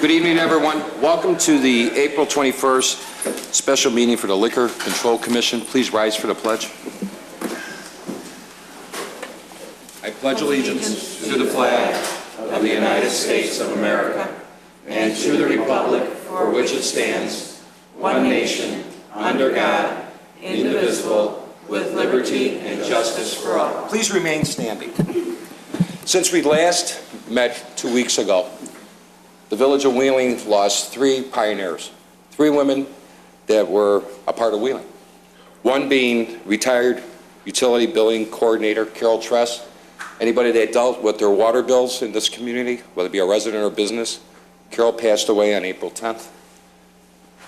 Good evening, everyone. Welcome to the April 21st special meeting for the Liquor Control Commission. Please rise for the pledge. I pledge allegiance to the flag of the United States of America and to the republic for which it stands, one nation, under God, indivisible, with liberty and justice for all. Please remain standing. Since we last met 2 weeks ago, the Village of Wheeling lost 3 pioneers, 3 women that were a part of Wheeling. One being retired utility billing coordinator Carol Tress. Anybody that dealt with their water bills in this community, whether it be a resident or business, Carol passed away on April 10th.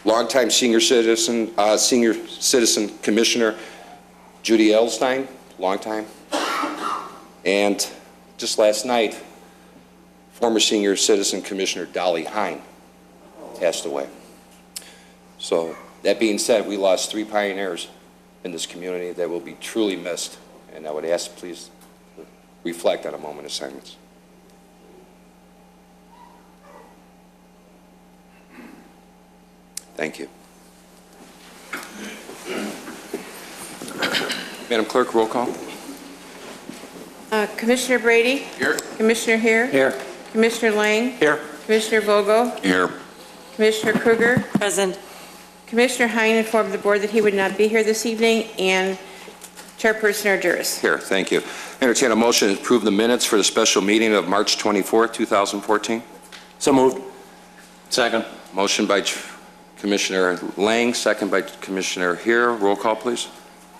Longtime senior citizen commissioner Judy Elstein, long time. And just last night, former senior citizen commissioner Dolly Hine passed away. So that being said, we lost 3 pioneers in this community that will be truly missed. And I would ask, please reflect on a moment of silence. Thank you. Madam Clerk, roll call. Commissioner Brady? Here. Commissioner Hare? Here. Commissioner Lang? Here. Commissioner Vogel? Here. Commissioner Kruger? Present. Commissioner Hine informed the board that he would not be here this evening, and Chairperson Argyris. Here, thank you. Entertain a motion to approve the minutes for the special meeting of March 24th, 2014. So moved. Second. Motion by Commissioner Lang, second by Commissioner Hare. Roll call, please.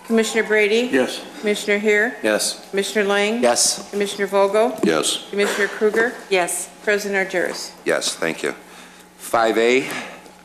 Commissioner Brady? Yes. Commissioner Hare? Yes. Commissioner Lang? Yes. Commissioner Vogel? Yes. Commissioner Kruger? Yes. President Argyris. Yes, thank you. 5A,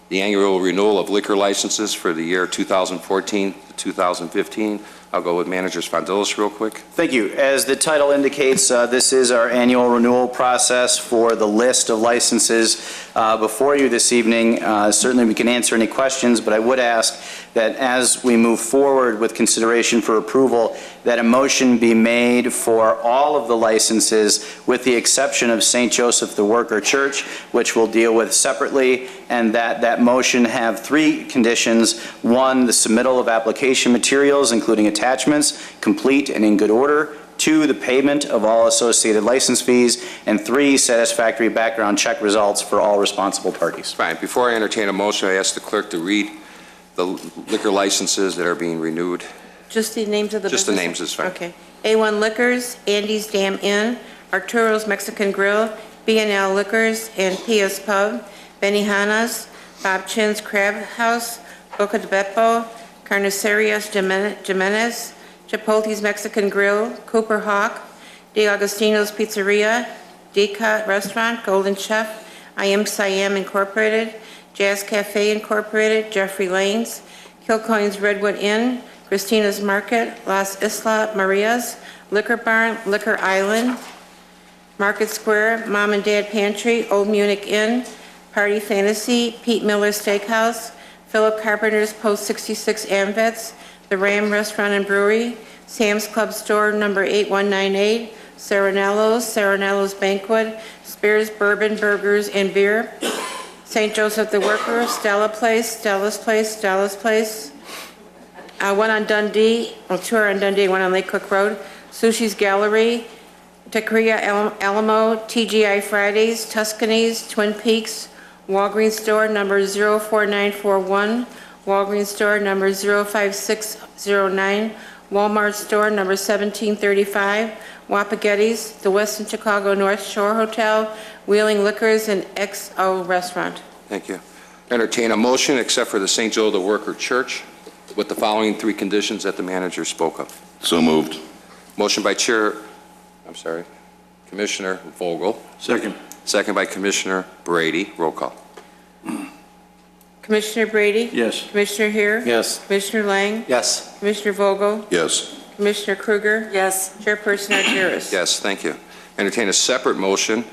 the annual renewal of liquor licenses for the year 2014 to 2015. I'll go with Manager Spondilis real quick. Thank you. As the title indicates, this is our annual renewal process for the list of licenses before you this evening. Certainly we can answer any questions, but I would ask that as we move forward with consideration for approval, that a motion be made for all of the licenses with the exception of St. Joseph the Worker Church, which we'll deal with separately, and that motion have 3 conditions. 1, the submittal of application materials, including attachments, complete and in good order. 2, the payment of all associated license fees. And 3, satisfactory background check results for all responsible parties. Fine. Before I entertain a motion, I ask the clerk to read the liquor licenses that are being renewed. Just the names of the Just the businesses? names is fine. Okay. A1 Liquors, Andy's Dam Inn, Arturo's Mexican Grill, B&L Liquors, and Pia's Pub, Benihana's, Bob Chin's Crab House, Boca de Beppo, Carnicerias Jimenez, Chipotle's Mexican Grill, Cooper Hawk, De Agostino's Pizzeria, Decat Restaurant, Golden Chef, I Am Siam Incorporated, Jazz Cafe Incorporated, Jeffrey Lane's, Kilcoyne's Redwood Inn, Christina's Market, Las Isla Marias, Liquor Barn, Liquor Island, Market Square, Mom and Dad Pantry, Old Munich Inn, Party Fantasy, Pete Miller Steakhouse, Philip Carpenter's Post 66 Amvets, The Ram Restaurant and Brewery, Sam's Club Store number 8198, Serenello's Banquet, Spears Bourbon Burgers and Beer, St. Joseph the Worker, Stella's Place, one on Dundee, 2 are on Dundee, 1 on Lake Cook Road, Sushi's Gallery, Taqueria Alamo, TGI Fridays, Tuscany's, Twin Peaks, Walgreens Store number 04941, Walgreens Store number 05609, Walmart Store number 1735, Wapagetti's, the Westin Chicago North Shore Hotel, Wheeling Liquors, and XO Restaurant. Thank you. Entertain a motion except for the St. Joe the Worker Church with the following 3 conditions that the manager spoke of. So moved. Motion by Commissioner Vogel. Second. Second by Commissioner Brady. Roll call. Commissioner Brady? Yes. Commissioner Hare? Yes. Commissioner Lang? Yes. Commissioner Vogel? Yes. Commissioner Kruger? Yes. Chairperson Argyris. Yes, thank you. Entertain a separate motion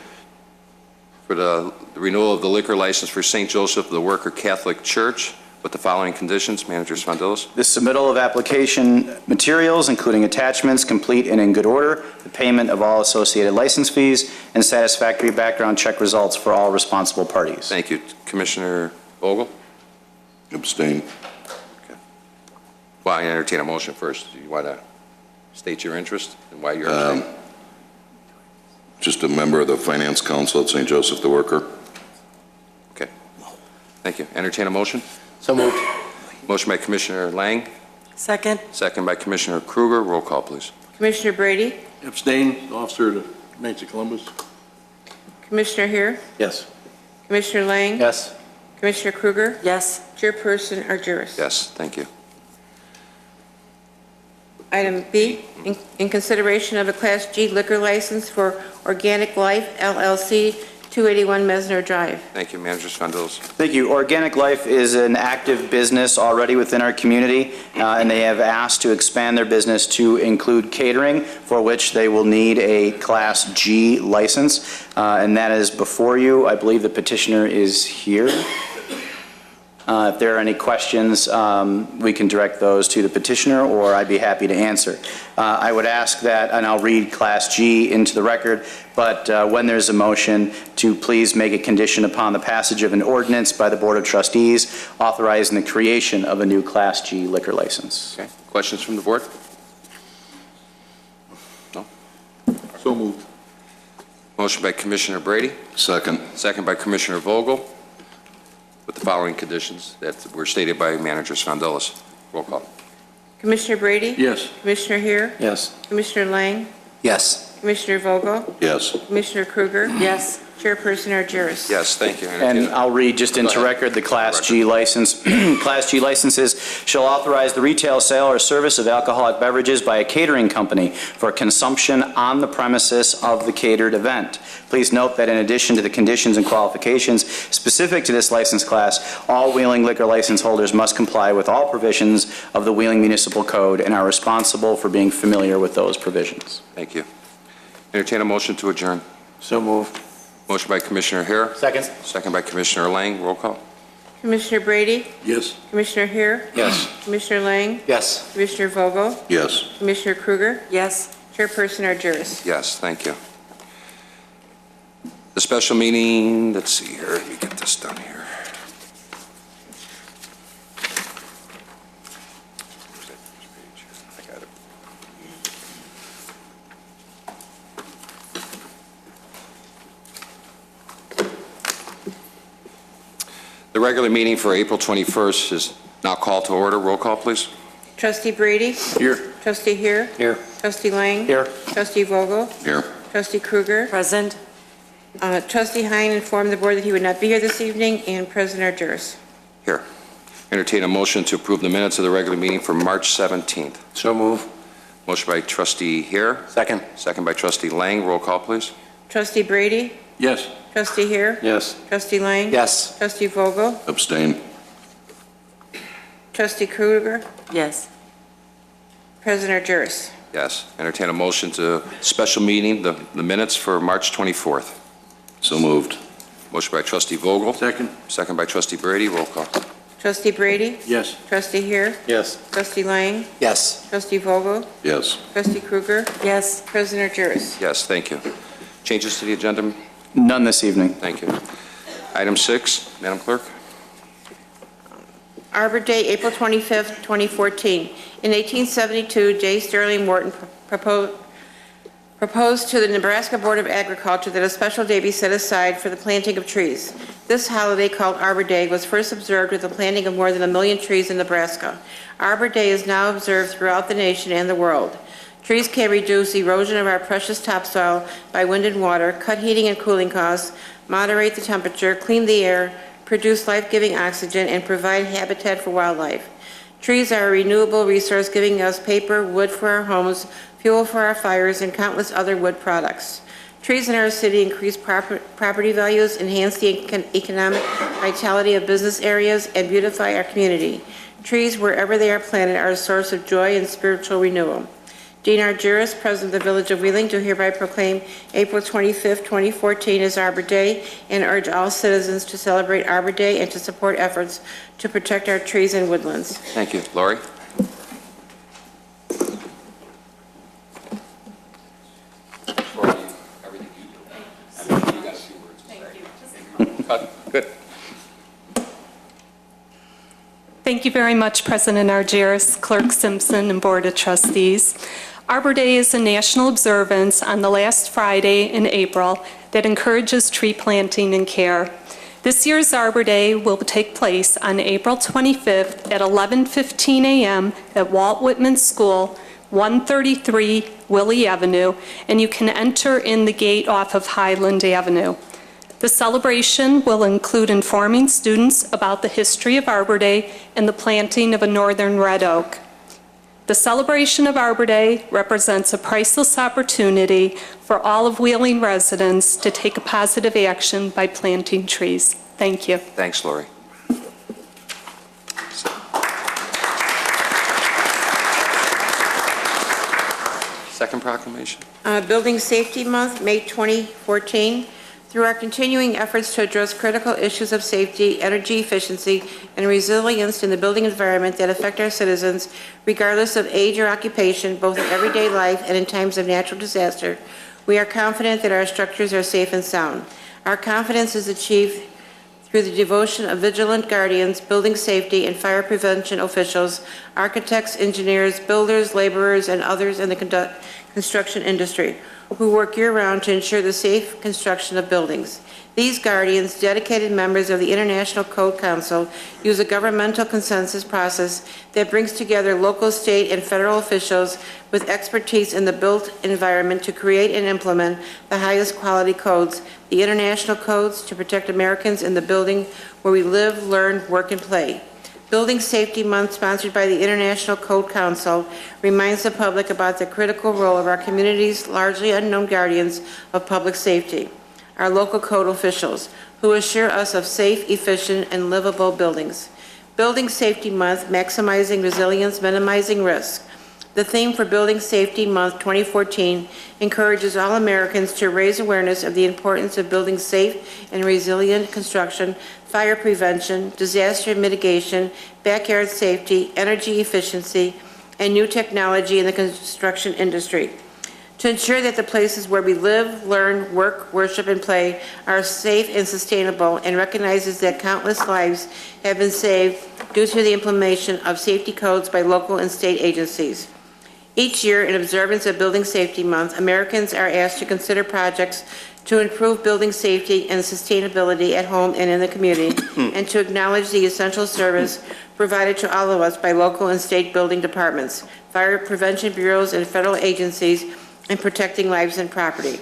for the renewal of the liquor license for St. Joseph the Worker Catholic Church with the following conditions. Manager Spondelis? The submittal of application materials, including attachments, complete and in good order, the payment of all associated license fees, and satisfactory background check results for all responsible parties. Thank you. Commissioner Vogel? Abstain. Well, I entertain a motion first. Do you want to state your interest and why you're abstaining? Just a member of the Finance Council at St. Joseph the Worker. Okay. Thank you. Entertain a motion? So moved. Motion by Commissioner Lang, Second. second by Commissioner Kruger. Roll call, please. Commissioner Brady, Abstain, Officer to Knights of Columbus. Commissioner Here, Yes. Commissioner Lang, Yes. Commissioner Kruger, Yes. Chairperson Argyris. Yes, thank you. Item B, in consideration of a Class G liquor license for Organic Life LLC, 281 Mesner Drive. Thank you, Manager Spondelis. Thank you. Organic Life is an active business already within our community, and they have asked to expand their business to include catering, for which they will need a Class G license, and that is before you. I believe the petitioner is here. If there are any questions, we can direct those to the petitioner, or I'd be happy to answer. I would ask that, and I'll read Class G into the record, but when there's a motion, to please make a condition upon the passage of an ordinance by the Board of Trustees authorizing the creation of a new Class G liquor license. Okay. Questions from the board? No? So moved. Motion by Commissioner Brady, Second. second by Commissioner Vogel, with the following conditions that were stated by Manager Spondelis. Roll call. Commissioner Brady, Yes. Commissioner Here, Yes. Commissioner Lang, Yes. Commissioner Vogel, Yes. Commissioner Kruger, Yes. Chairperson Argyris. Yes, thank you. And I'll read just into Go ahead. record the Class G license. Class G licenses shall authorize the retail sale or service of alcoholic beverages by a catering company for consumption on the premises of the catered event. Please note that in addition to the conditions and qualifications specific to this license class, all Wheeling liquor license holders must comply with all provisions of the Wheeling Municipal Code and are responsible for being familiar with those provisions. Thank you. Entertain a motion to adjourn. So moved. Motion by Commissioner Hare, Second. second by Commissioner Lang. Roll call. Commissioner Brady, Yes. Commissioner Here, Yes. Commissioner Lang, Yes. Commissioner Vogel, Yes. Commissioner Kruger, Yes. Chairperson Argyris. Yes, thank you. The special meeting, let's see here, let me get this done here. Where's that first page? I got it. The regular meeting for April 21st is now called to order. Roll call, please. Trustee Brady, Here. Trustee Here, Here. Trustee Lang, Here. Trustee Vogel, Here. Trustee Kruger. Present. Trustee Hein informed the board that he would not be here this evening, and President Argyris. Here. Entertain a motion to approve the minutes of the regular meeting for March 17th. So moved. Motion by Trustee Hare, Second. second by Trustee Lang. Roll call, please. Trustee Brady, Yes. Trustee Here, Yes. Trustee Lang, Yes. Trustee Vogel, Abstain. Trustee Kruger, Yes. President Argyris. Yes. Entertain a motion to special meeting, the minutes for March 24th. So moved. Motion by Trustee Vogel, Second. second by Trustee Brady. Roll call. Trustee Brady, Yes. Trustee Here, Yes. Trustee Lang, Yes. Trustee Vogel, Yes. Trustee Kruger, Yes. President Argyris. Yes, thank you. Changes to the agenda? None this evening. Thank you. Item 6, Madam Clerk. Arbor Day, April 25th, 2014. In 1872, J. Sterling Morton proposed to the Nebraska Board of Agriculture that a special day be set aside for the planting of trees. This holiday, called Arbor Day, was first observed with the planting of more than 1 million trees in Nebraska. Arbor Day is now observed throughout the nation and the world. Trees can reduce erosion of our precious topsoil by wind and water, cut heating and cooling costs, moderate the temperature, clean the air, produce life-giving oxygen, and provide habitat for wildlife. Trees are a renewable resource, giving us paper, wood for our homes, fuel for our fires, and countless other wood products. Trees in our city increase property values, enhance the economic vitality of business areas, and beautify our community. Trees, wherever they are planted, are a source of joy and spiritual renewal. Dean Argyris, President of the Village of Wheeling, do hereby proclaim April 25, 2014 as Arbor Day and urge all citizens to celebrate Arbor Day and to support efforts to protect our trees and woodlands. Thank you. Lori? Good. Thank you very much, President Argyris, Clerk Simpson, and Board of Trustees. Arbor Day is a national observance on the last Friday in April that encourages tree planting and care. This year's Arbor Day will take place on April 25th at 11:15 a.m. at Walt Whitman School, 133 Willie Avenue, and you can enter in the gate off of Highland Avenue. The celebration will include informing students about the history of Arbor Day and the planting of a northern red oak. The celebration of Arbor Day represents a priceless opportunity for all of Wheeling residents to take a positive action by planting trees. Thank you. Thanks, Lori. Second proclamation. Building Safety Month, May 2014. Through our continuing efforts to address critical issues of safety, energy efficiency, and resilience in the building environment that affect our citizens, regardless of age or occupation, both in everyday life and in times of natural disaster, we are confident that our structures are safe and sound. Our confidence is achieved through the devotion of vigilant guardians, building safety and fire prevention officials, architects, engineers, builders, laborers, and others in the construction industry who work year-round to ensure the safe construction of buildings. These guardians, dedicated members of the International Code Council, use a governmental consensus process that brings together local, state, and federal officials with expertise in the built environment to create and implement the highest quality codes, the international codes to protect Americans in the building where we live, learn, work, and play. Building Safety Month, sponsored by the International Code Council, reminds the public about the critical role of our community's largely unknown guardians of public safety, our local code officials, who assure us of safe, efficient, and livable buildings. Building Safety Month, maximizing resilience, minimizing risk. The theme for Building Safety Month 2014 encourages all Americans to raise awareness of the importance of building safe and resilient construction, fire prevention, disaster mitigation, backyard safety, energy efficiency, and new technology in the construction industry. To ensure that the places where we live, learn, work, worship, and play are safe and sustainable, and recognizes that countless lives have been saved due to the implementation of safety codes by local and state agencies. Each year, in observance of Building Safety Month, Americans are asked to consider projects to improve building safety and sustainability at home and in the community, and to acknowledge the essential service provided to all of us by local and state building departments, fire prevention bureaus, and federal agencies in protecting lives and property.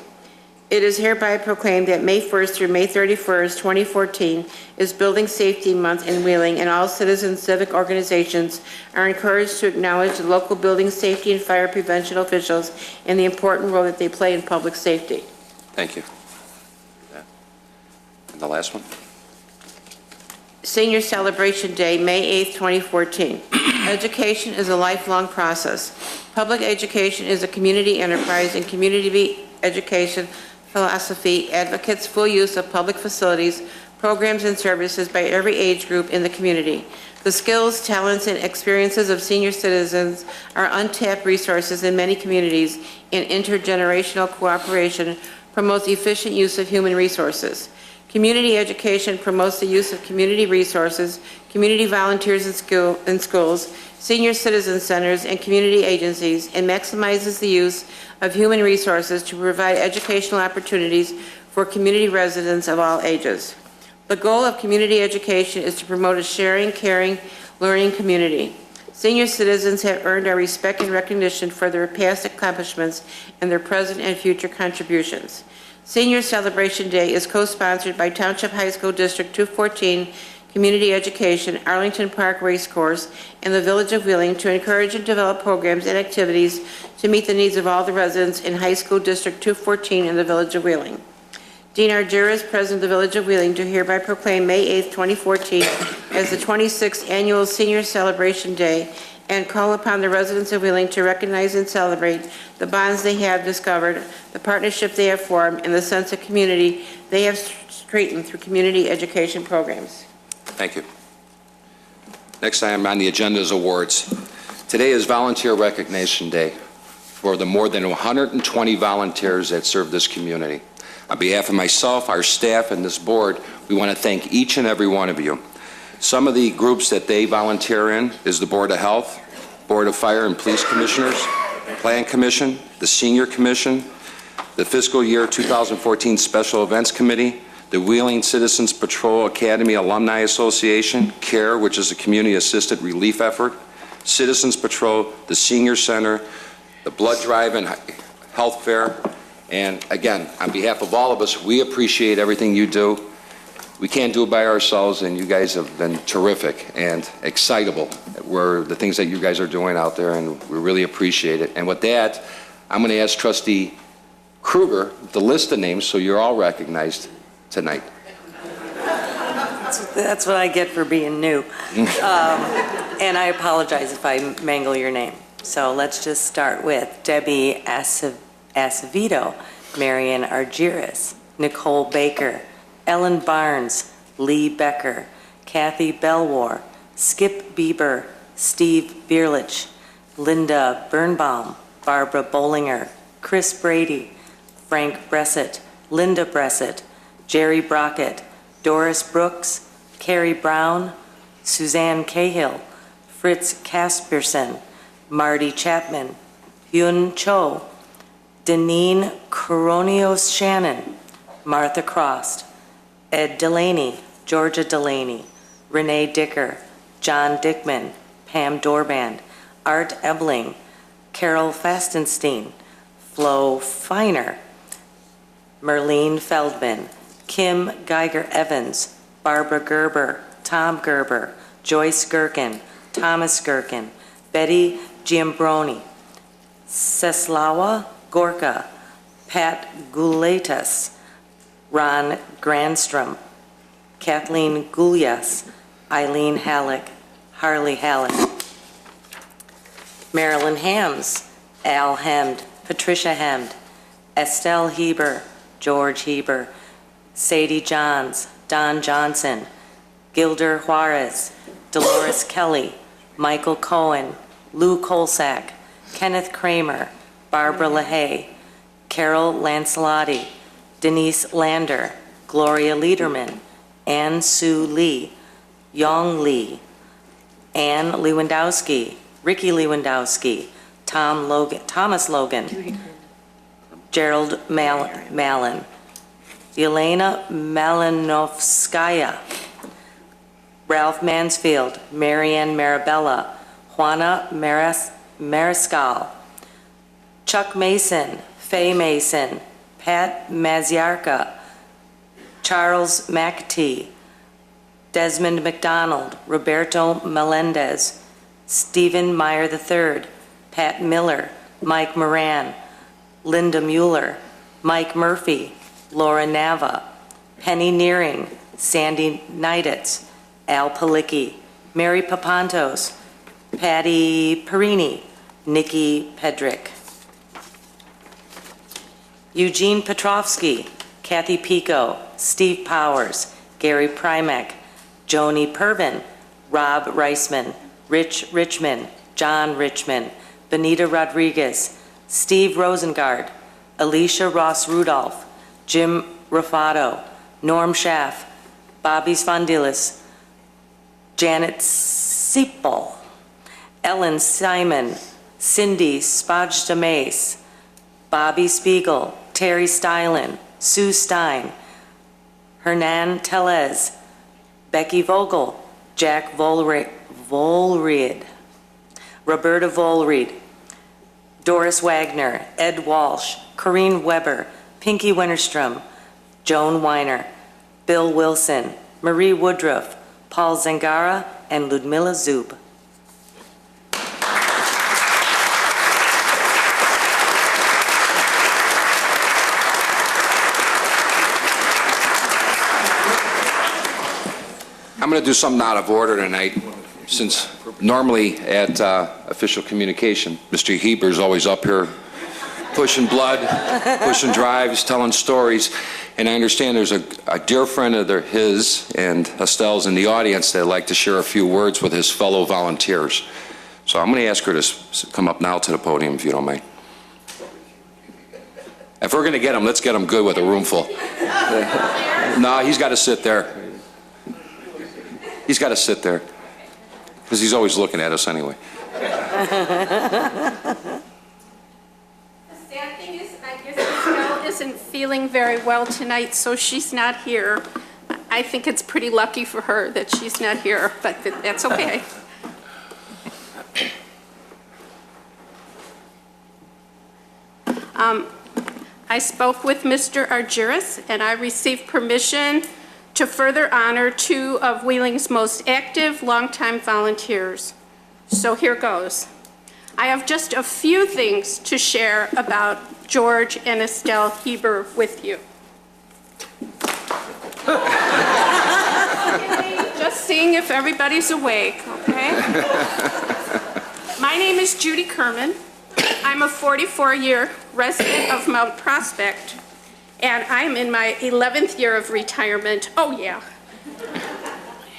It is hereby proclaimed that May 1st through May 31st, 2014 is Building Safety Month in Wheeling, and all citizen civic organizations are encouraged to acknowledge the local building safety and fire prevention officials and the important role that they play in public safety. Thank you. And the last one. Senior Celebration Day, May 8th, 2014. Education is a lifelong process. Public education is a community enterprise, and community education philosophy advocates full use of public facilities, programs, and services by every age group in the community. The skills, talents, and experiences of senior citizens are untapped resources in many communities, and intergenerational cooperation promotes efficient use of human resources. Community education promotes the use of community resources, community volunteers in schools, senior citizen centers, and community agencies, and maximizes the use of human resources to provide educational opportunities for community residents of all ages. The goal of community education is to promote a sharing, caring, learning community. Senior citizens have earned our respect and recognition for their past accomplishments and their present and future contributions. Senior Celebration Day is co-sponsored by Township High School District 214 Community Education, Arlington Park Racecourse, and the Village of Wheeling to encourage and develop programs and activities to meet the needs of all the residents in High School District 214 in the Village of Wheeling. Dean Argyris, President of the Village of Wheeling, do hereby proclaim May 8, 2014 as the 26th Annual Senior Celebration Day and call upon the residents of Wheeling to recognize and celebrate the bonds they have discovered, the partnership they have formed, and the sense of community they have strengthened through community education programs. Thank you. Next item on the agenda is awards. Today is Volunteer Recognition Day for the more than 120 volunteers that serve this community. On behalf of myself, our staff, and this board, we want to thank each and every one of you. Some of the groups that they volunteer in is the Board of Health, Board of Fire and Police Commissioners, Plan Commission, the Senior Commission, the Fiscal Year 2014 Special Events Committee, the Wheeling Citizens Patrol Academy Alumni Association, CARE, which is a community-assisted relief effort, Citizens Patrol, the Senior Center, the Blood Drive and Health Fair. And again, on behalf of all of us, we appreciate everything you do. We can't do it by ourselves, and you guys have been terrific and excitable. We're the things that you guys are doing out there, and we really appreciate it. And with that, I'm going to ask Trustee Kruger to list the names so you're all recognized tonight. That's what I get for being new. And I apologize if I mangle your name. So let's just start with Debbie Acevedo, Marian Argyris, Nicole Baker, Ellen Barnes, Lee Becker, Kathy Belwar, Skip Bieber, Steve Bierlich, Linda Birnbaum, Barbara Bollinger, Chris Brady, Frank Bressett, Linda Bressett, Jerry Brockett, Doris Brooks, Carrie Brown, Suzanne Cahill, Fritz Kasperson, Marty Chapman, Hyun Cho, Deneen Coronios Shannon, Martha Crost, Ed Delaney, Georgia Delaney, Renee Dicker, John Dickman, Pam Dorband, Art Ebling, Carol Fastenstein, Flo Feiner, Merlene Feldman, Kim Geiger-Evans, Barbara Gerber, Tom Gerber, Joyce Gherkin, Thomas Gherkin, Betty Giambroni, Ceslawa Gorka, Pat Gouletas, Ron Grandstrom, Kathleen Gulyas, Eileen Halleck, Harley Halleck, Marilyn Hams, Al Hemd, Patricia Hemd, Estelle Heber, George Heber, Sadie Johns, Don Johnson, Gilder Juarez, Dolores Kelly, Michael Cohen, Lou Kolsak, Kenneth Kramer, Barbara LaHaye, Carol Lancelotti, Denise Lander, Gloria Liederman, Ann Sue Lee, Yong Lee, Ann Lewandowski, Ricky Lewandowski, Thomas Logan, Gerald Mallon, Elena Malinovskaya, Ralph Mansfield, Marianne Marabella, Juana Mariscal, Chuck Mason, Faye Mason, Pat Maziarka, Charles McAtee, Desmond McDonald, Roberto Melendez, Stephen Meyer III, Pat Miller, Mike Moran, Linda Mueller, Mike Murphy, Laura Nava, Penny Nearing, Sandy Neiditz, Al Palicki, Mary Papantos, Patty Perini, Nikki Pedrick, Eugene Petrovsky, Kathy Pico, Steve Powers, Gary Primack, Joni Pervin, Rob Reisman, Rich Richmond, John Richmond, Benita Rodriguez, Steve Rosengard, Alicia Ross Rudolph, Jim Rafato, Norm Schaff, Bobby Svandilis, Janet Siepel, Ellen Simon, Cindy Spaj Mace, Bobby Spiegel, Terry Stylen, Sue Stein, Hernan Telez, Becky Vogel, Jack Volreed, Roberta Volreed, Doris Wagner, Ed Walsh, Corrine Weber, Pinky Winterstrom, Joan Weiner, Bill Wilson, Marie Woodruff, Paul Zangara, and Ludmila Zub. I'm going to do something out of order tonight, since normally at official communication, Mr. Heber's always up here pushing blood, pushing drives, telling stories, and I understand there's a dear friend of his and Estelle's in the audience that'd like to share a few words with his fellow volunteers. So I'm going to ask her to come up now to the podium, if you don't mind. If we're going to get him, let's get him good with a room full. No, he's got to sit there. He's got to sit there, because he's always looking at us anyway. The sad thing is, I guess Estelle isn't feeling very well tonight, so she's not here. I think it's pretty lucky for her that she's not here, but that's okay. I spoke with Mr. Argyris, and I received permission to further honor two of Wheeling's most active, longtime volunteers. So here goes. I have just a few things to share about George and Estelle Heber with you. Just seeing if everybody's awake, okay? My name is Judy Kerman. I'm a 44-year resident of Mount Prospect, and I'm in my 11th year of retirement. Oh, yeah.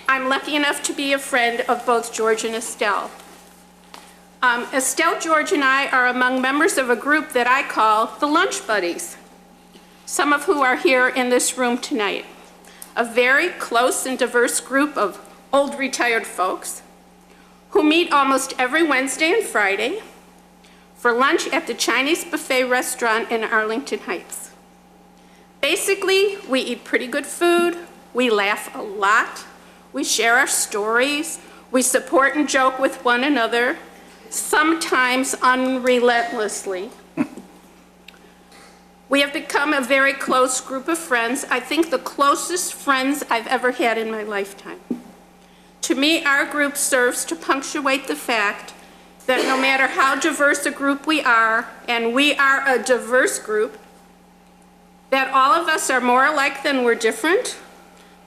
I'm lucky enough to be a friend of both George and Estelle. Estelle, George, and I are among members of a group that I call the Lunch Buddies, some of who are here in this room tonight. A very close and diverse group of old retired folks who meet almost every Wednesday and Friday for lunch at the Chinese buffet restaurant in Arlington Heights. Basically, we eat pretty good food, we laugh a lot, we share our stories, we support and joke with one another, sometimes unrelentlessly. We have become a very close group of friends, I think the closest friends I've ever had in my lifetime. To me, our group serves to punctuate the fact that no matter how diverse a group we are, and we are a diverse group, that all of us are more alike than we're different,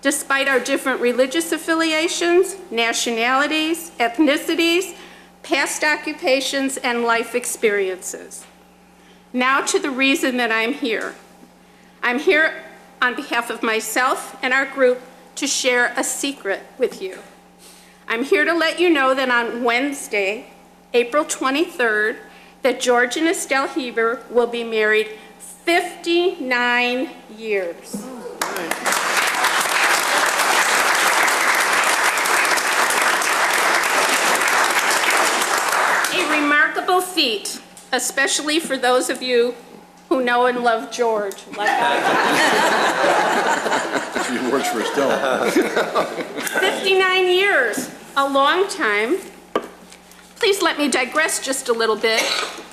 despite our different religious affiliations, nationalities, ethnicities, past occupations, and life experiences. Now to the reason that I'm here. I'm here on behalf of myself and our group to share a secret with you. I'm here to let you know that on Wednesday, April 23rd, that George and Estelle Heber will be married 59 years. A remarkable feat, especially for those of you who know and love George, like I do. She works for Estelle. 59 years, a long time. Please let me digress just a little bit.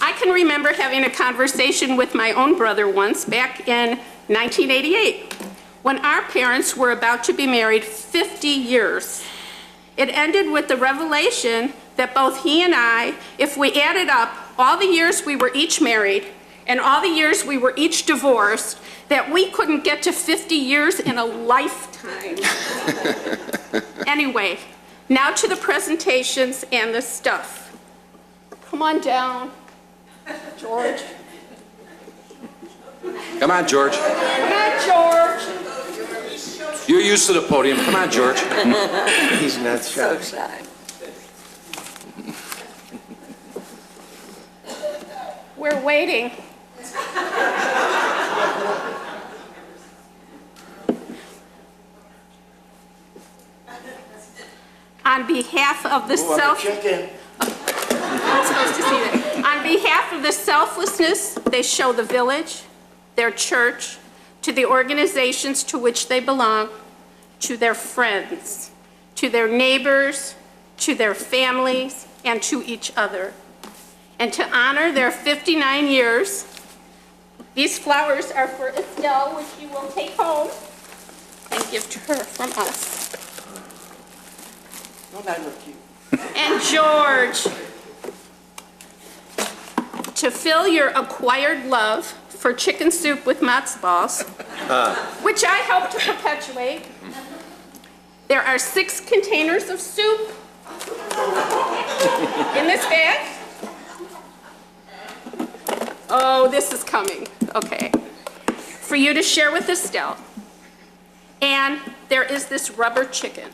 I can remember having a conversation with my own brother once back in 1988 when our parents were about to be married 50 years. It ended with the revelation that both he and I, if we added up all the years we were each married and all the years we were each divorced, that we couldn't get to 50 years in a lifetime. Anyway, now to the presentations and the stuff. Come on down, George. Come on, George. Come on, George. You're used to the podium. Come on, George. He's not shy. So shy. We're waiting. On behalf of the On behalf of the selflessness they show the village, their church, to the organizations to which they belong, to their friends, to their neighbors, to their families, and to each other. And to honor their 59 years, these flowers are for Estelle, which you will take home and give to her from us. Don't I look cute? And George, to fill your acquired love for chicken soup with matzo balls, which I hope to perpetuate, There are 6 containers of soup in this bag. Oh, this is coming. Okay. For you to share with Estelle. And there is this rubber chicken.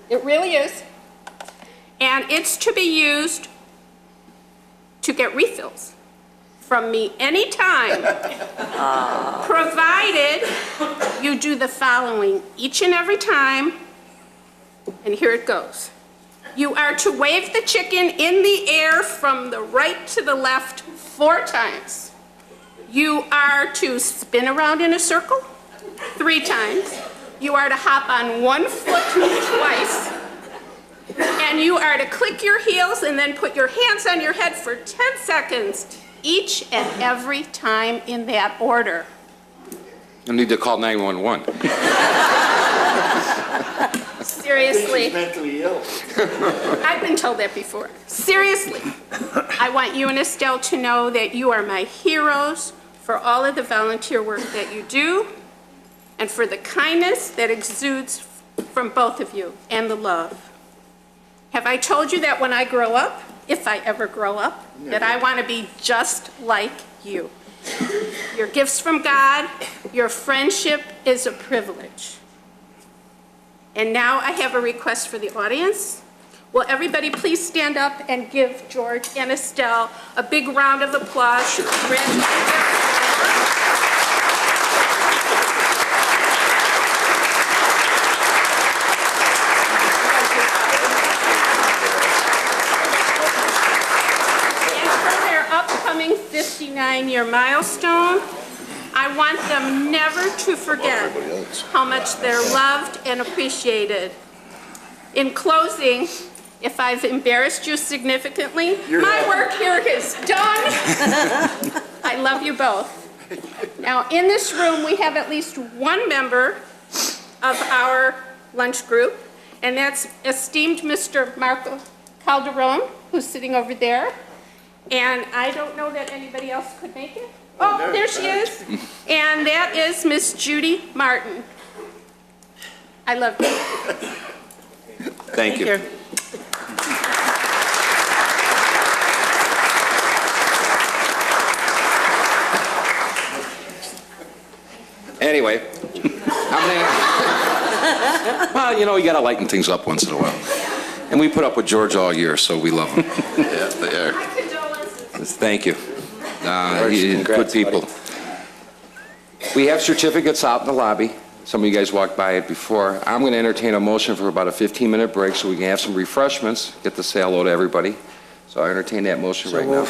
It really is. And it's to be used to get refills from me anytime, provided you do the following each and every time, and here it goes. You are to wave the chicken in the air from the right to the left 4 times. You are to spin around in a circle 3 times. You are to hop on 1 foot twice. And you are to click your heels and then put your hands on your head for 10 seconds, each and every time in that order. You need to call 911. Seriously. Mentally ill. I've been told that before. Seriously. I want you and Estelle to know that you are my heroes for all of the volunteer work that you do and for the kindness that exudes from both of you and the love. Have I told you that when I grow up, if I ever grow up, that I want to be just like you? Your gifts from God, your friendship is a privilege. And now I have a request for the audience. Will everybody please stand up and give George and Estelle a big round of applause? And for their upcoming 59-year milestone, I want them never to forget how much they're loved and appreciated. In closing, if I've embarrassed you significantly, my work here is done. I love you both. Now, in this room, we have at least 1 member of our lunch group, and that's esteemed Mr. Marco Calderon, who's sitting over there. And I don't know that anybody else could make it. Oh, there she is. And that is Miss Judy Martin. I love you. Thank you. Anyway, well, you know, you got to lighten things up once in a while. And we put up with George all year, so we love him. Yeah, they are. My condolences. Thank you. Good congrats, people. buddy. We have certificates out in the lobby. Some of you guys walked by it before. I'm going to entertain a motion for about a 15-minute break so we can have some refreshments, get to say hello to everybody. So I entertain that motion right now.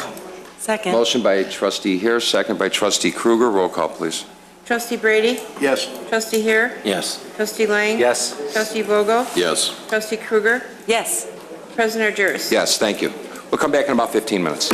Second. Motion by Trustee Here, second by Trustee Kruger. Roll call, please. Trustee Brady? Yes. Trustee Here? Yes. Trustee Lang? Yes. Trustee Vogel? Yes. Trustee Kruger? Yes. President Argyros? Yes, thank you. We'll come back in about 15 minutes.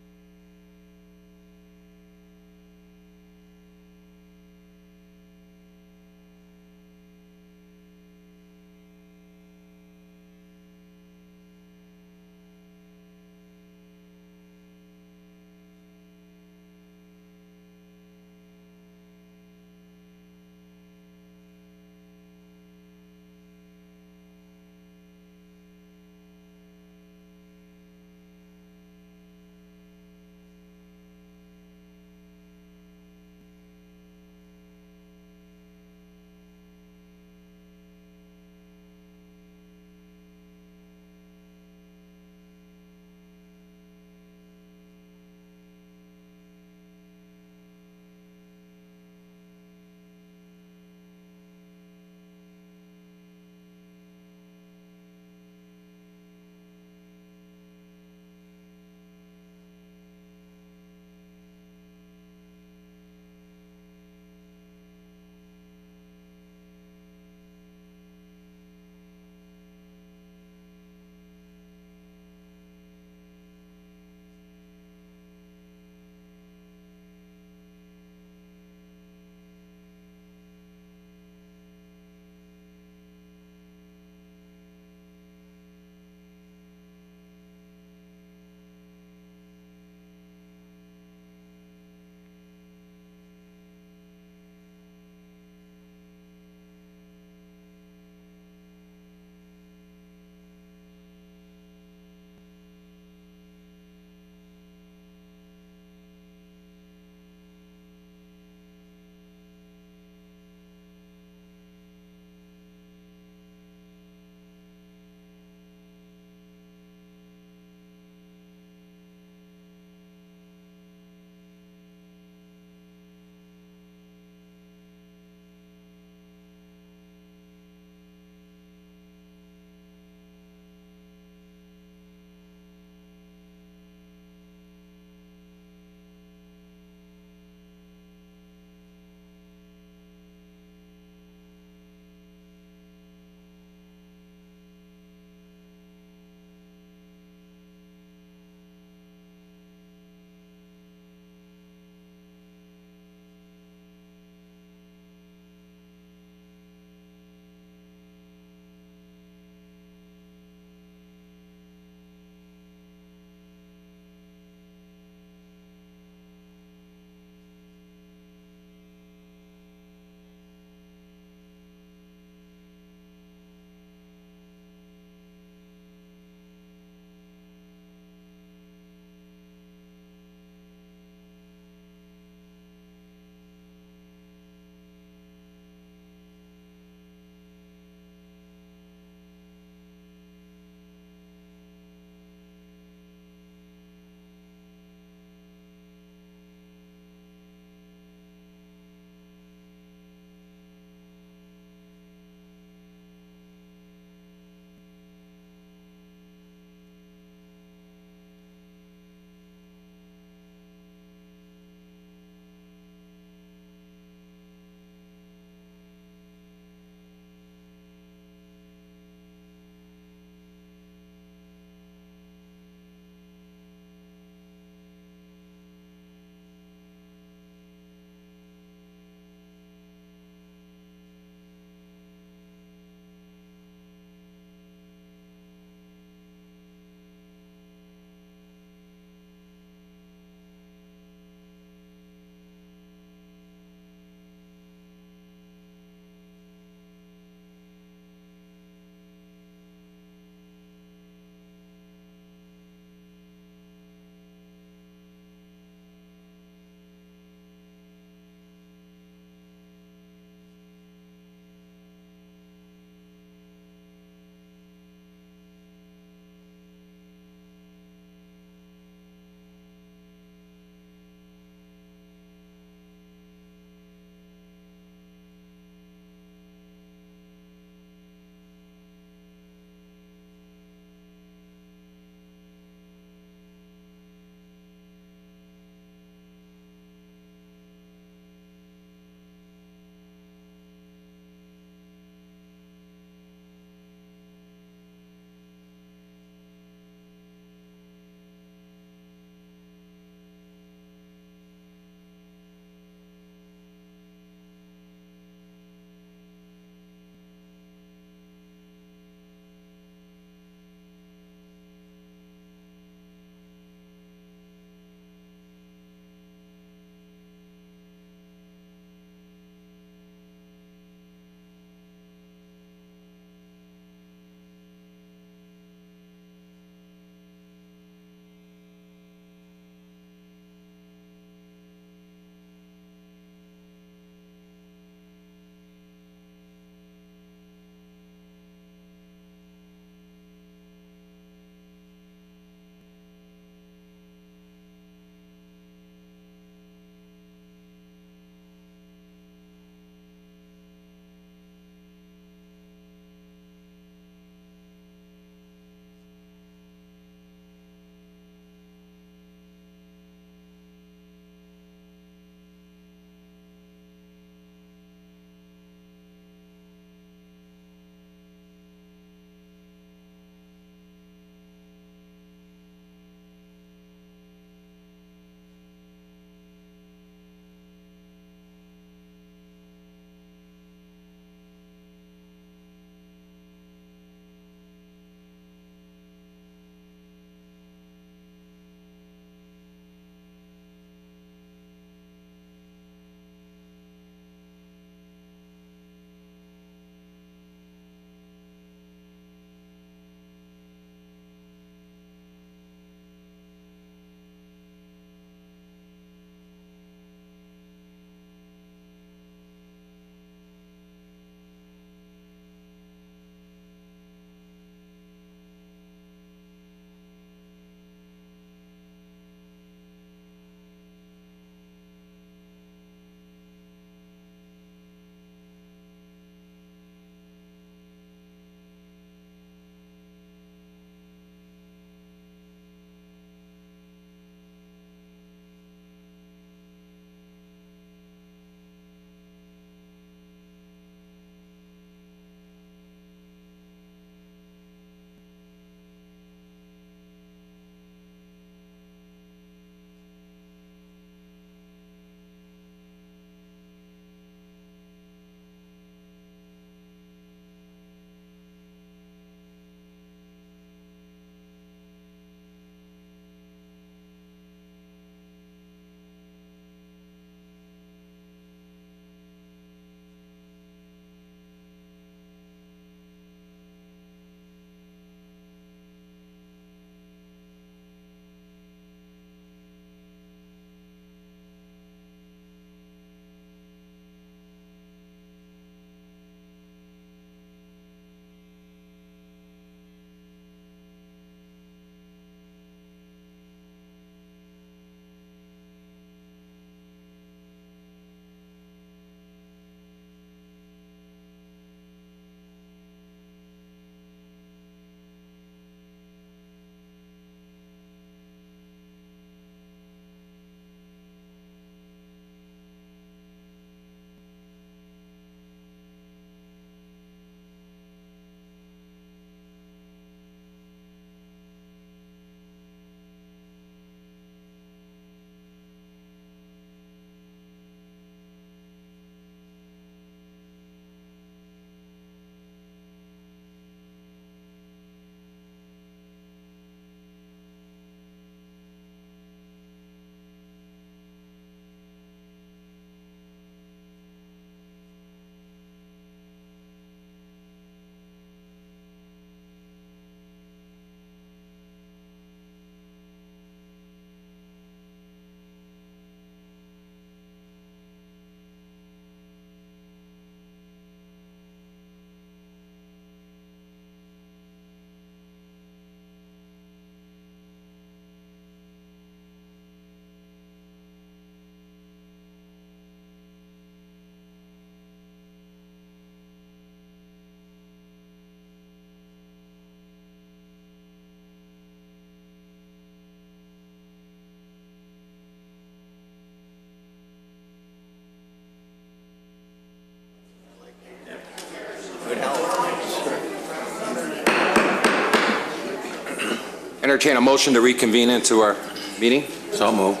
Entertain a motion to reconvene into our meeting. So moved.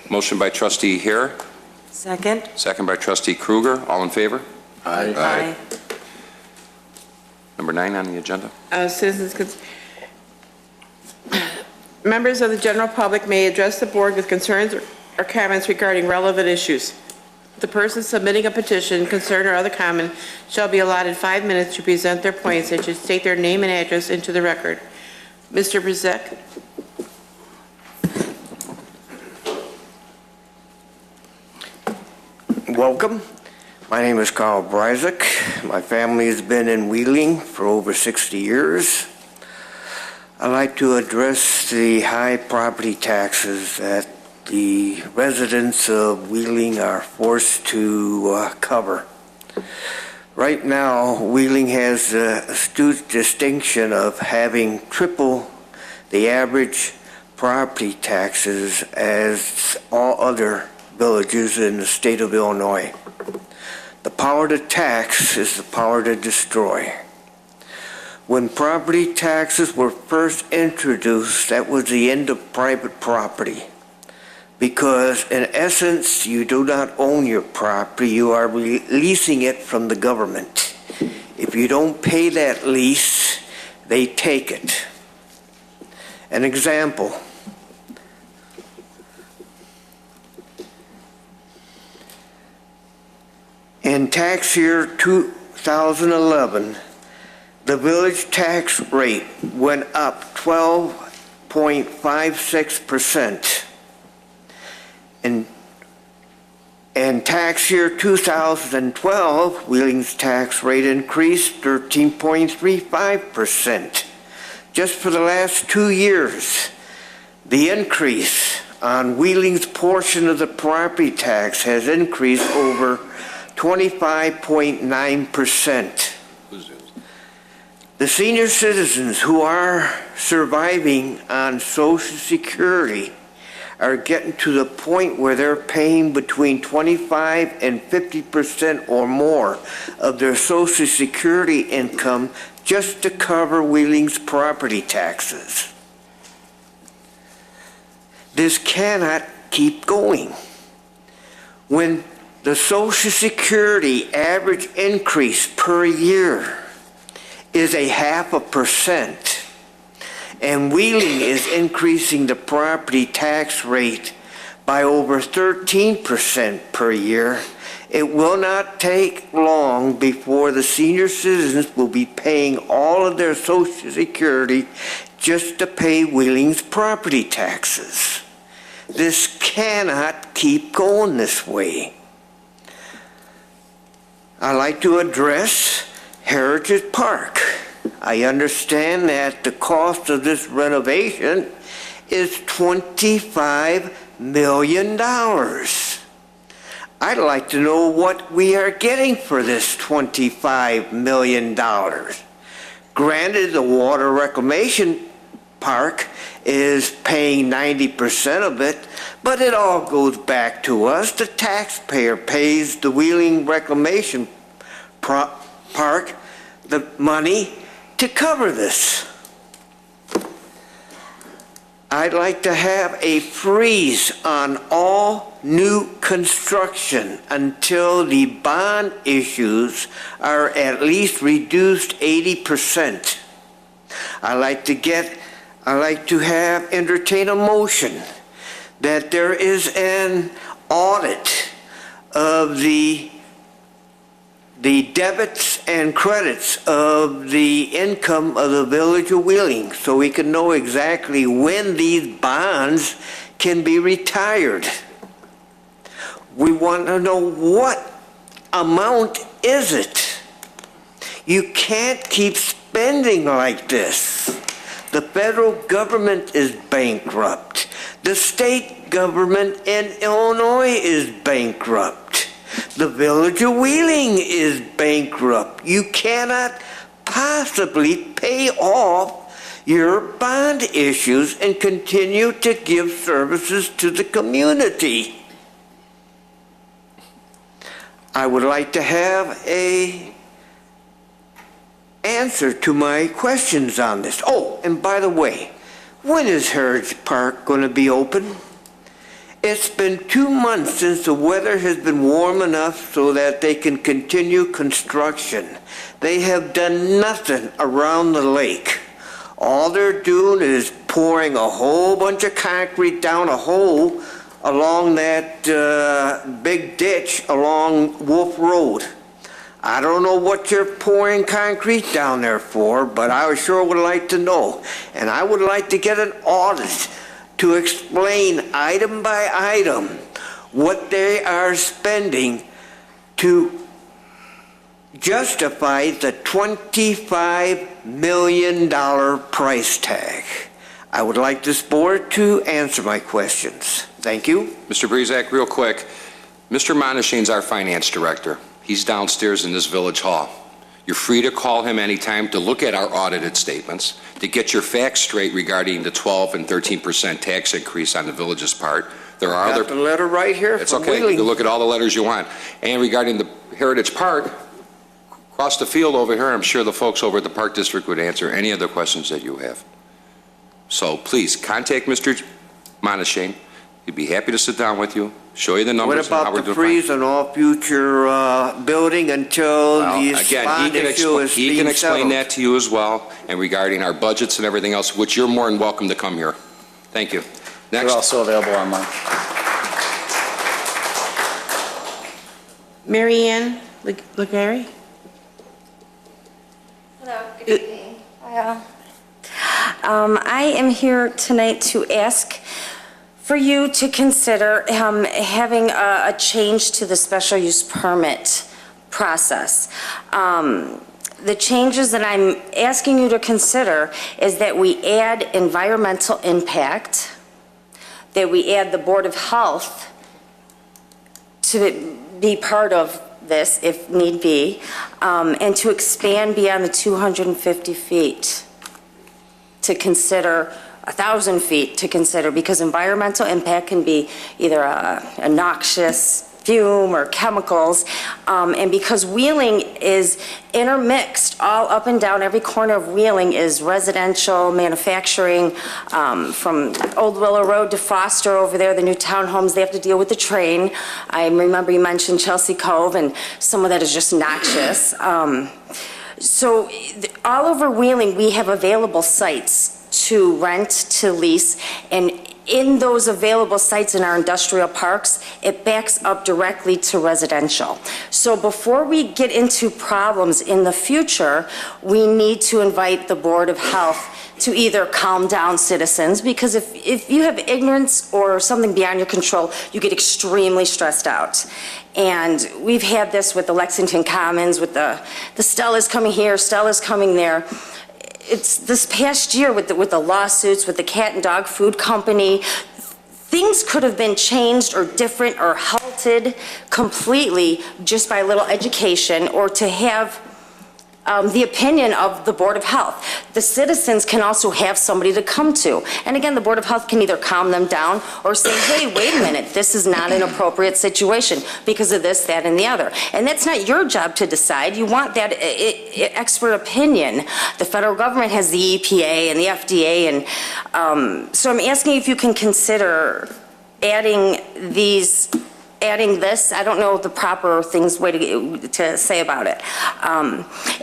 Motion by trustee Hare, Second? second by trustee Kruger. All in favor? Aye. Number 9 on the agenda. Members of the general public may address the board with concerns or comments regarding relevant issues. The person submitting a petition, concern, or other comment shall be allotted 5 minutes to present their points and should state their name and address into the record. Mr. Brzezek. Welcome. My name is Carl Bryzek. My family has been in Wheeling for over 60 years. I'd like to address the high property taxes that the residents of Wheeling are forced to cover. Right now, Wheeling has the astute distinction of having triple the average property taxes as all other villages in the state of Illinois. The power to tax is the power to destroy. When property taxes were first introduced, that was the end of private property. Because in essence, you do not own your property, you are leasing it from the government. If you don't pay that lease, they take it. An example. In tax year 2011, the village tax rate went up 12.56%. In tax year 2012, Wheeling's tax rate increased 13.35%. Just for the last 2 years, the increase on Wheeling's portion of the property tax has increased over 25.9%. The senior citizens who are surviving on Social Security are getting to the point where they're paying between 25 and 50% or more of their Social Security income just to cover Wheeling's property taxes. This cannot keep going. When the Social Security average increase per year is 0.5%, and Wheeling is increasing the property tax rate by over 13% per year, it will not take long before the senior citizens will be paying all of their Social Security just to pay Wheeling's property taxes. This cannot keep going this way. I'd like to address Heritage Park. I understand that the cost of this renovation is $25 million. I'd like to know what we are getting for this $25 million. Granted, the Water Reclamation Park is paying 90% of it, but it all goes back to us. The taxpayer pays the Wheeling Reclamation Park the money to cover this. I'd like to have a freeze on all new construction until the bond issues are at least reduced 80%. I'd like to entertain a motion that there is an audit of the debits and credits of the income of the village of Wheeling so we can know exactly when these bonds can be retired. We want to know what amount is it. You can't keep spending like this. The federal government is bankrupt. The state government in Illinois is bankrupt. The village of Wheeling is bankrupt. You cannot possibly pay off your bond issues and continue to give services to the community. I would like to have an answer to my questions on this. Oh, and by the way, when is Heritage Park going to be open? It's been 2 months since the weather has been warm enough so that they can continue construction. They have done nothing around the lake. All they're doing is pouring a whole bunch of concrete down a hole along that big ditch along Wolf Road. I don't know what you're pouring concrete down there for, but I sure would like to know. And I would like to get an audit to explain item by item what they are spending to justify the $25 million price tag. I would like this board to answer my questions. Thank you. Mr. Brezak, real quick, Mr. Monashane's our finance director. He's downstairs in this village hall. You're free to call him anytime to look at our audited statements, to get your facts straight regarding the 12 and 13% tax increase on the village's part. There are Got the letter right here. It's from okay. You Wheeling. can look at all the letters you want. And regarding the Heritage Park, across the field over here, I'm sure the folks over at the Park District would answer any other questions that you have. So please contact Mr. Monashane. He'd be happy to sit down with you, show you the numbers. What about the freeze on all future building until the bond issue is He being can explain settled? that to you as well, and regarding our budgets and everything else, which you're more than welcome to come here. Thank you. They're Next. also available online. Mary Ann Legary? Hello, good evening. I am here tonight to ask for you to consider having a change to the special use permit process. The changes that I'm asking you to consider is that we add environmental impact, that we add the Board of Health to be part of this if need be, and to expand beyond the 250 feet to consider 1,000 feet to consider, because environmental impact can be either a noxious fume or chemicals, and because Wheeling is intermixed all up and down, every corner of Wheeling is residential, manufacturing, from Old Willow Road to Foster over there, the new townhomes, they have to deal with the train. I remember you mentioned Chelsea Cove, and some of that is just noxious. So all over Wheeling, we have available sites to rent, to lease, and in those available sites in our industrial parks, it backs up directly to residential. So before we get into problems in the future, we need to invite the Board of Health to either calm down citizens, because if you have ignorance or something beyond your control, you get extremely stressed out. And we've had this with the Lexington Commons, with the Stella's coming here, Stella's coming there. It's this past year with the lawsuits, with the cat and dog food company, things could have been changed or different or halted completely just by a little education, or to have the opinion of the Board of Health. The citizens can also have somebody to come to. And again, the Board of Health can either calm them down or say, hey, wait a minute, this is not an appropriate situation because of this, that, and the other. And that's not your job to decide. You want that expert opinion. The federal government has the EPA and the FDA. And so I'm asking if you can consider adding this. I don't know the proper way to say about it.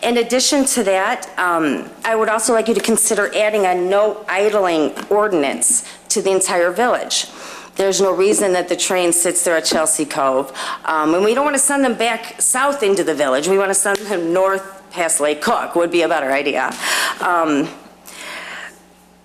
In addition to that, I would also like you to consider adding a no idling ordinance to the entire village. There's no reason that the train sits there at Chelsea Cove. And we don't want to send them back south into the village. We want to send them north past Lake Cook would be a better idea.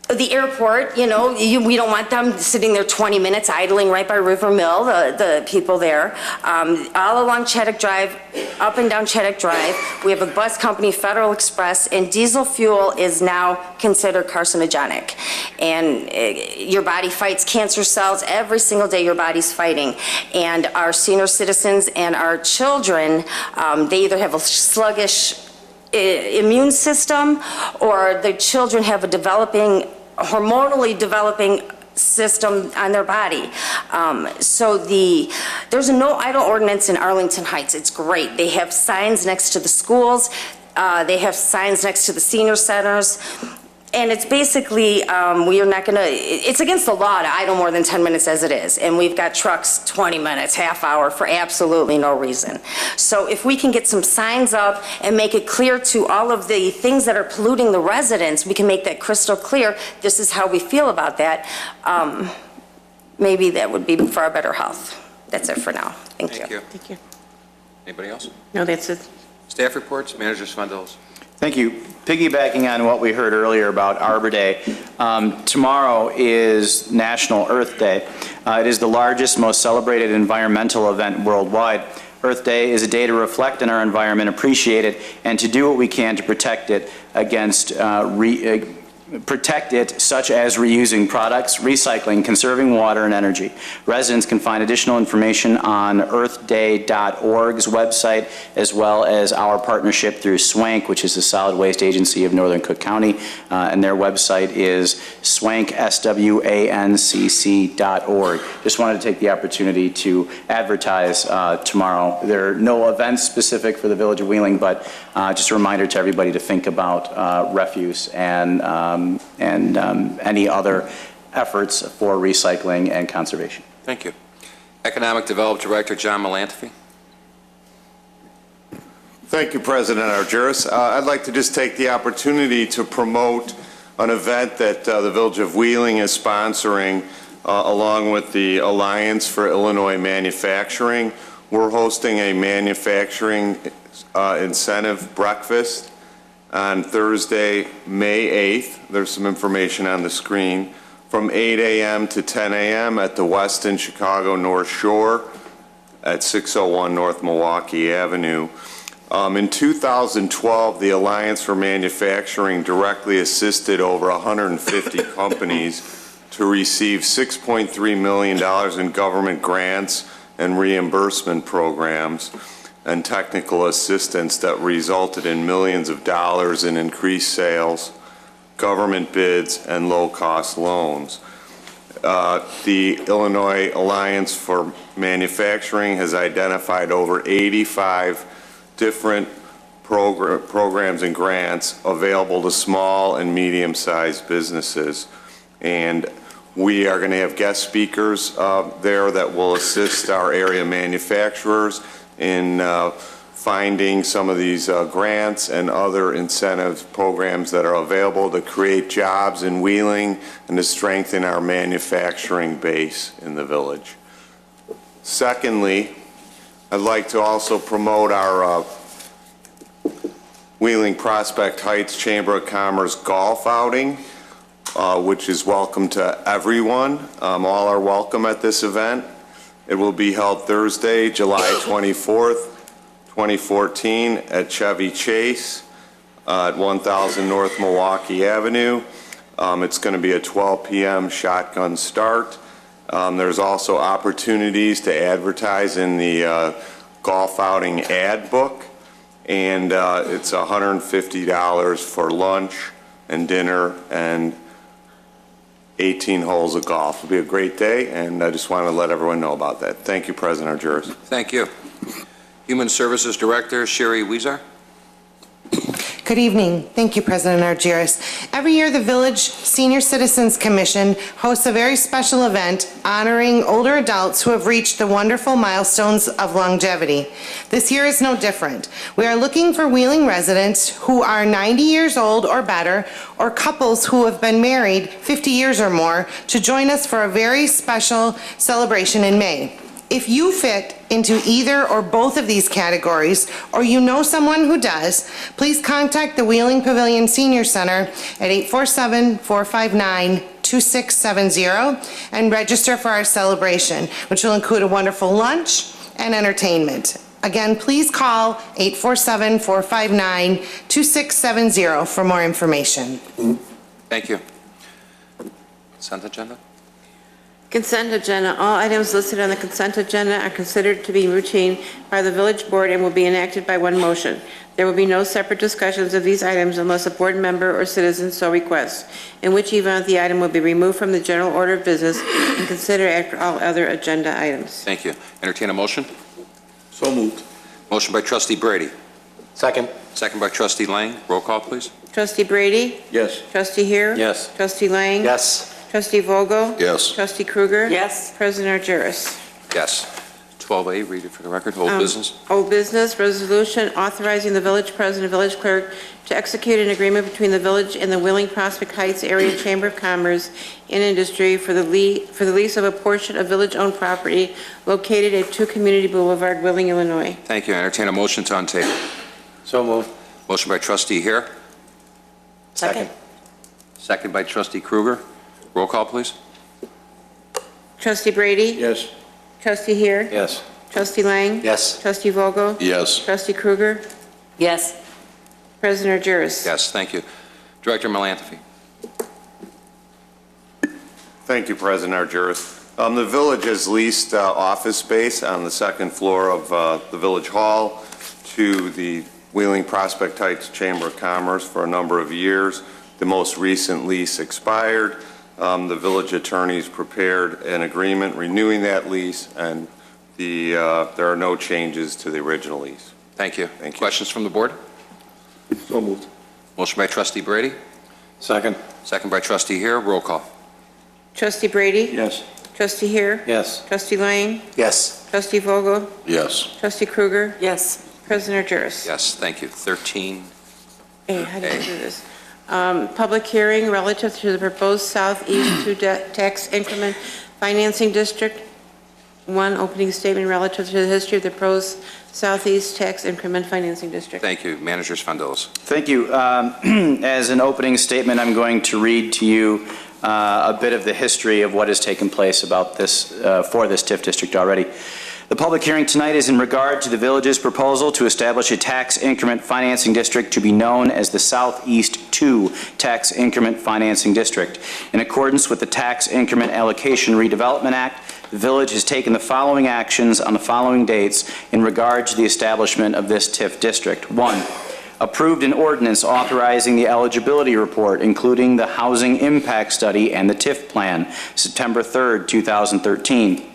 The airport, we don't want them sitting there 20 minutes idling right by River Mill, the people there. All along Chaddock Drive, up and down Chaddock Drive, we have a bus company, Federal Express, and diesel fuel is now considered carcinogenic. And your body fights cancer cells. Every single day your body's fighting. And our senior citizens and our children, they either have a sluggish immune system, or the children have a hormonally developing system on their body. So there's a no idle ordinance in Arlington Heights. It's great. They have signs next to the schools. They have signs next to the senior centers. And it's basically, we are not going to, it's against the law to idle more than 10 minutes as it is. And we've got trucks 20 minutes, half hour for absolutely no reason. So if we can get some signs up and make it clear to all of the things that are polluting the residents, we can make that crystal clear. This is how we feel about that. Maybe that would be for our better health. That's it for now. Thank you. Thank you. Anybody else? No, that's it. Staff reports, Manager Svendelis. Thank you. Piggybacking on what we heard earlier about Arbor Day, tomorrow is National Earth Day. It is the largest, most celebrated environmental event worldwide. Earth Day is a day to reflect on our environment, appreciate it, and to do what we can to protect it against such as reusing products, recycling, conserving water and energy. Residents can find additional information on earthday.org's website, as well as our partnership through SWANC, which is the Solid Waste Agency of Northern Cook County, and their website is swanc.org. Just wanted to take the opportunity to advertise tomorrow. There are no events specific for the Village of Wheeling, but just a reminder to everybody to think about refuse and any other efforts for recycling and conservation. Thank you. Economic Development Director John Melantify. Thank you, President Argyris. I'd like to just take the opportunity to promote an event that the Village of Wheeling is sponsoring along with the Alliance for Illinois Manufacturing. We're hosting a manufacturing incentive breakfast on Thursday, May 8th. There's some information on the screen, from 8 a.m. to 10 a.m. at the Westin Chicago North Shore at 601 North Milwaukee Avenue. In 2012, the Alliance for Manufacturing directly assisted over 150 companies to receive $6.3 million in government grants and reimbursement programs and technical assistance that resulted in millions of dollars in increased sales, government bids, and low-cost loans. The Illinois Alliance for Manufacturing has identified over 85 different programs and grants available to small and medium-sized businesses. And we are going to have guest speakers there that will assist our area manufacturers in finding some of these grants and other incentive programs that are available to create jobs in Wheeling and to strengthen our manufacturing base in the village. Secondly, I'd like to also promote our Wheeling Prospect Heights Chamber of Commerce golf outing, which is welcome to everyone. All are welcome at this event. It will be held Thursday, July 24th, 2014 at Chevy Chase at 1000 North Milwaukee Avenue. It's going to be a 12 p.m. shotgun start. There's also opportunities to advertise in the golf outing ad book, and it's $150 for lunch and dinner and 18 holes of golf. It'll be a great day, and I just want to let everyone know about that. Thank you, President Argyris. Thank you. Human Services Director Sherry Weezer. Good evening. Thank you, President Argyris. Every year, the Village Senior Citizens Commission hosts a very special event honoring older adults who have reached the wonderful milestones of longevity. This year is no different. We are looking for Wheeling residents who are 90 years old or better, or couples who have been married 50 years or more, to join us for a very special celebration in May. If you fit into either or both of these categories, or you know someone who does, please contact the Wheeling Pavilion Senior Center at 847-459-2670 and register for our celebration, which will include a wonderful lunch and entertainment. Again, please call 847-459-2670 for more information. Thank you. Consent agenda? Consent agenda. All items listed on the consent agenda are considered to be routine by the village board and will be enacted by one motion. There will be no separate discussions of these items unless a board member or citizen so requests, in which event the item will be removed from the general order of business and considered after all other agenda items. Thank you. Entertain a motion? So moved. Motion by Trustee Brady. Second. Second by Trustee Lang. Roll call, please. Trustee Brady? Yes. Trustee Here? Yes. Trustee Lang? Yes. Trustee Vogel? Yes. Trustee Krueger? Yes. President Argyros? Yes. 12A, read it for the record. Old business. Old business, resolution authorizing the village president, village clerk to execute an agreement between the village and the Wheeling Prospect Heights Area Chamber of Commerce and Industry for the lease of a portion of village-owned property located at 2 Community Boulevard, Wheeling, Illinois. Thank you. I entertain a motion to untable. So moved. Motion by Trustee Here, Second. second by Trustee Krueger. Roll call, please. Trustee Brady? Yes. Trustee Here? Yes. Trustee Lang? Yes. Trustee Vogel? Yes. Trustee Krueger? Yes. President Argyros? Yes, thank you. Director Melantofi. Thank you, President Argyros. The village has leased office space on the second floor of the Village Hall to the Wheeling Prospect Heights Chamber of Commerce for a number of years. The most recent lease expired. The village attorneys prepared an agreement renewing that lease, and there are no changes to the original lease. Thank you. Thank you. Questions from the board? So moved. Motion by Trustee Brady, Second. second by Trustee Here. Roll call. Trustee Brady? Yes. Trustee Here? Yes. Trustee Lang? Yes. Trustee Vogel? Yes. Trustee Krueger? Yes. President Argyros? Yes, thank you. 13. Hey, how do you do this? Public hearing relative to the proposed Southeast 2 tax increment financing district. 1, opening statement relative to the history of the proposed Southeast tax increment financing district. Thank you. Managers Fondelis. Thank you. As an opening statement, I'm going to read to you a bit of the history of what has taken place about this for this TIF district already. The public hearing tonight is in regard to the village's proposal to establish a tax increment financing district to be known as the Southeast 2 Tax Increment Financing District. In accordance with the Tax Increment Allocation Redevelopment Act, the village has taken the following actions on the following dates in regard to the establishment of this TIF district. 1. Approved an ordinance authorizing the eligibility report, including the housing impact study and the TIF plan, September 3rd, 2013.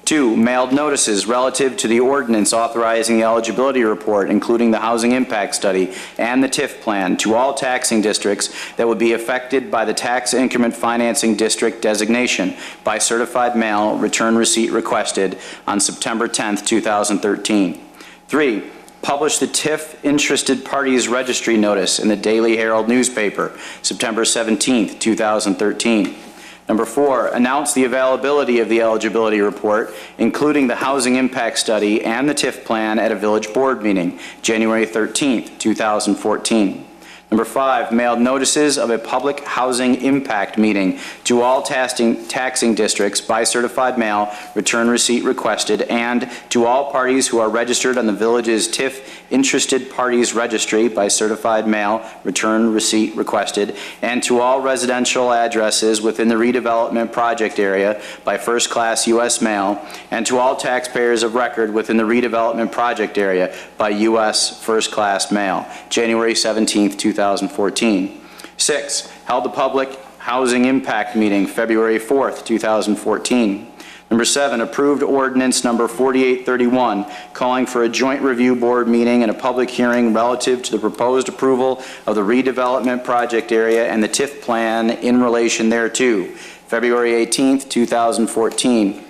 2, mailed notices relative to the ordinance authorizing the eligibility report, including the housing impact study and the TIF plan, to all taxing districts that would be affected by the tax increment financing district designation by certified mail, return receipt requested on September 10th, 2013. 3, publish the TIF Interested Parties Registry Notice in the Daily Herald newspaper, September 17th, 2013. Number 4, announce the availability of the eligibility report, including the housing impact study and the TIF plan at a village board meeting, January 13th, 2014. Number 5, mailed notices of a public housing impact meeting to all taxing districts by certified mail, return receipt requested, and to all parties who are registered on the village's TIF Interested Parties Registry by certified mail, return receipt requested, and to all residential addresses within the redevelopment project area by first-class U.S. mail, and to all taxpayers of record within the redevelopment project area by U.S. first-class mail, January 17th, 2014. 6, held a public housing impact meeting February 4th, 2014. Number 7, approved ordinance number 4831, calling for a joint review board meeting and a public hearing relative to the proposed approval of the redevelopment project area and the TIF plan in relation thereto, February 18th, 2014.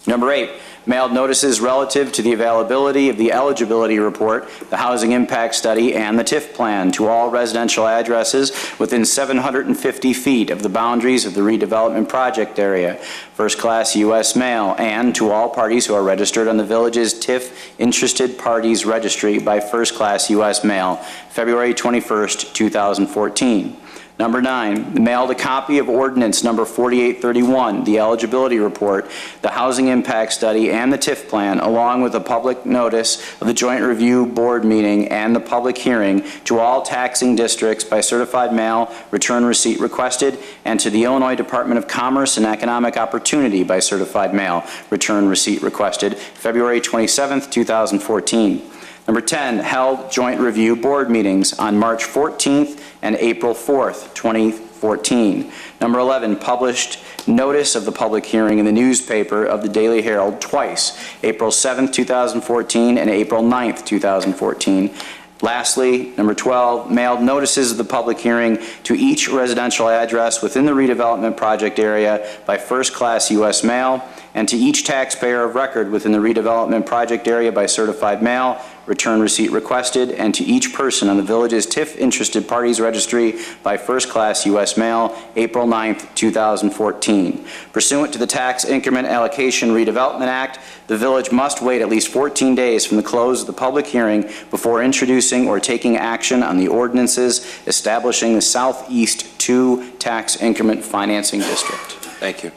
Number 8, mailed notices relative to the availability of the eligibility report, the housing impact study, and the TIF plan to all residential addresses within 750 feet of the boundaries of the redevelopment project area, first-class U.S. mail, and to all parties who are registered on the village's TIF Interested Parties Registry by first-class U.S. mail, February 21st, 2014. Number 9, mailed a copy of ordinance number 4831, the eligibility report, the housing impact study, and the TIF plan, along with a public notice of the joint review board meeting and the public hearing to all taxing districts by certified mail, return receipt requested, and to the Illinois Department of Commerce and Economic Opportunity by certified mail, return receipt requested, February 27th, 2014. Number 10, held joint review board meetings on March 14th and April 4th, 2014. Number 11, published notice of the public hearing in the newspaper of the Daily Herald twice, April 7th, 2014 and April 9th, 2014. Lastly, number 12, mailed notices of the public hearing to each residential address within the redevelopment project area by first-class U.S. mail, and to each taxpayer of record within the redevelopment project area by certified mail, return receipt requested, and to each person on the village's TIF Interested Parties Registry by first-class U.S. mail, April 9th, 2014. Pursuant to the Tax Increment Allocation Redevelopment Act, the village must wait at least 14 days from the close of the public hearing before introducing or taking action on the ordinances establishing the Southeast 2 Tax Increment Financing District. Thank you.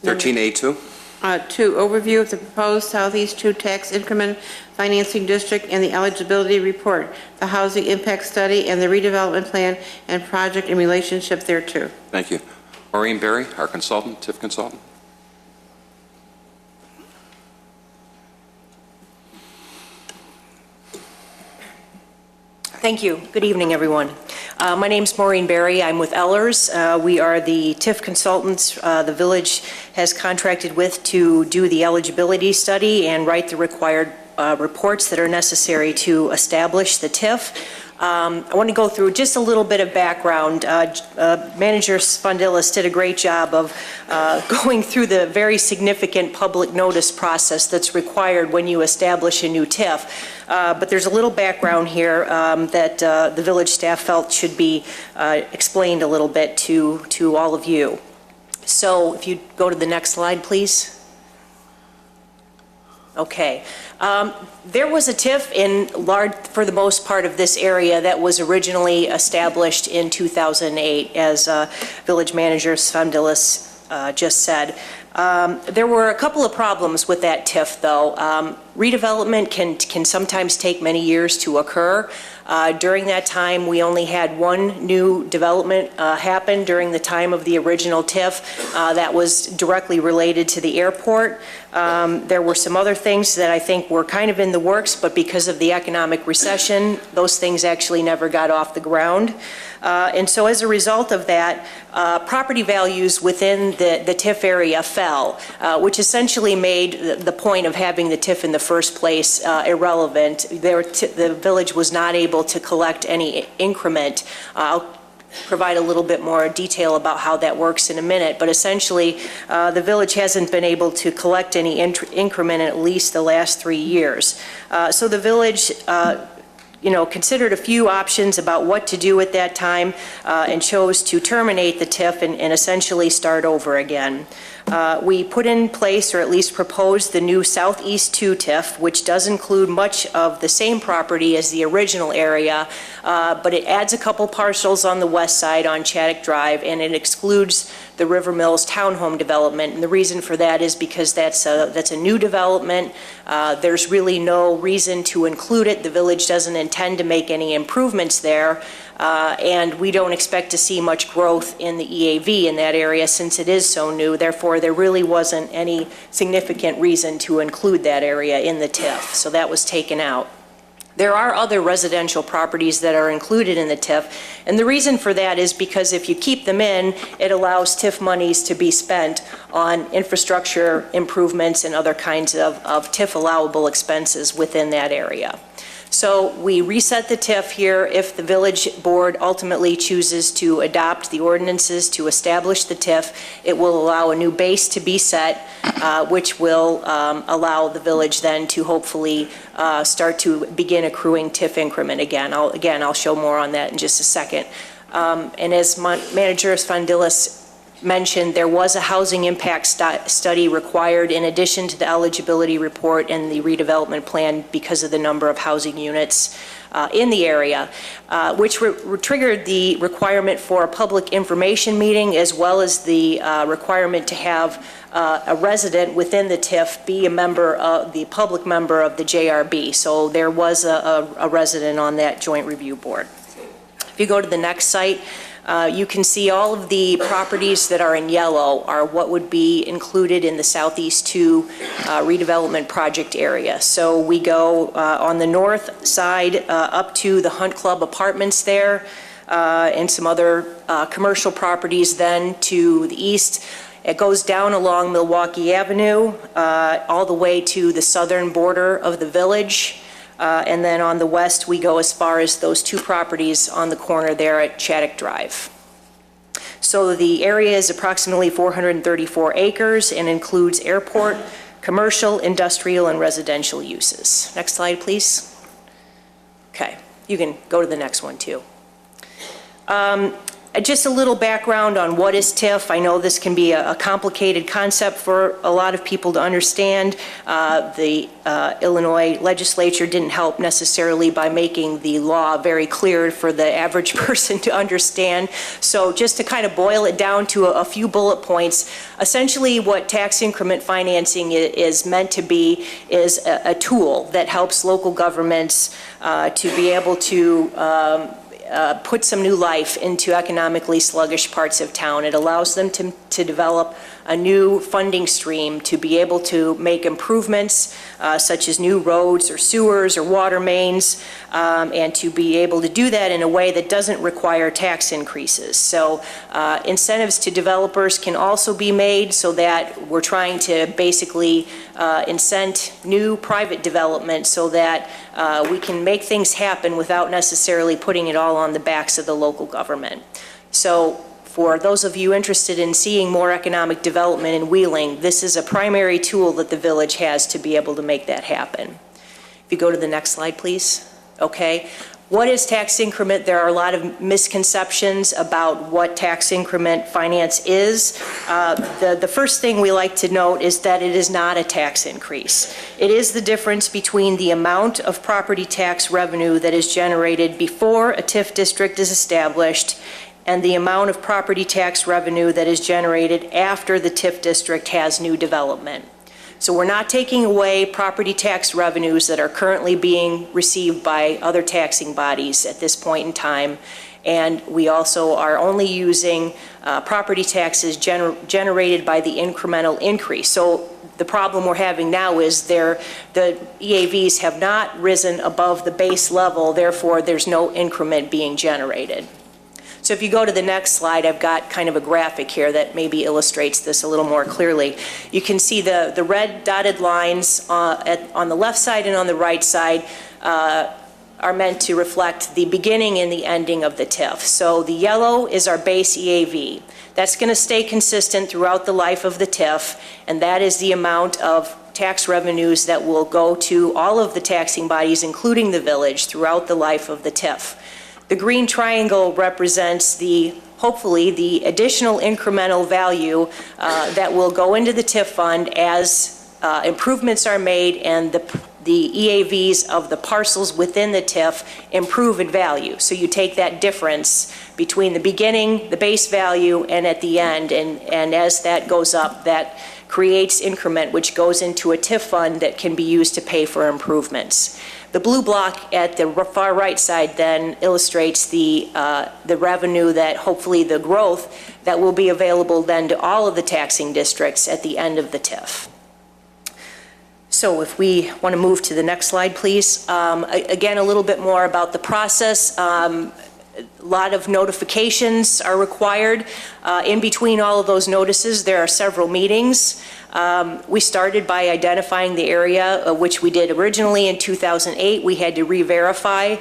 13A2. 2, overview of the proposed Southeast 2 Tax Increment Financing District and the eligibility report, the housing impact study, and the redevelopment plan and project in relationship thereto. Thank you. Maureen Berry, our consultant, TIF consultant. Thank you. Good evening, everyone. My name's Maureen Berry. I'm with Ellers. We are the TIF consultants the village has contracted with to do the eligibility study and write the required reports that are necessary to establish the TIF. I want to go through just a little bit of background. Manager Spondilis did a great job of going through the very significant public notice process that's required when you establish a new TIF. But there's a little background here that the village staff felt should be explained a little bit to all of you. So if you go to the next slide, please. Okay. There was a TIF for the most part of this area that was originally established in 2008, as Village Manager Spondilis just said. There were a couple of problems with that TIF, though. Redevelopment can sometimes take many years to occur. During that time, we only had one new development happen during the time of the original TIF that was directly related to the airport. There were some other things that I think were kind of in the works, but because of the economic recession, those things actually never got off the ground. And so as a result of that, property values within the TIF area fell, which essentially made the point of having the TIF in the first place irrelevant. The village was not able to collect any increment. I'll provide a little bit more detail about how that works in a minute, but essentially the village hasn't been able to collect any increment in at least the last 3 years. So the village considered a few options about what to do at that time and chose to terminate the TIF and essentially start over again. We put in place, or at least proposed, the new Southeast 2 TIF, which does include much of the same property as the original area, but it adds a couple parcels on the west side on Chaddock Drive, and it excludes the River Mills townhome development. And the reason for that is because that's a new development. There's really no reason to include it. The village doesn't intend to make any improvements there. And we don't expect to see much growth in the EAV in that area since it is so new. Therefore, there really wasn't any significant reason to include that area in the TIF, so that was taken out. There are other residential properties that are included in the TIF, and the reason for that is because if you keep them in, it allows TIF monies to be spent on infrastructure improvements and other kinds of TIF allowable expenses within that area. So we reset the TIF here. If the village board ultimately chooses to adopt the ordinances to establish the TIF, it will allow a new base to be set, which will allow the village then to hopefully start to begin accruing TIF increment again. I'll show more on that in just a second. And as Manager Spondilis mentioned, there was a housing impact study required in addition to the eligibility report and the redevelopment plan because of the number of housing units in the area, which triggered the requirement for a public information meeting, as well as the requirement to have a resident within the TIF be a member of the public member of the JRB. So there was a resident on that joint review board. If you go to the next site, you can see all of the properties that are in yellow are what would be included in the Southeast 2 redevelopment project area. So we go on the north side up to the Hunt Club Apartments there and some other commercial properties. Then to the east, it goes down along Milwaukee Avenue all the way to the southern border of the village. And then on the west, we go as far as those two properties on the corner there at Shattuck Drive. So the area is approximately 434 acres and includes airport, commercial, industrial, and residential uses. Next slide, please. Okay, you can go to the next one too. Just a little background on what is TIF. I know this can be a complicated concept for a lot of people to understand. The Illinois legislature didn't help necessarily by making the law very clear for the average person to understand. So just to kind of boil it down to a few bullet points, essentially what tax increment financing is meant to be is a tool that helps local governments to be able to put some new life into economically sluggish parts of town. It allows them to develop a new funding stream to be able to make improvements such as new roads or sewers or water mains, and to be able to do that in a way that doesn't require tax increases. So incentives to developers can also be made so that we're trying to basically incent new private development so that we can make things happen without necessarily putting it all on the backs of the local government. So for those of you interested in seeing more economic development in Wheeling, this is a primary tool that the village has to be able to make that happen. If you go to the next slide, please. Okay. What is tax increment? There are a lot of misconceptions about what tax increment finance is. The first thing we like to note is that it is not a tax increase. It is the difference between the amount of property tax revenue that is generated before a TIF district is established and the amount of property tax revenue that is generated after the TIF district has new development. So we're not taking away property tax revenues that are currently being received by other taxing bodies at this point in time. And we also are only using property taxes generated by the incremental increase. So the problem we're having now is the EAVs have not risen above the base level, therefore there's no increment being generated. So if you go to the next slide, I've got kind of a graphic here that maybe illustrates this a little more clearly. You can see the red dotted lines on the left side and on the right side are meant to reflect the beginning and the ending of the TIF. So the yellow is our base EAV. That's going to stay consistent throughout the life of the TIF, and that is the amount of tax revenues that will go to all of the taxing bodies, including the village, throughout the life of the TIF. The green triangle represents hopefully the additional incremental value that will go into the TIF fund as improvements are made and the EAVs of the parcels within the TIF improve in value. So you take that difference between the beginning, the base value, and at the end, and as that goes up, that creates increment which goes into a TIF fund that can be used to pay for improvements. The blue block at the far right side then illustrates the revenue that hopefully the growth that will be available then to all of the taxing districts at the end of the TIF. So if we want to move to the next slide, please. Again, a little bit more about the process. A lot of notifications are required. In between all of those notices, there are several meetings. We started by identifying the area, which we did originally in 2008. We had to re-verify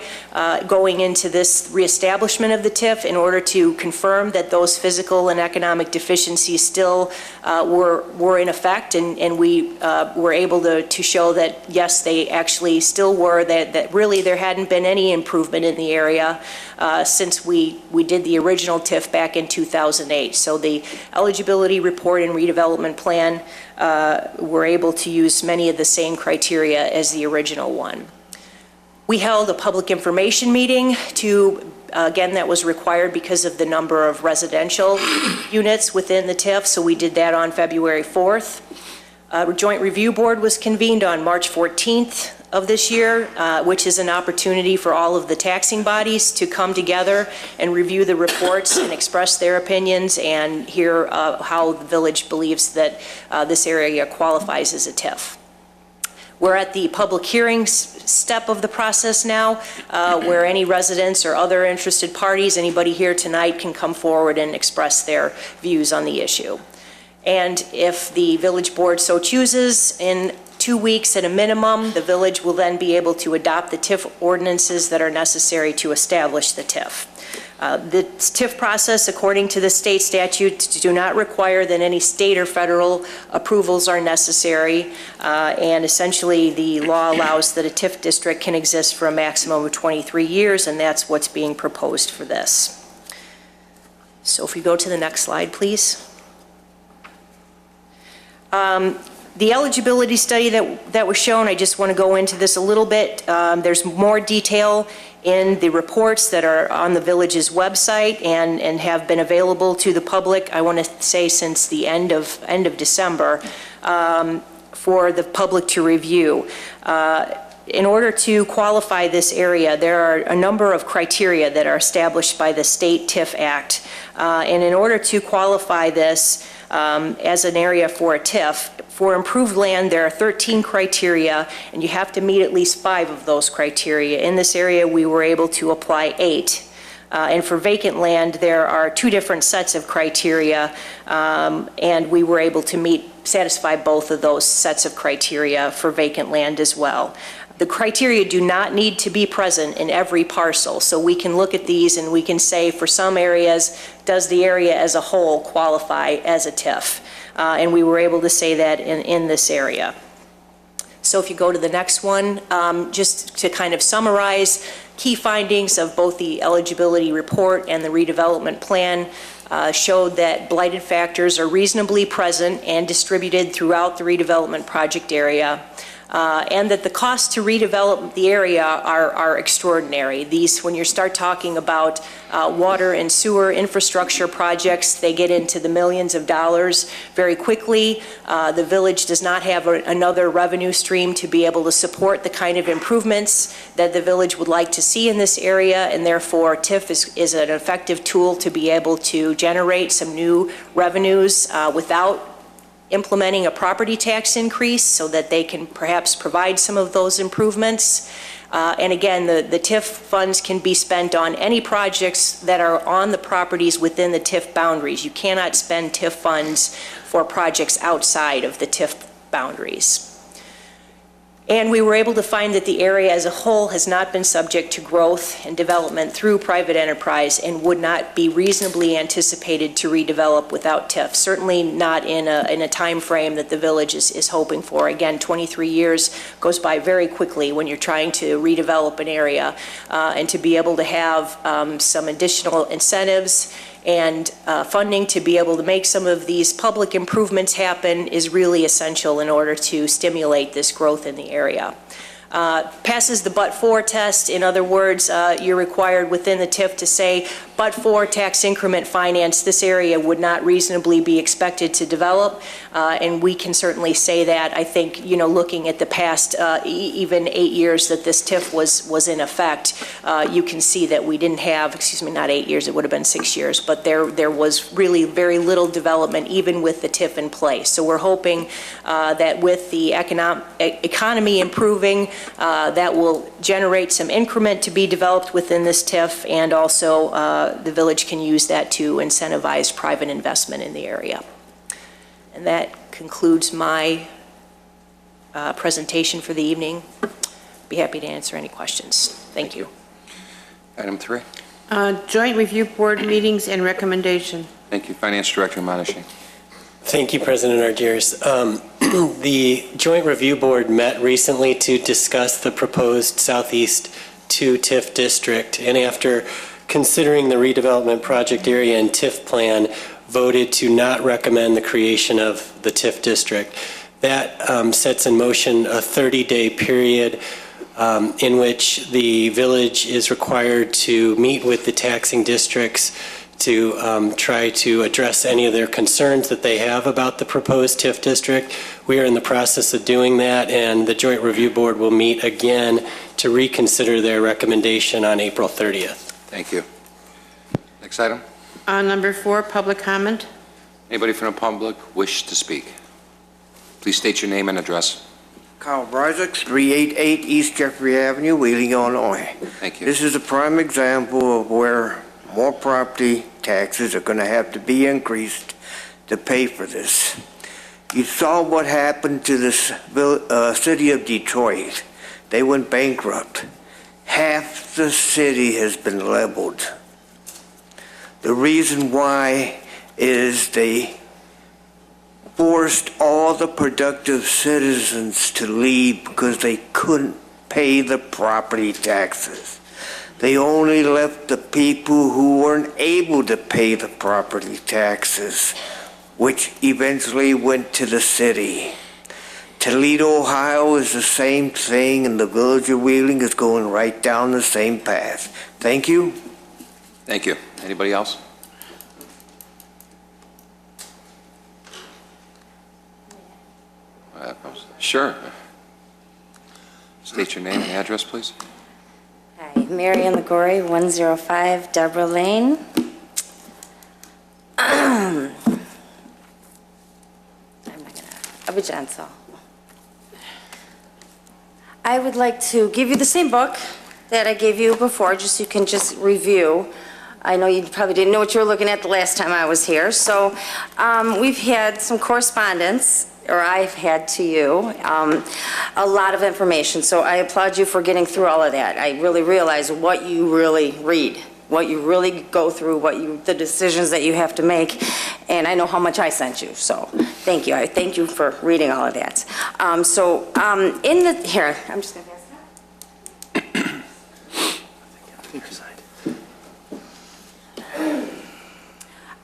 going into this reestablishment of the TIF in order to confirm that those physical and economic deficiencies still were in effect, and we were able to show that yes, they actually still were, that really there hadn't been any improvement in the area since we did the original TIF back in 2008. So the eligibility report and redevelopment plan were able to use many of the same criteria as the original one. We held a public information meeting again, that was required because of the number of residential units within the TIF, so we did that on February 4th. A joint review board was convened on March 14th of this year, which is an opportunity for all of the taxing bodies to come together and review the reports and express their opinions and hear how the village believes that this area qualifies as a TIF. We're at the public hearings step of the process now, where any residents or other interested parties, anybody here tonight, can come forward and express their views on the issue. And if the village board so chooses, in 2 weeks at a minimum, the village will then be able to adopt the TIF ordinances that are necessary to establish the TIF. The TIF process, according to the state statute, do not require that any state or federal approvals are necessary, and essentially the law allows that a TIF district can exist for a maximum of 23 years, and that's what's being proposed for this. So if we go to the next slide, please. The eligibility study that was shown, I just want to go into this a little bit. There's more detail in the reports that are on the village's website and have been available to the public, I want to say since the end of December, for the public to review. In order to qualify this area, there are a number of criteria that are established by the State TIF Act. And in order to qualify this as an area for a TIF, for improved land, there are 13 criteria, and you have to meet at least 5 of those criteria. In this area, we were able to apply 8. And for vacant land, there are 2 different sets of criteria, and we were able to satisfy both of those sets of criteria for vacant land as well. The criteria do not need to be present in every parcel, so we can look at these and we can say for some areas, does the area as a whole qualify as a TIF? And we were able to say that in this area. So if you go to the next one, just to kind of summarize, key findings of both the eligibility report and the redevelopment plan showed that blighted factors are reasonably present and distributed throughout the redevelopment project area. And that the costs to redevelop the area are extraordinary. These, when you start talking about water and sewer infrastructure projects, they get into the millions of dollars very quickly. The village does not have another revenue stream to be able to support the kind of improvements that the village would like to see in this area, and therefore TIF is an effective tool to be able to generate some new revenues without implementing a property tax increase so that they can perhaps provide some of those improvements. And again, the TIF funds can be spent on any projects that are on the properties within the TIF boundaries. You cannot spend TIF funds for projects outside of the TIF boundaries. And we were able to find that the area as a whole has not been subject to growth and development through private enterprise and would not be reasonably anticipated to redevelop without TIF. Certainly not in a time frame that the village is hoping for. Again, 23 years goes by very quickly when you're trying to redevelop an area. And to be able to have some additional incentives and funding to be able to make some of these public improvements happen is really essential in order to stimulate this growth in the area. Passes the but-for test. In other words, you're required within the TIF to say, but for tax increment finance, this area would not reasonably be expected to develop, and we can certainly say that. I think, you know, looking at the past even 8 years that this TIF was in effect, you can see that we didn't have, excuse me, not 8 years, it would have been 6 years, but there was really very little development even with the TIF in place. So we're hoping that with the economy improving, that will generate some increment to be developed within this TIF, and also the village can use that to incentivize private investment in the area. And that concludes my presentation for the evening. Be happy to answer any questions. Thank you. Item 3. Joint Review Board meetings and recommendation. Thank you. Finance Director Monishing. Thank you, President Argyris. The Joint Review Board met recently to discuss the proposed Southeast 2 TIF district, and after considering the redevelopment project area and TIF plan, voted to not recommend the creation of the TIF district. That sets in motion a 30-day period in which the village is required to meet with the taxing districts to try to address any of their concerns that they have about the proposed TIF district. We are in the process of doing that, and the Joint Review Board will meet again to reconsider their recommendation on April 30th. Thank you. Next item. Number 4, public comment. Anybody from the public wish to speak? Please state your name and address. Carl Bryzik, 388 East Jeffrey Avenue, Wheeling, Illinois. Thank you. This is a prime example of where more property taxes are going to have to be increased to pay for this. You saw what happened to the city of Detroit. They went bankrupt. Half the city has been leveled. The reason why is they forced all the productive citizens to leave because they couldn't pay the property taxes. They only left the people who weren't able to pay the property taxes, which eventually went to the city. Toledo, Ohio is the same thing, and the village of Wheeling is going right down the same path. Thank you. Thank you. Anybody else? Sure. State your name and address, please. Hi, Marion Lagori, 105 Deborah Lane. Abidjanso. I would like to give you the same book that I gave you before, just so you can just review. I know you probably didn't know what you were looking at the last time I was here. So we've had some correspondence, or I've had to you, a lot of information. So I applaud you for getting through all of that. I really realize what you really read, what you really go through, the decisions that you have to make. And I know how much I sent you, so thank you. I thank you for reading all of that. Here, I'm just going to pass it up.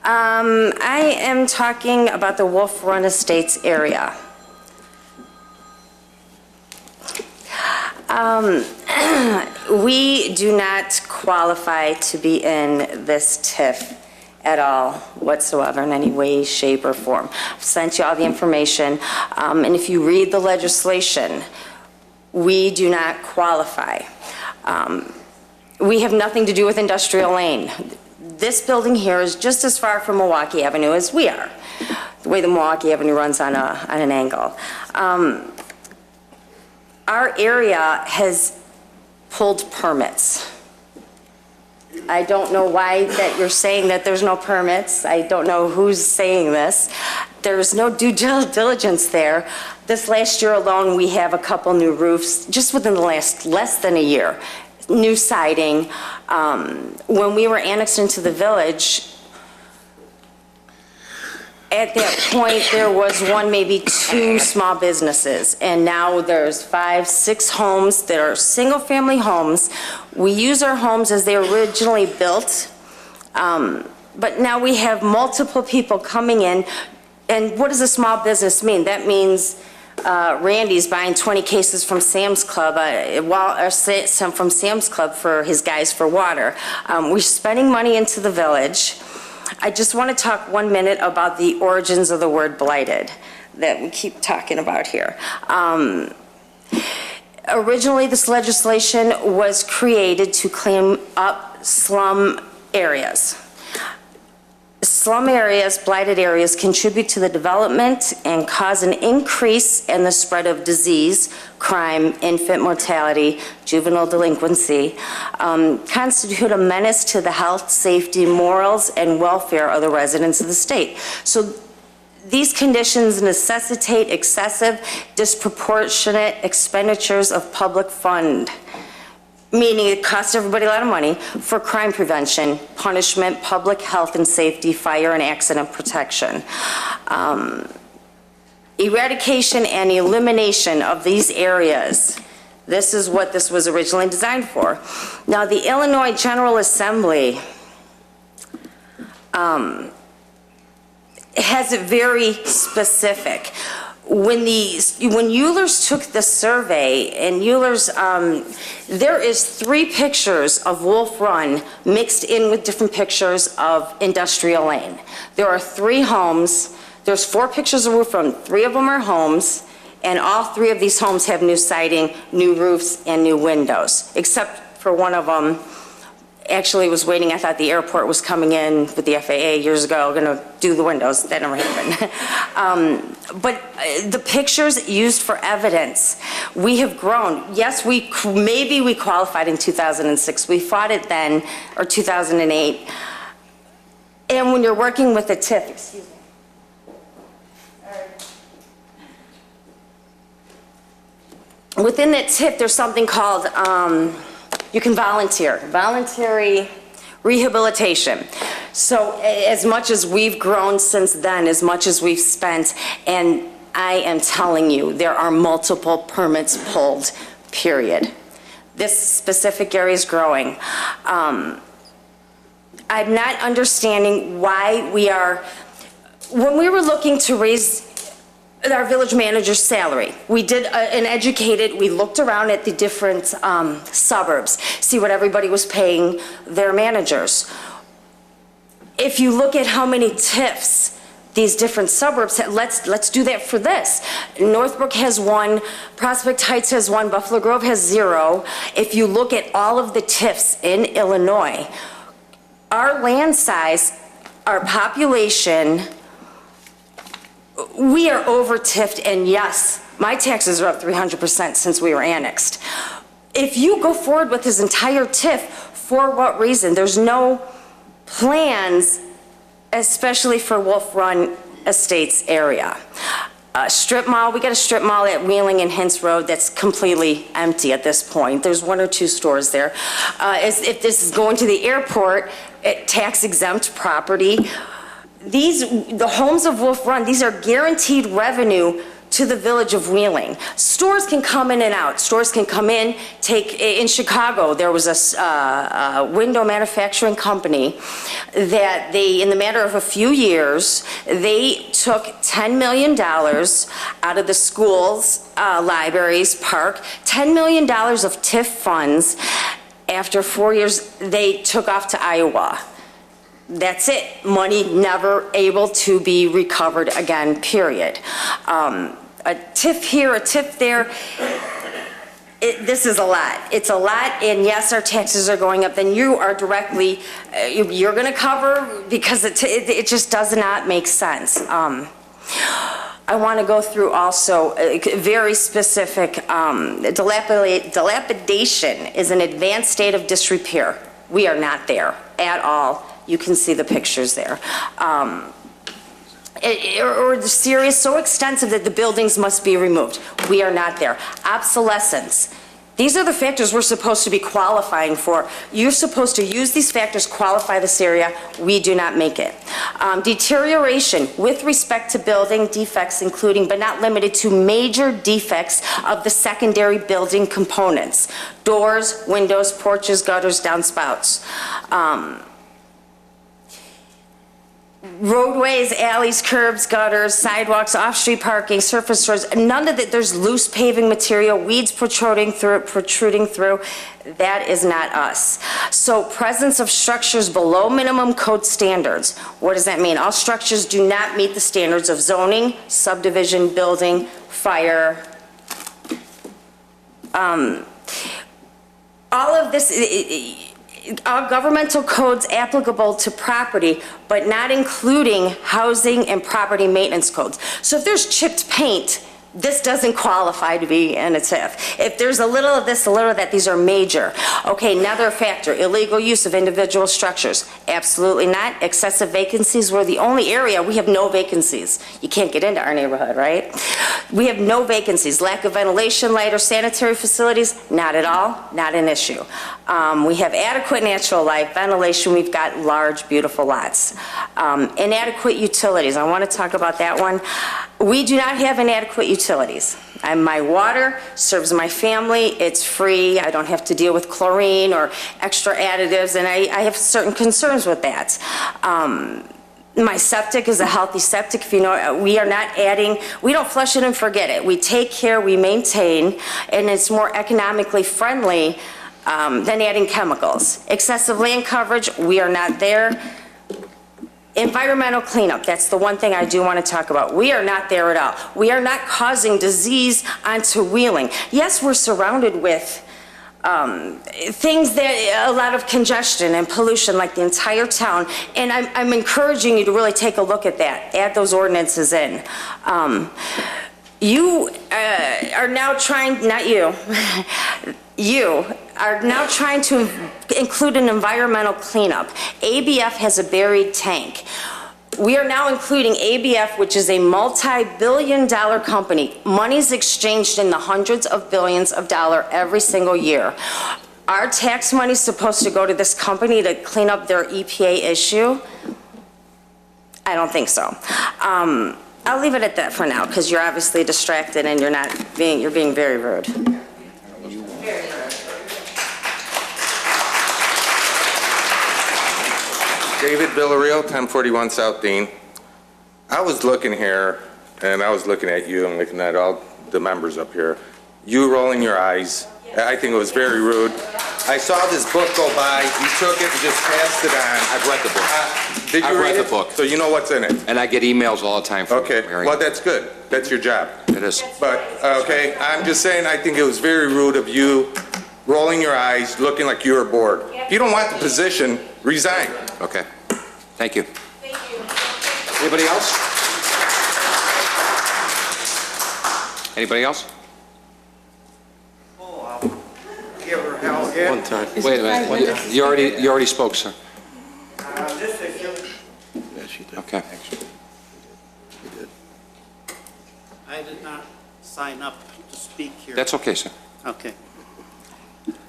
I am talking about the Wolf Run Estates area. We do not qualify to be in this TIF at all whatsoever in any way, shape, or form. I've sent you all the information, and if you read the legislation, we do not qualify. We have nothing to do with Industrial Lane. This building here is just as far from Milwaukee Avenue as we are, the way the Milwaukee Avenue runs on an angle. Our area has pulled permits. I don't know why that you're saying that there's no permits. I don't know who's saying this. There's no due diligence there. This last year alone, we have a couple new roofs, just within the last less than a year. New siding. When we were annexed into the village, at that point, there was one, maybe two small businesses, and now there's 5, 6 homes that are single-family homes. We use our homes as they were originally built, but now we have multiple people coming in. And what does a small business mean? That means Randy's buying 20 cases from Sam's Club, from Sam's Club for his guys for water. We're spending money into the village. I just want to talk 1 minute about the origins of the word blighted that we keep talking about here. Originally, this legislation was created to clean up slum areas. Slum areas, blighted areas, contribute to the development and cause an increase in the spread of disease, crime, infant mortality, juvenile delinquency, constitute a menace to the health, safety, morals, and welfare of the residents of the state. So these conditions necessitate excessive, disproportionate expenditures of public fund, meaning it costs everybody a lot of money for crime prevention, punishment, public health and safety, fire and accident protection. Eradication and elimination of these areas. This is what this was originally designed for. Now, the Illinois General Assembly has it very specific. When Eulers took the survey, and Eulers, there is 3 pictures of Wolf Run mixed in with different pictures of Industrial Lane. There are 3 homes. There's 4 pictures of Wolf Run. 3 of them are homes, and all 3 of these homes have new siding, new roofs, and new windows, except for one of them. Actually, was waiting. I thought the airport was coming in with the FAA years ago, going to do the windows. That never happened. But the pictures used for evidence, we have grown. Yes, maybe we qualified in 2006. We fought it then, or 2008. And when you're working with a TIF, excuse me. within that TIF, there's something called, you can volunteer, voluntary rehabilitation. So as much as we've grown since then, as much as we've spent, and I am telling you, there are multiple permits pulled, period. This specific area is growing. I'm not understanding why we are, when we were looking to raise our village manager's salary, we did an educated, we looked around at the different suburbs, see what everybody was paying their managers. If you look at how many TIFs these different suburbs, let's do that for this. Northbrook has one, Prospect Heights has one, Buffalo Grove has 0. If you look at all of the TIFs in Illinois, our land size, our population, we are over TIFed, and yes, my taxes are up 300% since we were annexed. If you go forward with this entire TIF, for what reason? There's no plans, especially for Wolf Run Estates area. Strip mall, we got a strip mall at Wheeling and Hintz Road that's completely empty at this point. There's 1 or 2 stores there. If this is going to the airport, tax exempt property. The homes of Wolf Run, these are guaranteed revenue to the village of Wheeling. Stores can come in and out. Stores can come in, in Chicago, there was a window manufacturing company that in the matter of a few years, they took $10 million out of the schools, libraries, park, $10 million of TIF funds. After 4 years, they took off to Iowa. That's it. Money never able to be recovered again, period. A TIF here, a TIF there. This is a lot. It's a lot, and yes, our taxes are going up. Then you are directly, you're going to cover, because it just does not make sense. I want to go through also very specific, dilapidation is an advanced state of disrepair. We are not there at all. You can see the pictures there. Or serious, so extensive that the buildings must be removed. We are not there. Obsolescence. These are the factors we're supposed to be qualifying for. You're supposed to use these factors, qualify this area. We do not make it. Deterioration with respect to building defects, including but not limited to major defects of the secondary building components. Doors, windows, porches, gutters, downspouts. Roadways, alleys, curbs, gutters, sidewalks, off-street parking, surface roads, none of that. There's loose paving material, weeds protruding through. That is not us. So presence of structures below minimum code standards. What does that mean? All structures do not meet the standards of zoning, subdivision, building, fire. All of this, all governmental codes applicable to property, but not including housing and property maintenance codes. So if there's chipped paint, this doesn't qualify to be in a TIF. If there's a little of this, a little of that, these are major. Okay, another factor, illegal use of individual structures. Absolutely not. Excessive vacancies, we're the only area, we have no vacancies. You can't get into our neighborhood, right? We have no vacancies. Lack of ventilation, light, or sanitary facilities, not at all, not an issue. We have adequate natural light, ventilation, we've got large, beautiful lots. Inadequate utilities, I want to talk about that one. We do not have inadequate utilities. My water serves my family, it's free, I don't have to deal with chlorine or extra additives, and I have certain concerns with that. My septic is a healthy septic. If you know, we are not adding, we don't flush it and forget it. We take care, we maintain, and it's more economically friendly than adding chemicals. Excessive land coverage, we are not there. Environmental cleanup, that's the one thing I do want to talk about. We are not there at all. We are not causing disease onto Wheeling. Yes, we're surrounded with things that, a lot of congestion and pollution like the entire town, and I'm encouraging you to really take a look at that, add those ordinances in. You are now trying, not you, you are now trying to include an environmental cleanup. ABF has a buried tank. We are now including ABF, which is a multi-billion-dollar company. Money's exchanged in the hundreds of billions of dollars every single year. Our tax money's supposed to go to this company to clean up their EPA issue? I don't think so. I'll leave it at that for now, because you're obviously distracted and you're being very rude. David Villarreal, 1041 South Dean. I was looking here, and I was looking at you and looking at all the members up here. You rolling your eyes. I think it was very rude. I saw this book go by. You took it and just passed it on. I've read the book. Did you I've read read it? the book. So you know what's in it? And I get emails all the time from Okay, Mary. well, that's good. That's your job. It is. But, okay, I'm just saying, I think it was very rude of you, rolling your eyes, looking like you were bored. If you don't want the position, resign. Okay. Thank you. Anybody else? Anybody else? Give her hell again. One time. Wait a minute. You already spoke, sir. This issue. Yeah, she did. Okay. She did. I did not sign up to speak here. That's okay, sir. Okay.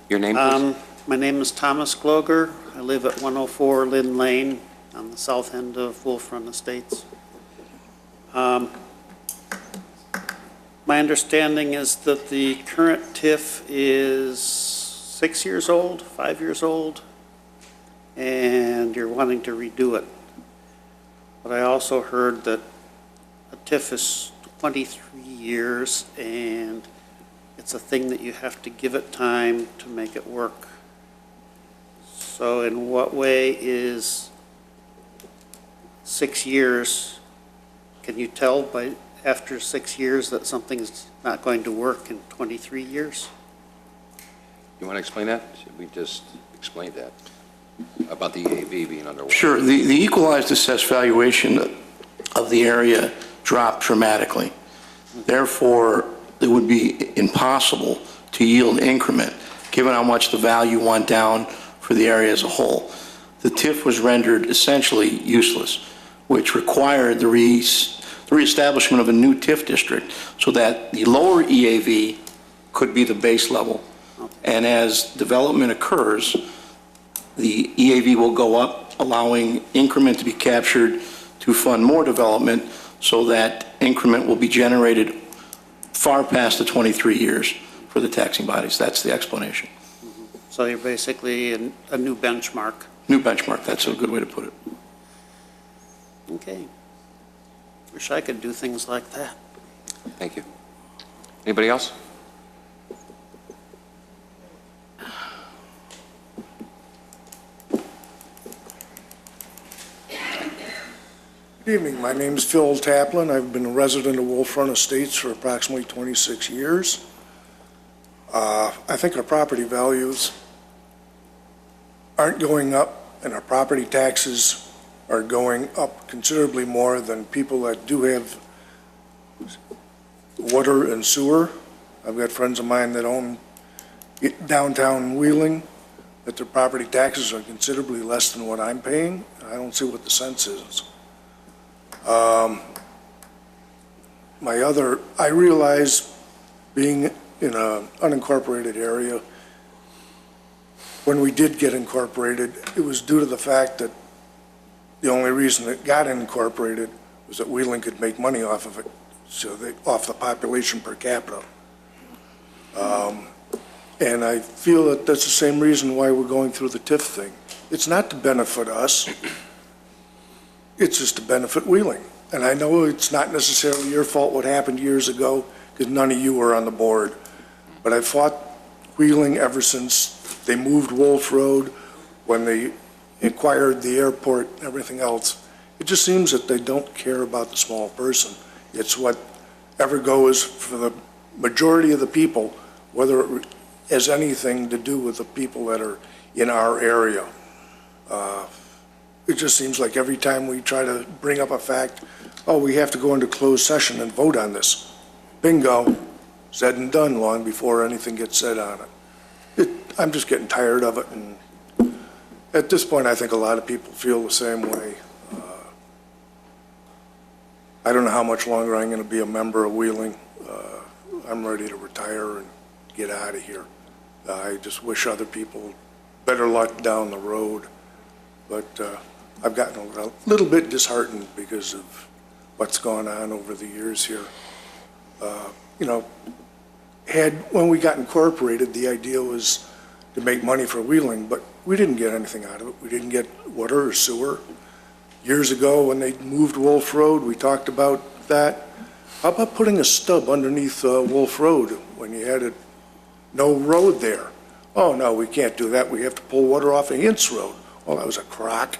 Your name, please? My name is Thomas Gloger. I live at 104 Lynn Lane on the south end of Wolf Run Estates. My understanding is that the current TIF is 6 years old, 5 years old, and you're wanting to redo it. But I also heard that a TIF is 23 years, and it's a thing that you have to give it time to make it work. So in what way is 6 years, can you tell by after 6 years that something's not going to work in 23 years? You want to explain that? We just explained that, about the EAV being underwater. Sure. The equalized assessed valuation of the area dropped dramatically. Therefore, it would be impossible to yield increment, given how much the value went down for the area as a whole. The TIF was rendered essentially useless, which required the reestablishment of a new TIF district so that the lower EAV could be the base level. And as development occurs, the EAV will go up, allowing increment to be captured to fund more development so that increment will be generated far past the 23 years for the taxing bodies. That's the explanation. So you're basically a new benchmark. New benchmark, that's a good way to put it. Okay. Wish I could do things like that. Thank you. Anybody else? Good evening. My name is Phil Taplin. I've been a resident of Wolf Run Estates for approximately 26 years. I think our property values aren't going up, and our property taxes are going up considerably more than people that do have water and sewer. I've got friends of mine that own downtown Wheeling, that their property taxes are considerably less than what I'm paying. I don't see what the sense is. I realize being in an unincorporated area, when we did get incorporated, it was due to the fact that the only reason it got incorporated was that Wheeling could make money off of it, off the population per capita. And I feel that that's the same reason why we're going through the TIF thing. It's not to benefit us, it's just to benefit Wheeling. And I know it's not necessarily your fault what happened years ago, because none of you were on the board. But I fought Wheeling ever since they moved Wolf Road, when they acquired the airport and everything else. It just seems that they don't care about the small person. It's whatever goes for the majority of the people, whether it has anything to do with the people that are in our area. It just seems like every time we try to bring up a fact, oh, we have to go into closed session and vote on this. Bingo, said and done long before anything gets said on it. I'm just getting tired of it, and at this point, I think a lot of people feel the same way. I don't know how much longer I'm going to be a member of Wheeling. I'm ready to retire and get out of here. I just wish other people better luck down the road. But I've gotten a little bit disheartened because of what's gone on over the years here. You know, when we got incorporated, the idea was to make money for Wheeling, but we didn't get anything out of it. We didn't get water or sewer. Years ago, when they moved Wolf Road, we talked about that. How about putting a stub underneath Wolf Road when you had no road there? Oh, no, we can't do that. We have to pull water off of Hintz Road. Well, that was a crock.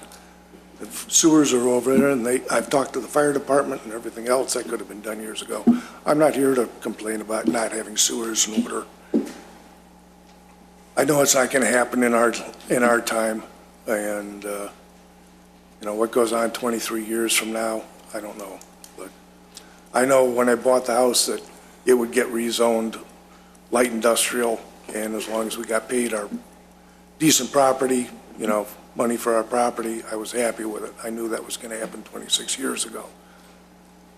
The sewers are over there, and I've talked to the fire department and everything else. That could have been done years ago. I'm not here to complain about not having sewers and water. I know it's not going to happen in our time, and you know what goes on 23 years from now, I don't know. But I know when I bought the house that it would get rezoned light industrial, and as long as we got paid our decent property, you know, money for our property, I was happy with it. I knew that was going to happen 26 years ago.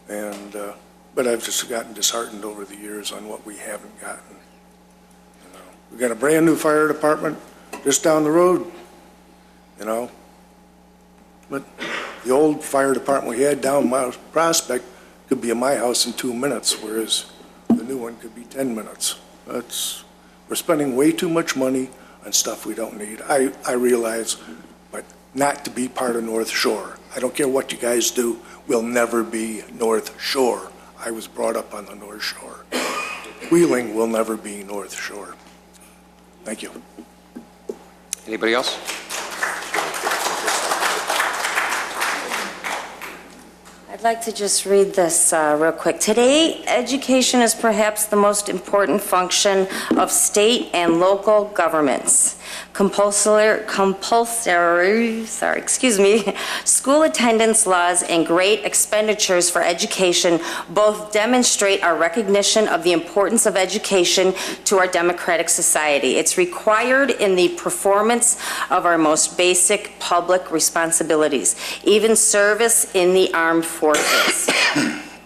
And but I've just gotten disheartened over the years on what we haven't gotten. You know, we got a brand new fire department just down the road, you know. But the old fire department we had down my Prospect could be in my house in 2 minutes, whereas the new one could be 10 minutes. We're spending way too much money on stuff we don't need. I realize, but not to be part of North Shore. I don't care what you guys do, we'll never be North Shore. I was brought up on the North Shore. Wheeling will never be North Shore. Thank you. Anybody else? I'd like to just read this real quick. Today, education is perhaps the most important function of state and local governments. Compulsory, school attendance laws and great expenditures for education both demonstrate our recognition of the importance of education to our democratic society. It's required in the performance of our most basic public responsibilities, even service in the armed forces.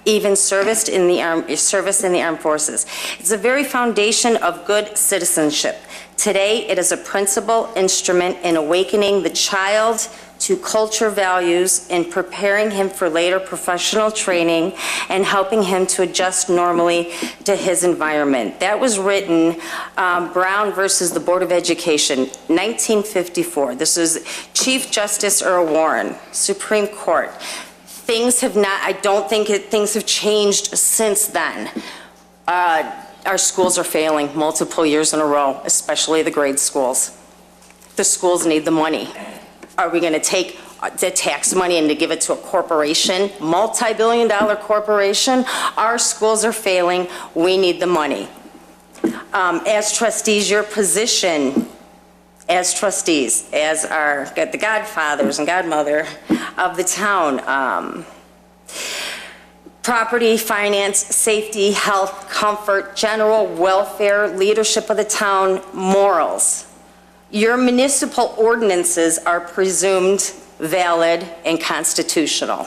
Even service in the armed forces. It's the very foundation of good citizenship. Today, it is a principal instrument in awakening the child to culture values and preparing him for later professional training and helping him to adjust normally to his environment. That was written, Brown versus the Board of Education, 1954. This is Chief Justice Earl Warren, Supreme Court. Things have not, I don't think things have changed since then. Our schools are failing multiple years in a row, especially the grade schools. The schools need the money. Are we going to take the tax money and to give it to a corporation, multi-billion-dollar corporation? Our schools are failing. We need the money. As trustees, your position as trustees, as the godfathers and godmother of the town, property, finance, safety, health, comfort, general welfare, leadership of the town, morals. Your municipal ordinances are presumed valid and constitutional.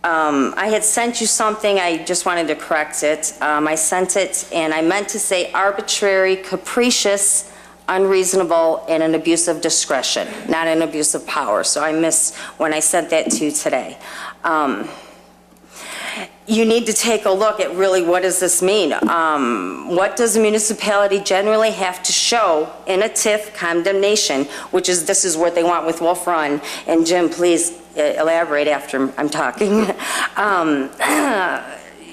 I had sent you something, I just wanted to correct it. I sent it and I meant to say arbitrary, capricious, unreasonable, and an abuse of discretion, not an abuse of power. So I missed when I sent that to you today. You need to take a look at really what does this mean? What does a municipality generally have to show in a TIF condemnation, which is, this is what they want with Wolf Run. And Jim, please elaborate after I'm talking.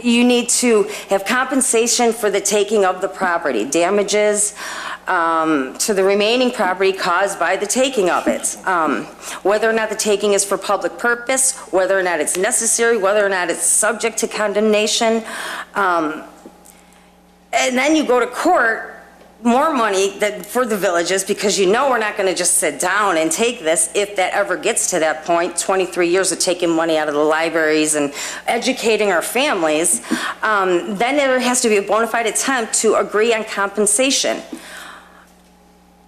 You need to have compensation for the taking of the property, damages to the remaining property caused by the taking of it. Whether or not the taking is for public purpose, whether or not it's necessary, whether or not it's subject to condemnation. And then you go to court, more money for the villages, because you know we're not going to just sit down and take this if that ever gets to that point. 23 years of taking money out of the libraries and educating our families. Then there has to be a bona fide attempt to agree on compensation.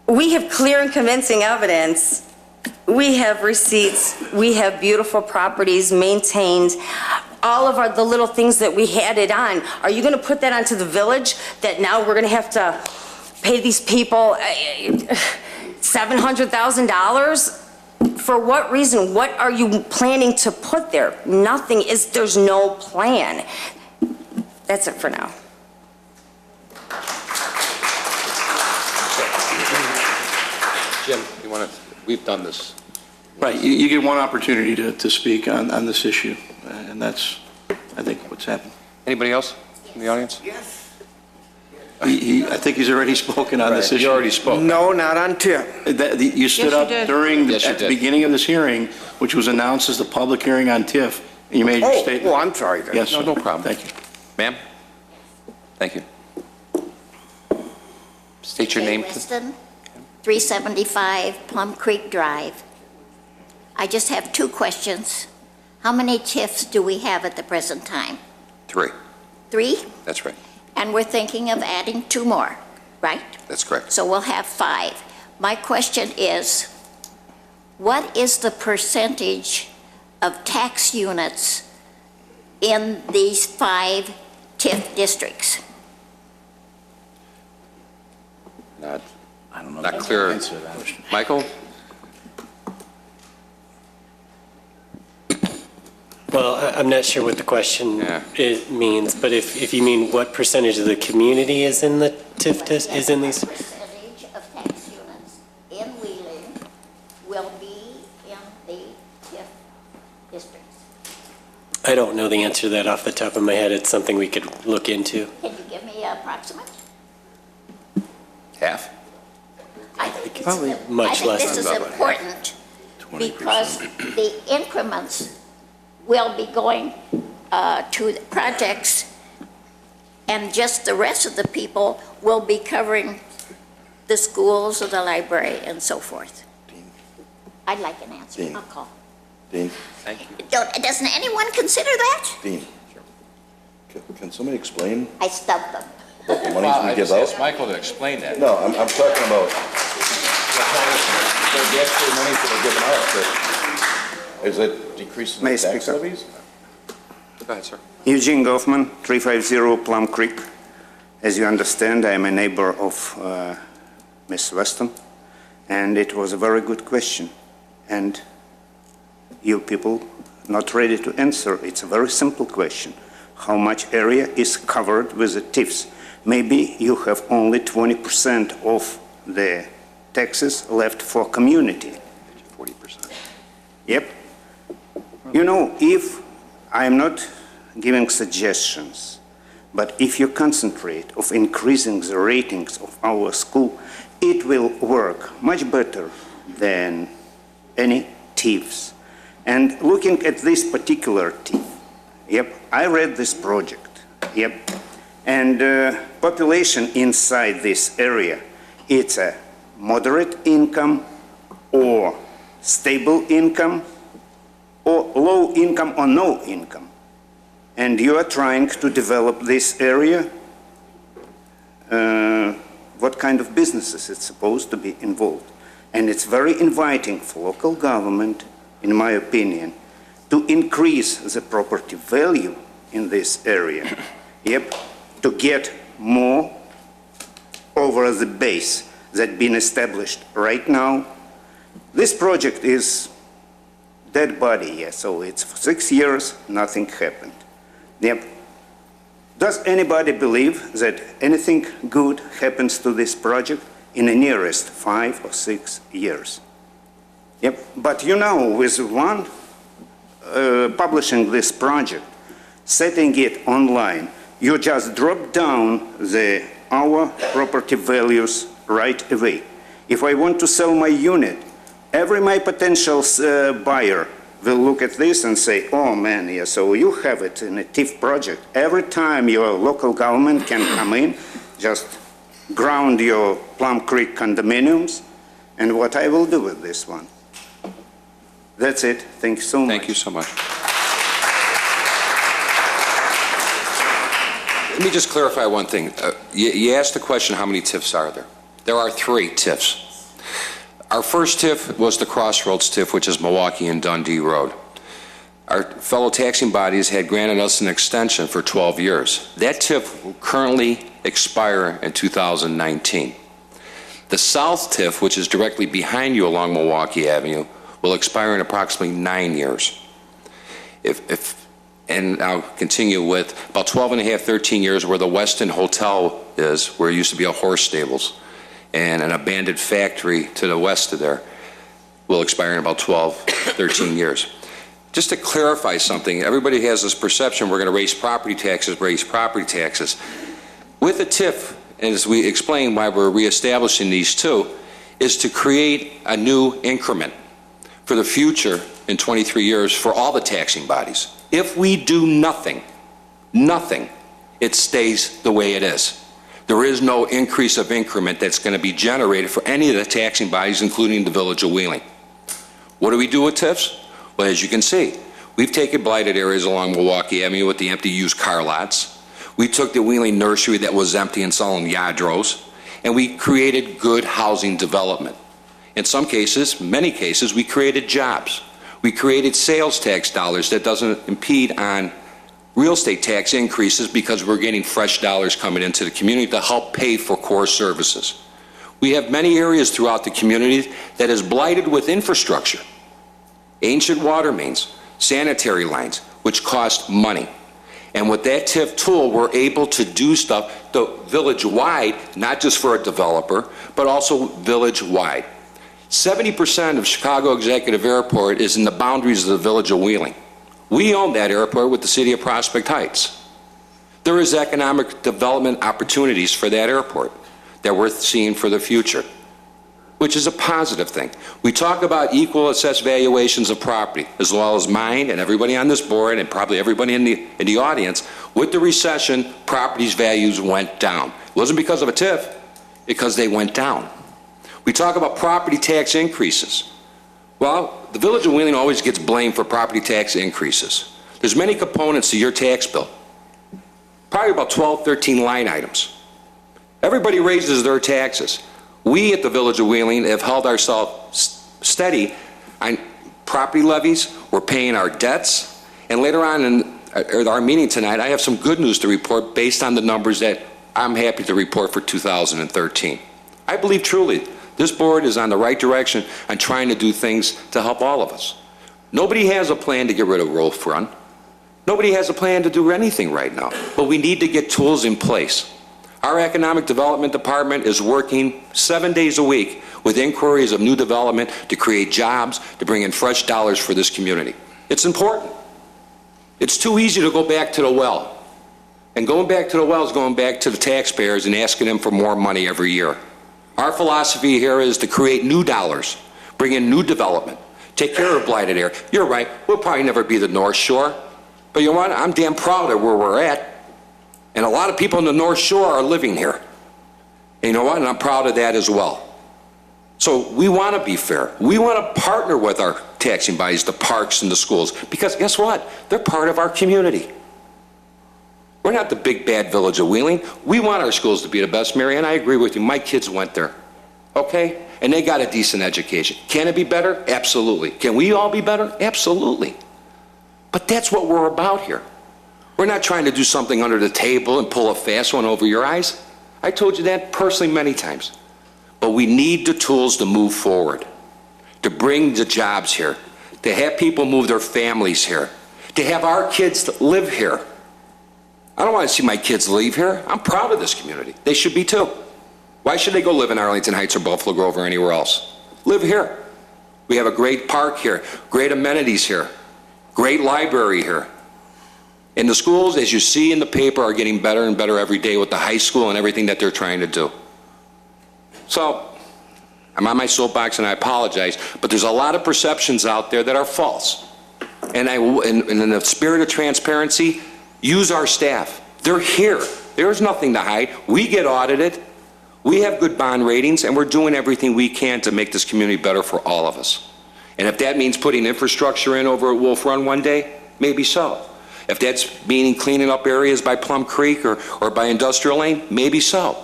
We have clear and convincing evidence We have receipts, we have beautiful properties maintained, all of the little things that we had it on. Are you gonna put that onto the village, that now we're gonna have to pay these people $700,000? For what reason? What are you planning to put there? Nothing is, there's no plan. That's it for now. Jim, you want to, we've done this. Right, you get one opportunity to speak on this issue, and that's, I think, what's happened. Anybody else in the audience? Yes. I think he's already spoken on this issue. You already spoke. No, not on TIF. You stood up during, Yes, you at the did. beginning of this hearing, which was announced as the public hearing on TIF, and you made your statement. Oh, I'm sorry then. Yes, No, sir. no problem. Thank you. Ma'am? Thank you. State your name, please. Weston, 375 Plum Creek Drive. I just have two questions. How many TIFs do we have at the present time? 3. 3? That's right. And we're thinking of adding 2 more, right? That's correct. So we'll have 5. My question is, what is the percentage of tax units in these 5 TIF districts? Not, I don't know. Not clear. Michael? Well, I'm not sure what the question it means, but if you mean what percentage of the community is in the TIF is in these? What percentage of tax units in Wheeling will be in the TIF districts? I don't know the answer to that off the top of my head. It's something we could look into. Can you give me an approximate? Half? I think it's, Probably much less this is than that. important because the increments will be going to the projects, and just the rest of the people will be covering the schools or the library and so forth. I'd like an answer. Dean. I'll call. Dean, Thank you. Doesn't anyone consider that? Dean, can somebody explain I stumped them. about the monies we give out? Michael to explain that. No, I'm talking about the extra monies that are given out. Is it decreasing May I the tax speak up? levies? Go ahead, sir. Eugene Goffman, 350 Plum Creek. As you understand, I am a neighbor of Ms. Weston, and it was a very good question. And you people not ready to answer. It's a very simple question. How much area is covered with the TIFs? Maybe you have only 20% of the taxes left for community. 40%. Yep. You know, if I'm not giving suggestions, but if you concentrate of increasing the ratings of our school, it will work much better than any TIFs. And looking at this particular TIF, yep, I read this project, yep, and population inside this area, it's a moderate income or stable income or low income or no income. And you are trying to develop this area. What kind of businesses it's supposed to be involved? And it's very inviting for local government, in my opinion, to increase the property value in this area. Yep, to get more over the base that's been established right now. This project is dead body, yeah, so it's for 6 years, nothing happened. Yep. Does anybody believe that anything good happens to this project in the nearest 5 or 6 years? Yep, but you know, with one publishing this project, setting it online, you just drop down our property values right away. If I want to sell my unit, my potential buyer will look at this and say, oh man, yeah, so you have it in a TIF project. Every time your local government can come in, just ground your Plum Creek condominiums, and what I will do with this one. That's it. Thank you so much. Thank you so much. Let me just clarify one thing. You asked the question, how many TIFs are there? There are 3 TIFs. Our first TIF was the Crossroads TIF, which is Milwaukee and Dundee Road. Our fellow taxing bodies had granted us an extension for 12 years. That TIF will currently expire in 2019. The South TIF, which is directly behind you along Milwaukee Avenue, will expire in approximately 9 years. And I'll continue with about 12 and a half, 13 years where the Westin Hotel is, where it used to be a horse stables, and an abandoned factory to the west of there will expire in about 12, 13 years. Just to clarify something, everybody has this perception we're going to raise property taxes. With the TIF, and as we explain why we're reestablishing these two, is to create a new increment for the future in 23 years for all the taxing bodies. If we do nothing, it stays the way it is. There is no increase of increment that's going to be generated for any of the taxing bodies, including the Village of Wheeling. What do we do with TIFs? Well, as you can see, we've taken blighted areas along Milwaukee Avenue with the empty used car lots. We took the Wheeling Nursery that was empty and selling Yadros, and we created good housing development. In some cases, many cases, we created jobs. We created sales tax dollars that doesn't impede on real estate tax increases because we're getting fresh dollars coming into the community to help pay for core services. We have many areas throughout the community that is blighted with infrastructure. Ancient water mains, sanitary lines, which cost money. And with that TIF tool, we're able to do stuff the village-wide, not just for a developer, but also village-wide. 70% of Chicago Executive Airport is in the boundaries of the Village of Wheeling. We own that airport with the city of Prospect Heights. There is economic development opportunities for that airport that we're seeing for the future, which is a positive thing. We talk about equal assessed valuations of property, as well as mine and everybody on this board and probably everybody in the audience. With the recession, properties values went down. It wasn't because of a TIF, because they went down. We talk about property tax increases. Well, the Village of Wheeling always gets blamed for property tax increases. There's many components to your tax bill. Probably about 12, 13 line items. Everybody raises their taxes. We at the Village of Wheeling have held ourselves steady on property levies. We're paying our debts. And later on in our meeting tonight, I have some good news to report based on the numbers that I'm happy to report for 2013. I believe truly this board is on the right direction on trying to do things to help all of us. Nobody has a plan to get rid of Wolf Run. Nobody has a plan to do anything right now. But we need to get tools in place. Our Economic Development Department is working 7 days a week with inquiries of new development to create jobs, to bring in fresh dollars for this community. It's important. It's too easy to go back to the well. And going back to the well is going back to the taxpayers and asking them for more money every year. Our philosophy here is to create new dollars, bring in new development, take care of blighted area. You're right, we'll probably never be the North Shore, but you know what? I'm damn proud of where we're at. And a lot of people in the North Shore are living here. And you know what? And I'm proud of that as well. So we want to be fair. We want to partner with our taxing bodies, the parks and the schools, because guess what? They're part of our community. We're not the big bad Village of Wheeling. We want our schools to be the best, Mary, and I agree with you. My kids went there, okay? And they got a decent education. Can it be better? Absolutely. Can we all be better? Absolutely. But that's what we're about here. We're not trying to do something under the table and pull a fast one over your eyes. I told you that personally many times. But we need the tools to move forward, to bring the jobs here, to have people move their families here, to have our kids live here. I don't want to see my kids leave here. I'm proud of this community. They should be too. Why should they go live in Arlington Heights or Buffalo Grove or anywhere else? Live here. We have a great park here, great amenities here, great library here. And the schools, as you see in the paper, are getting better and better every day with the high school and everything that they're trying to do. So, I'm on my soapbox and I apologize, but there's a lot of perceptions out there that are false. And in the spirit of transparency, use our staff. They're here. There's nothing to hide. We get audited. We have good bond ratings, and we're doing everything we can to make this community better for all of us. And if that means putting infrastructure in over at Wolf Run one day, maybe so. If that's meaning cleaning up areas by Plum Creek or by Industrial Lane, maybe so.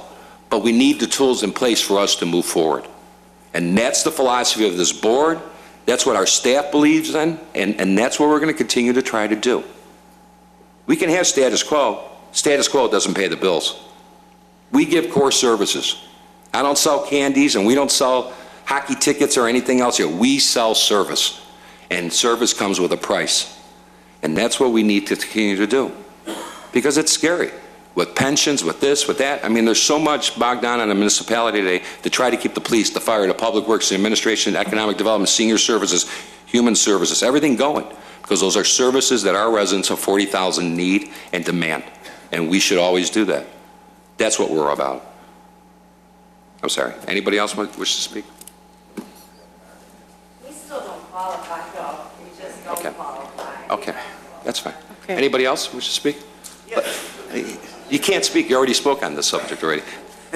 But we need the tools in place for us to move forward. And that's the philosophy of this board. That's what our staff believes in, and that's what we're going to continue to try to do. We can have status quo. Status quo doesn't pay the bills. We give core services. I don't sell candies, and we don't sell hockey tickets or anything else here. We sell service, and service comes with a price. And that's what we need to continue to do, because it's scary. With pensions, with this, with that. I mean, there's so much bogged down in a municipality today to try to keep the police, the fire, the public works, the administration, economic development, senior services, human services, everything going. Because those are services that our residents of 40,000 need and demand. And we should always do that. That's what we're about. I'm sorry. Anybody else wish to speak? We still don't qualify, though. We just don't qualify. Okay. That's fine. Okay. Anybody else wish to speak? You can't speak. You already spoke on this subject already.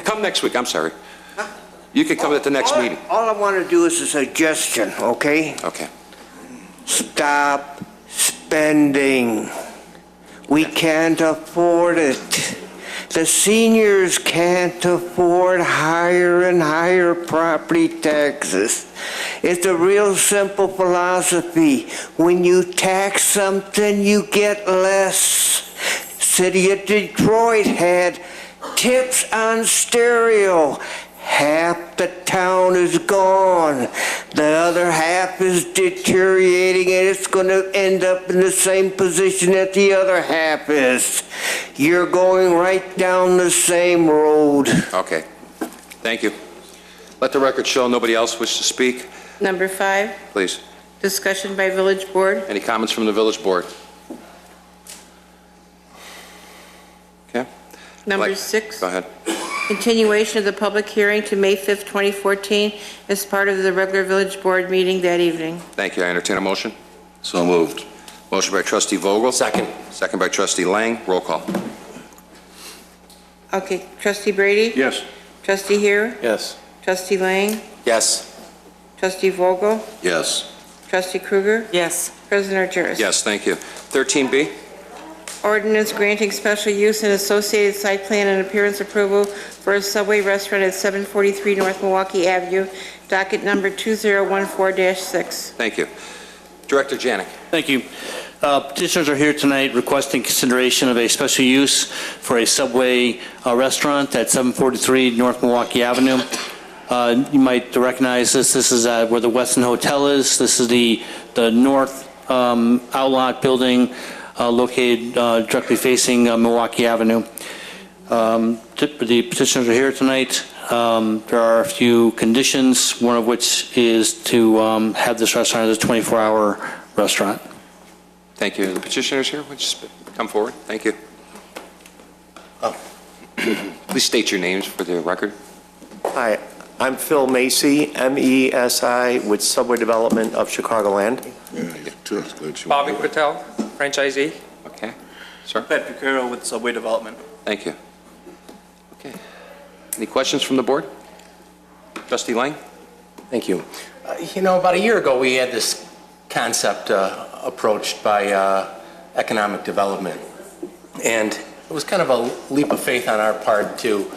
Come next week. I'm sorry. You can come at the next meeting. All I want to do is a suggestion, okay? Okay. Stop spending. We can't afford it. The seniors can't afford higher and higher property taxes. It's a real simple philosophy. When you tax something, you get less. City of Detroit had tips on stereo. Half the town is gone. The other half is deteriorating, and it's going to end up in the same position that the other half is. You're going right down the same road. Okay. Thank you. Let the record show nobody else wishes to speak. Number 5, Please. discussion by village board. Any comments from the village board? Okay. Number 6, Go ahead. continuation of the public hearing to May 5th, 2014 as part of the regular village board meeting that evening. Thank you. I entertain a motion. So moved. Motion by trustee Vogel. Second. Second by trustee Lang. Roll call. Okay, trustee Brady? Yes. Trustee Here? Yes. Trustee Lang? Yes. Trustee Vogel? Yes. Trustee Kruger? Yes. President Argyros? Yes, thank you. 13B. Ordinance granting special use and associated site plan and appearance approval for a Subway restaurant at 743 North Milwaukee Avenue, docket number 2014-6. Thank you. Director Janik. Thank you. Petitioners are here tonight requesting consideration of a special use for a Subway restaurant at 743 North Milwaukee Avenue. You might recognize this. This is where the Westin Hotel is. This is the north outlot building located directly facing Milwaukee Avenue. The petitioners are here tonight. There are a few conditions, one of which is to have this restaurant as a 24-hour restaurant. Thank you. The petitioners here, would you come forward? Thank you. Please state your names for the record. Hi, I'm Phil Macy, M-E-S-I, with Subway Development of Chicagoland. Bobby Patel, franchisee. Okay. Sir? Pat Picaro with Subway Development. Thank you. Okay. Any questions from the board? Trustee Lang? Thank you. About a year ago, we had this concept approached by economic development. And it was kind of a leap of faith on our part, too.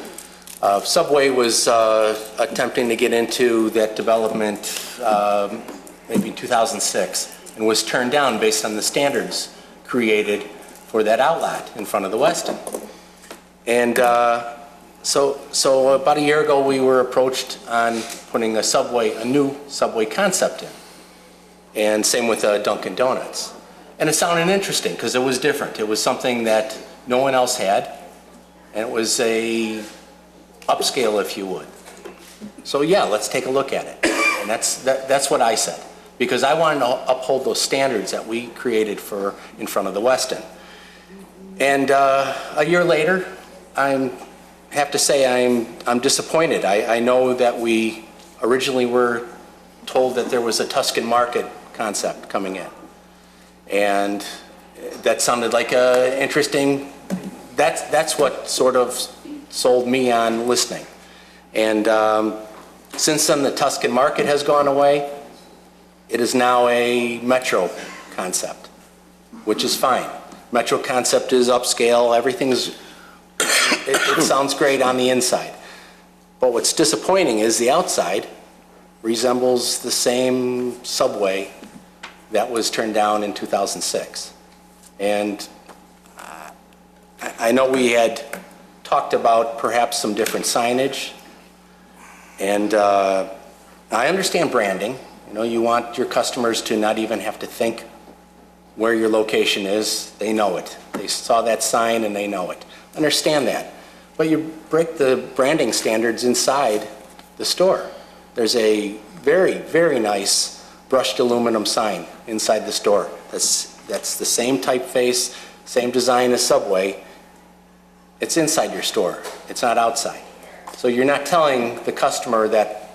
Subway was attempting to get into that development maybe in 2006 and was turned down based on the standards created for that outlet in front of the Westin. And so about a year ago, we were approached on putting a new Subway concept in. And same with Dunkin' Donuts. And it sounded interesting because it was different. It was something that no one else had, and it was a upscale, if you would. So yeah, let's take a look at it. And that's what I said, because I wanted to uphold those standards that we created for in front of the Westin. And a year later, I have to say I'm disappointed. I know that we originally were told that there was a Tuscan Market concept coming in, and that sounded like a interesting. That's what sort of sold me on listening. And since then, the Tuscan Market has gone away. It is now a Metro concept, which is fine. Metro concept is upscale. Everything's. It sounds great on the inside, but what's disappointing is the outside resembles the same subway that was turned down in 2006. And I know we had talked about perhaps some different signage, and I understand branding. You know, you want your customers to not even have to think where your location is. They know it. They saw that sign and they know it. Understand that. But you break the branding standards inside the store. There's a very, very nice brushed aluminum sign inside the store. That's the same typeface, same design as Subway. It's inside your store. It's not outside. So you're not telling the customer that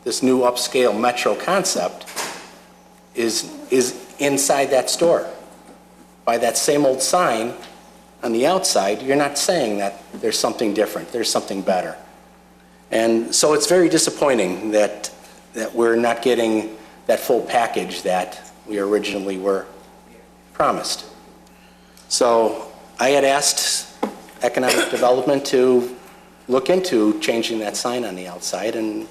this new upscale Metro concept is inside that store. By that same old sign on the outside, you're not saying that there's something different, there's something better. And so it's very disappointing that we're not getting that full package that we originally were promised. So I had asked Economic Development to look into changing that sign on the outside, and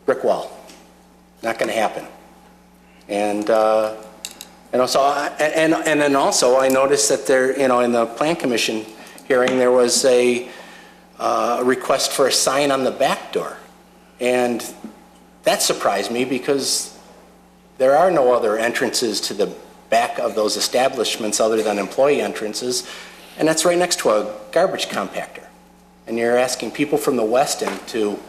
brick wall. Not going to happen. And then also I noticed that there, you know, in the Plan Commission hearing, there was a request for a sign on the back door. And that surprised me because there are no other entrances to the back of those establishments other than employee entrances, and that's right next to a garbage compactor. And you're asking people from the west end to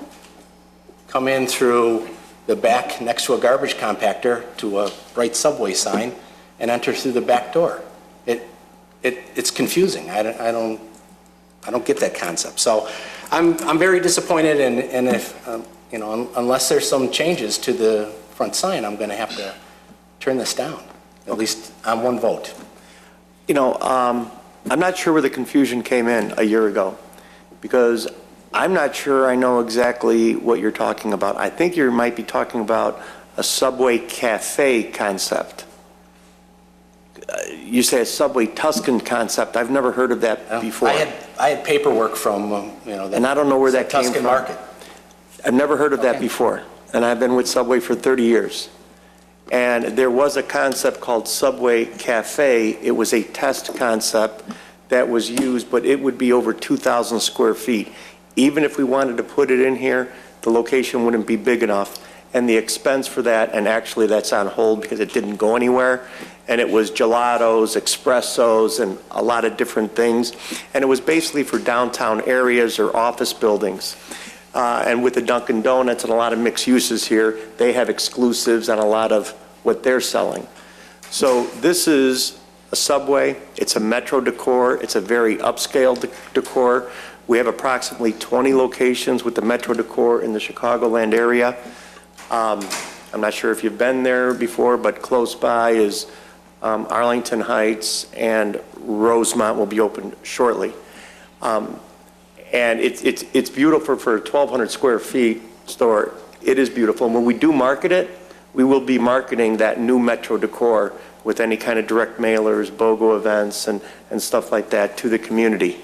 come in through the back next to a garbage compactor to a bright Subway sign and enter through the back door. It's confusing. I don't get that concept. So I'm very disappointed, and if you know, unless there's some changes to the front sign, I'm going to have to turn this down, at least on one vote. You know, I'm not sure where the confusion came in a year ago, because I'm not sure I know exactly what you're talking about. I think you might be talking about a Subway cafe concept. You say a Subway Tuscan concept. I've never heard of that before. I had paperwork from, you know, and I don't know where that came Tuscan from. Market. I've never heard of that before, and I've been with Subway for 30 years. And there was a concept called Subway Cafe. It was a test concept that was used, but it would be over 2,000 square feet. Even if we wanted to put it in here, the location wouldn't be big enough. And the expense for that, and actually that's on hold because it didn't go anywhere, and it was gelatos, espressos, and a lot of different things. And it was basically for downtown areas or office buildings. And with the Dunkin' Donuts and a lot of mixed uses here, they have exclusives on a lot of what they're selling. So this is a Subway. It's a Metro decor. It's a very upscale decor. We have approximately 20 locations with the Metro decor in the Chicagoland area. I'm not sure if you've been there before, but close by is Arlington Heights, and Rosemont will be open shortly. And it's beautiful for a 1,200 square feet store. It is beautiful. And when we do market it, we will be marketing that new Metro decor with any kind of direct mailers, BOGO events, and stuff like that to the community.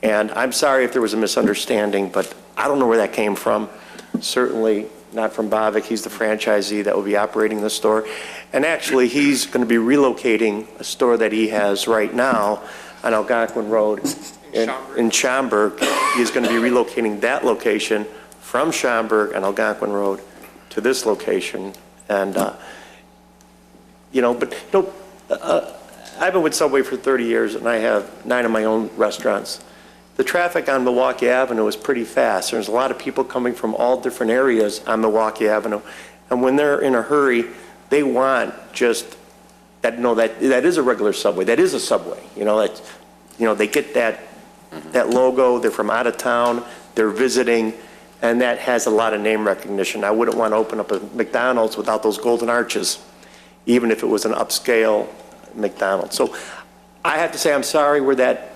And I'm sorry if there was a misunderstanding, but I don't know where that came from. Certainly not from Bavik. He's the franchisee that will be operating the store. And actually, he's going to be relocating a store that he has right now on Algonquin Road in Schaumburg. He is going to be relocating that location from Schaumburg and Algonquin Road to this location. And, you know, but, you know, I've been with Subway for 30 years, and I have 9 of my own restaurants. The traffic on Milwaukee Avenue is pretty fast. There's a lot of people coming from all different areas on Milwaukee Avenue. And when they're in a hurry, they want just that, no, that is a regular Subway. That is a Subway. You know, that, you know, they get that logo. They're from out of town. They're visiting, and that has a lot of name recognition. I wouldn't want to open up a McDonald's without those golden arches, even if it was an upscale McDonald's. So I have to say I'm sorry where that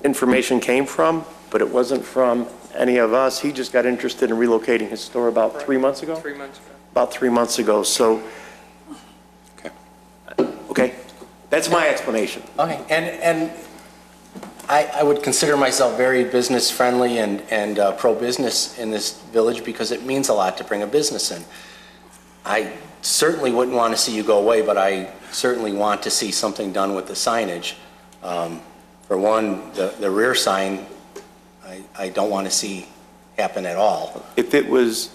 information came from, but it wasn't from any of us. He just got interested in relocating his store about 3 months ago? 3 months ago. About 3 months ago, so. Okay. That's my explanation. Okay, and I would consider myself very business-friendly and pro-business in this village because it means a lot to bring a business in. I certainly wouldn't want to see you go away, but I certainly want to see something done with the signage. For one, the rear sign, I don't want to see happen at all. If it was,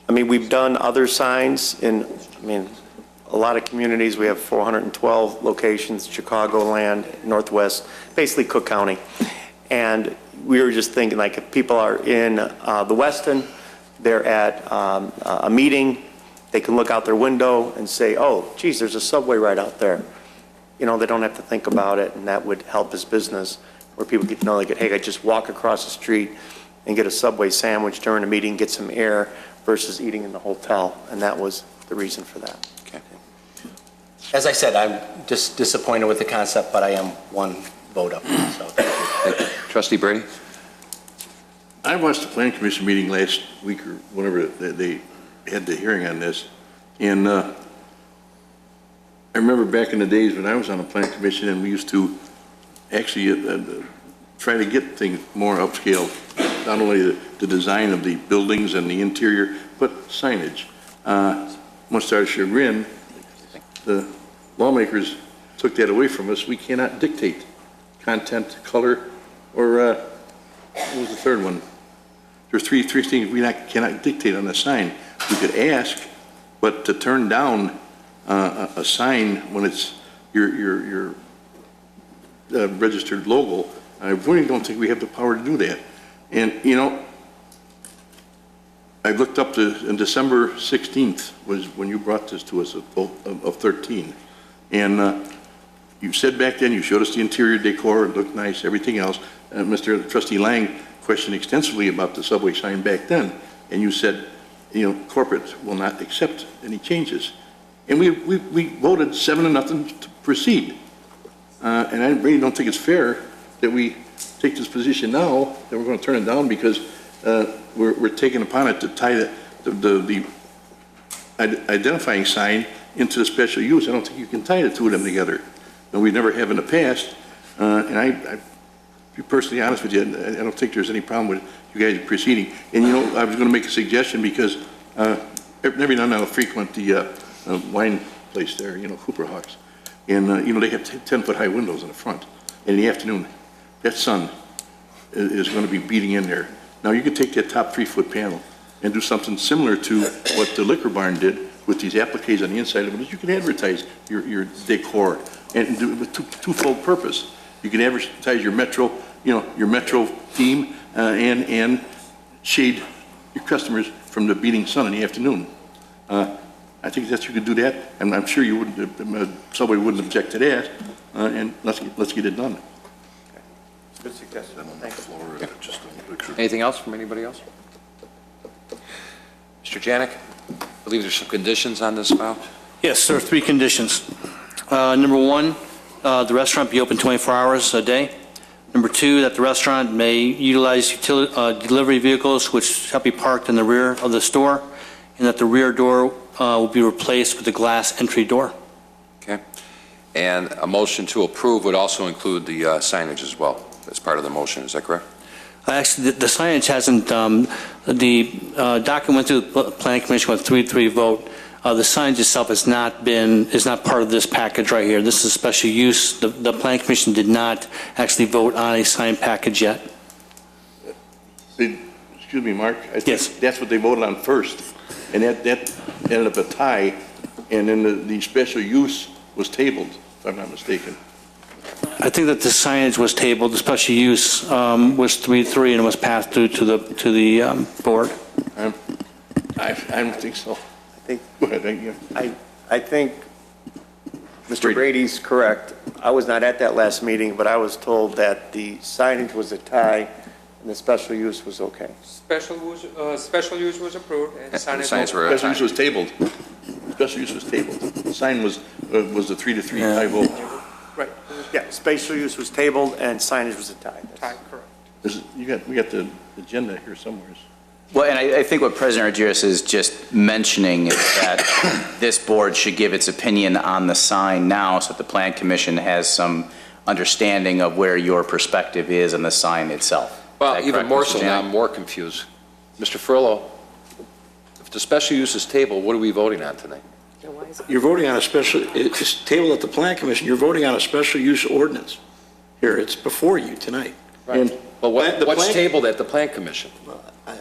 I mean, we've done other signs in, I mean, a lot of communities. We have 412 locations, Chicagoland, Northwest, basically Cook County. And we were just thinking, like, if people are in the Weston, they're at a meeting, they can look out their window and say, oh, geez, there's a Subway right out there. You know, they don't have to think about it, and that would help his business, where people get to know, like, hey, I just walk across the street and get a Subway sandwich during a meeting, get some air, versus eating in the hotel. And that was the reason for that. Okay. As I said, I'm just disappointed with the concept, but I am one vote up. So. Trustee Brady? I watched the Planning Commission meeting last week or whenever they had the hearing on this, and I remember back in the days when I was on the Planning Commission and we used to actually try to get things more upscale, not only the design of the buildings and the interior, but signage. Much to our chagrin, the lawmakers took that away from us. We cannot dictate content, color, or what was the third one? There's three things we cannot dictate on the sign. We could ask, but to turn down a sign when it's your registered logo, I really don't think we have the power to do that. And, you know, I looked up in December 16th was when you brought this to us of 13. And you said back then, you showed us the interior decor, it looked nice, everything else. Mr. Trustee Lang questioned extensively about the Subway sign back then. And you said, you know, corporate will not accept any changes. And we voted 7-0 to proceed. And I really don't think it's fair that we take this position now, that we're going to turn it down because we're taking upon it to tie the identifying sign into the special use. I don't think you can tie the two of them together. And we never have in the past. And I to be personally honest with you, I don't think there's any problem with you guys proceeding. And, you know, I was going to make a suggestion because every now and then I'll frequent the wine place there, you know, Cooper Hawks. And, you know, they have 10-foot high windows in the front. And in the afternoon, that sun is going to be beating in there. Now, you could take that top 3-foot panel and do something similar to what the Liquor Barn did with these appliques on the inside of it. You can advertise your decor and do it with twofold purpose. You can advertise your Metro, you know, your Metro theme and shade your customers from the beating sun in the afternoon. I think that you could do that, and I'm sure you wouldn't, somebody wouldn't object to that, and let's get it done. Good suggestion. Thanks. Anything else from anybody else? Mr. Janik, I believe there's some conditions on this file. Yes, there are 3 conditions. Number 1, the restaurant be open 24 hours a day. Number 2, that the restaurant may utilize delivery vehicles which shall be parked in the rear of the store, and that the rear door will be replaced with a glass entry door. Okay. And a motion to approve would also include the signage as well as part of the motion. Is that correct? Actually, the signage hasn't, the document went through the Planning Commission with a 3-3 vote. The signage itself is not part of this package right here. This is special use. The Planning Commission did not actually vote on a sign package yet. Excuse me, Mark. I think that's what they voted on first. And that ended up a tie, and then the special use was tabled, if I'm not mistaken. I think that the signage was tabled. The special use was 3-3 and was passed through to the board. I don't think so. I think Mr. Brady's correct. I was not at that last meeting, but I was told that the signage was a tie and the special use was okay. Special use was approved and Special use was tabled. Special use was tabled. The sign was the 3-3 tie vote. Right. Yeah, special use was tabled and signage was a tie. Tie, correct. We got the agenda here somewhere. Well, and I think what President Argyris is just mentioning is that this board should give its opinion on the sign now so that the Plan Commission has some understanding of where your perspective is on the sign itself. Well, Is that even correct, more Mr. so now, Janik? I'm more confused. Mr. Furlow, if the special use is tabled, what are we voting on tonight? You're voting on a special, it's tabled at the Plan Commission, you're voting on a special use ordinance. Here, it's before you tonight. And Well, the what's plan- tabled at the Plan Commission?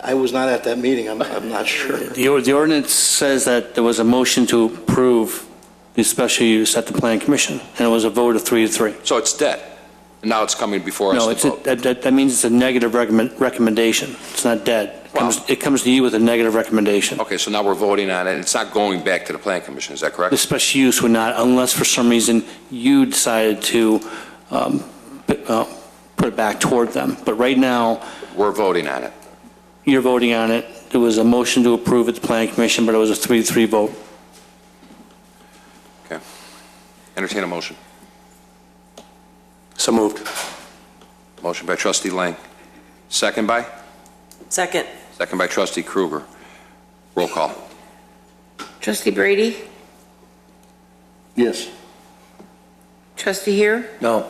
I was not at that meeting, I'm not sure. The ordinance says that there was a motion to approve the special use at the Plan Commission, and it was a vote of 3-3. So it's dead, and now it's coming before us No, to vote. that means it's a negative recommendation. It's not dead. It comes to you with a negative recommendation. Okay, so now we're voting on it, and it's not going back to the Plan Commission, is that correct? The special use would not, unless for some reason you decided to put it back toward them. But right now, We're voting on it. you're voting on it. There was a motion to approve at the Plan Commission, but it was a 3-3 vote. Okay. Entertain a motion. So moved. Motion by trustee Lang. Second by? Second. Second by trustee Kruger. Roll call. Trustee Brady? Yes. Trustee Here? No.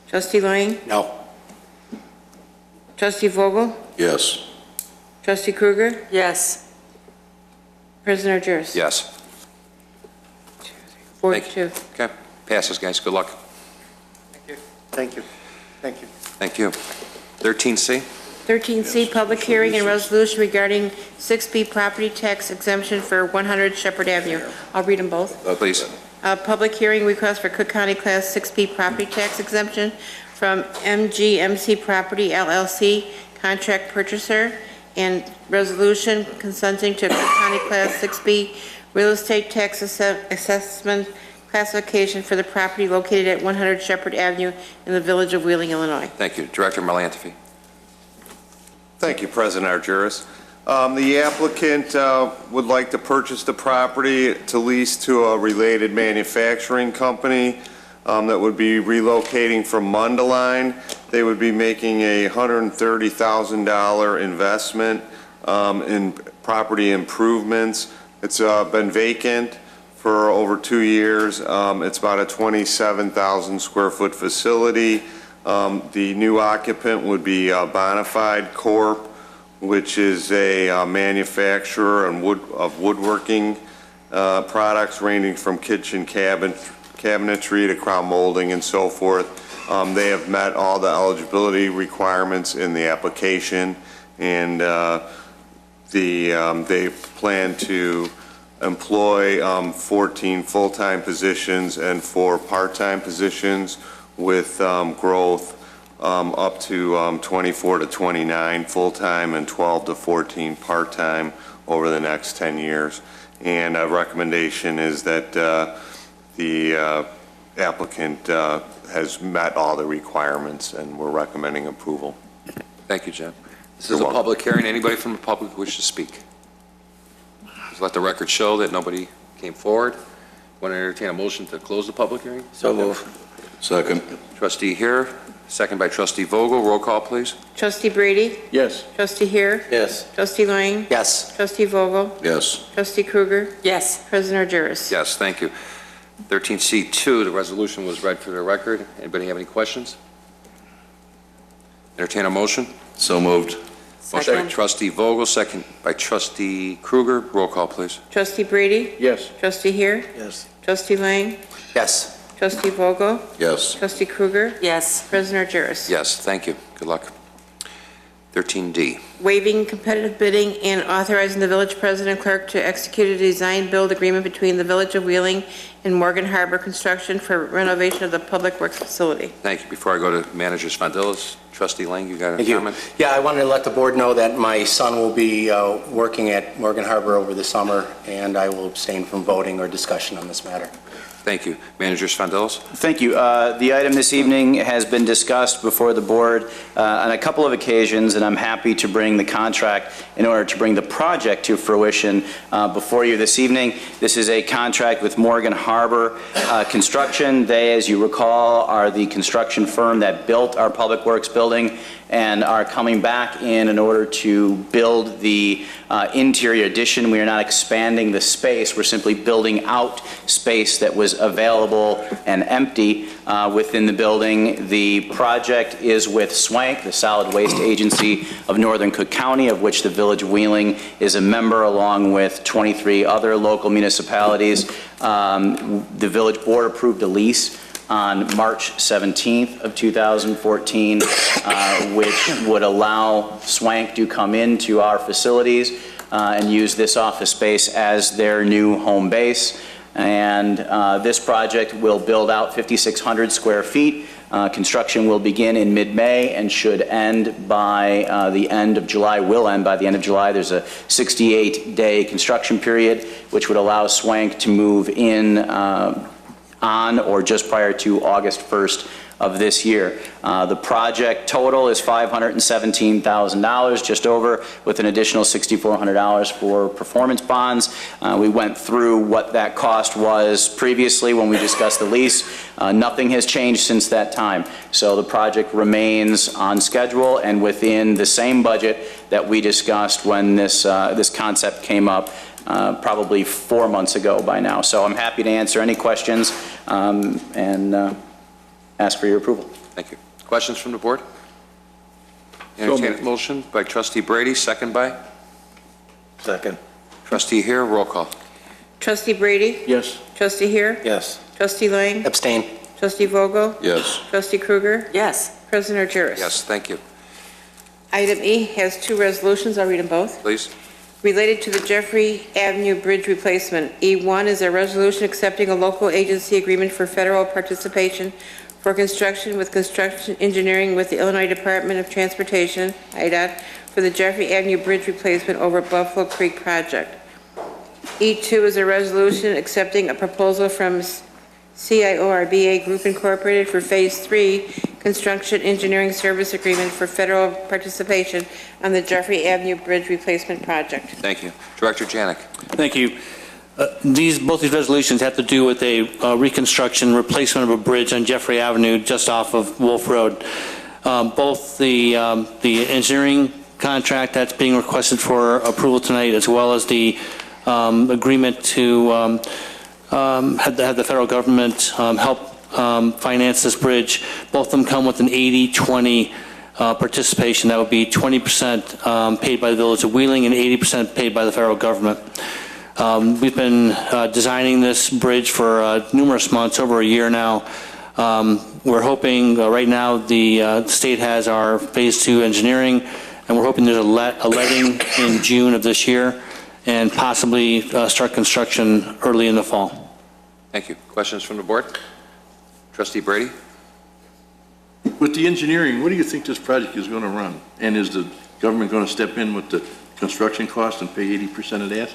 Trustee Lang? No. Trustee Vogel? Yes. Trustee Kruger? Yes. President Argyris? Yes. 4-2. Okay. Passes, guys. Good luck. Thank you. Thank you. Thank you. 13C? 13C, public hearing and resolution regarding 6B property tax exemption for 100 Shepherd Avenue. I'll read them both. Please. Public hearing request for Cook County Class 6B property tax exemption from MGMC Property LLC, contract purchaser, and resolution consenting to Cook County Class 6B real estate tax assessment classification for the property located at 100 Shepherd Avenue in the village of Wheeling, Illinois. Thank you. Director Melantify. Thank you, President Argyris. The applicant would like to purchase the property to lease to a related manufacturing company that would be relocating from Mundelein. They would be making a $130,000 investment in property improvements. It's been vacant for over 2 years. It's about a 27,000 square foot facility. The new occupant would be Bonafide Corp., which is a manufacturer of woodworking products ranging from kitchen cabinetry to crown molding and so forth. They have met all the eligibility requirements in the application, and they plan to employ 14 full-time positions and 4 part-time positions with growth up to 24 to 29 full-time and 12 to 14 part-time over the next 10 years. And a recommendation is that the applicant has met all the requirements, and we're recommending approval. Thank you, Jim. This is a public hearing. Anybody from the public wish to speak? Just let the record show that nobody came forward. Want to entertain a motion to close the public hearing? So moved. Second. Trustee here, second by trustee Vogel. Roll call, please. Trustee Brady? Yes. Trustee Here? Yes. Trustee Lang? Yes. Trustee Vogel? Yes. Trustee Kruger? Yes. President Argyris? Yes, thank you. 13C2, the resolution was read for the record. Anybody have any questions? Entertain a motion? So moved. Motion by Second. trustee Vogel, second by trustee Kruger. Roll call, please. Trustee Brady? Yes. Trustee Here? Yes. Trustee Lang? Yes. Trustee Vogel? Yes. Trustee Kruger? Yes. President Argyris? Yes, thank you. Good luck. 13D. Waiving competitive bidding and authorizing the village president clerk to execute a design-build agreement between the Village of Wheeling and Morgan Harbor Construction for renovation of the Public Works facility. Thank you. Before I go to managers Spondilis, trustee Lang, you got a Thank you. comment? Yeah, I wanted to let the board know that my son will be working at Morgan Harbor over the summer, and I will abstain from voting or discussion on this matter. Thank you. Manager Spondilis? Thank you. The item this evening has been discussed before the board on a couple of occasions, and I'm happy to bring the contract in order to bring the project to fruition before you this evening. This is a contract with Morgan Harbor Construction. They, as you recall, are the construction firm that built our Public Works building and are coming back in order to build the interior addition. We are not expanding the space. We're simply building out space that was available and empty within the building. The project is with SWANK, the Solid Waste Agency of Northern Cook County, of which the Village of Wheeling is a member, along with 23 other local municipalities. The village board approved a lease on March 17th of 2014, which would allow SWANK to come into our facilities and use this office space as their new home base. And this project will build out 5,600 square feet. Construction will begin in mid-May and should end by the end of July, will end by the end of July. There's a 68-day construction period, which would allow SWANK to move in on or just prior to August 1st of this year. The project total is $517,000, just over, with an additional $6,400 for performance bonds. We went through what that cost was previously when we discussed the lease. Nothing has changed since that time. So the project remains on schedule and within the same budget that we discussed when this concept came up probably 4 months ago by now. So I'm happy to answer any questions and ask for your approval. Thank you. Questions from the board? Entertain a motion by Trustee Brady, second by? Second. Trustee Hare, roll call. Trustee Brady? Yes. Trustee Hare? Yes. Trustee Lang? Abstain. Trustee Vogel? Yes. Trustee Krueger? Yes. President Argyris? Yes, thank you. Item E has two resolutions. I'll read them both. Please. Related to the Jeffrey Avenue Bridge replacement. E1 is a resolution accepting a local agency agreement for federal participation for construction with construction engineering with the Illinois Department of Transportation, IDOT, for the Jeffrey Avenue Bridge replacement over Buffalo Creek project. E2 is a resolution accepting a proposal from CIORBA Group Incorporated for Phase 3 construction engineering service agreement for federal participation on the Jeffrey Avenue Bridge replacement project. Thank you. Director Janik. Thank you. Both these resolutions have to do with a reconstruction, replacement of a bridge on Jeffrey Avenue just off of Wolf Road. Both the engineering contract that's being requested for approval tonight, as well as the agreement to have the federal government help finance this bridge. Both of them come with an 80-20 participation. That would be 20% paid by the Village of Wheeling and 80% paid by the federal government. We've been designing this bridge for numerous months, over a year now. We're hoping right now the state has our Phase 2 engineering, and we're hoping there's a letting in June of this year and possibly start construction early in the fall. Thank you. Questions from the board? Trustee Brady? With the engineering, what do you think this project is going to run? And is the government going to step in with the construction cost and pay 80% of that?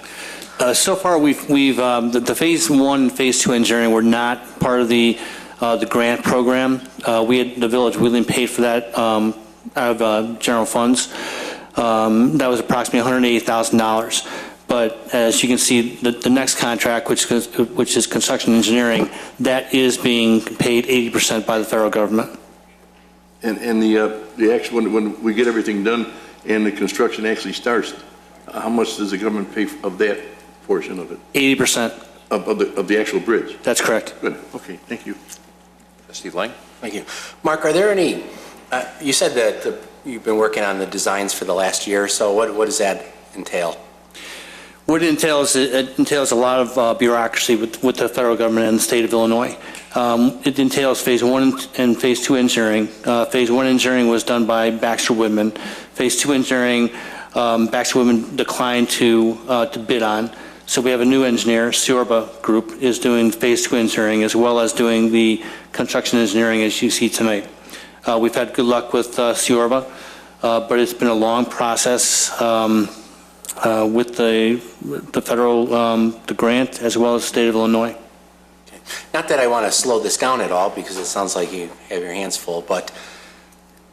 So far, the Phase 1, Phase 2 engineering were not part of the grant program. The Village of Wheeling paid for that out of general funds. That was approximately $180,000. But as you can see, the next contract, which is construction engineering, that is being paid 80% by the federal government. And the actual, when we get everything done and the construction actually starts, how much does the government pay of that portion of it? 80%. Of the actual bridge? That's correct. Good. Okay, thank you. Trustee Lang? Thank you. Mark, are there any, you said that you've been working on the designs for the last year or so. What does that entail? What it entails a lot of bureaucracy with the federal government and the state of Illinois. It entails Phase 1 and Phase 2 engineering. Phase 1 engineering was done by Baxter Woodman. Phase 2 engineering, Baxter Woodman declined to bid on. So we have a new engineer, Siorba Group, is doing Phase 2 engineering as well as doing the construction engineering as you see tonight. We've had good luck with Siorba, but it's been a long process with the federal, the grant, as well as the state of Illinois. Okay. Not that I want to slow this down at all, because it sounds like you have your hands full, but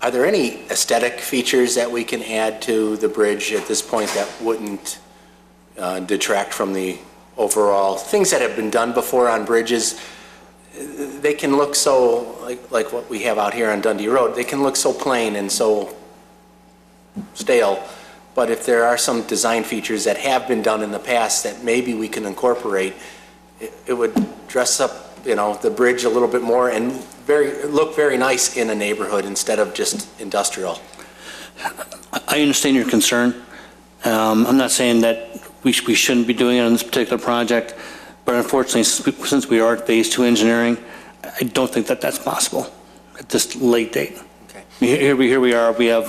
are there any aesthetic features that we can add to the bridge at this point that wouldn't detract from the overall things that have been done before on bridges? They can look so, like what we have out here on Dundee Road, they can look so plain and so stale. But if there are some design features that have been done in the past that maybe we can incorporate, it would dress up the bridge a little bit more and look very nice in a neighborhood instead of just industrial. I understand your concern. I'm not saying that we shouldn't be doing it on this particular project, but unfortunately, since we are at phase 2 engineering, I don't think that that's possible at this late date. Okay. Here we are. We have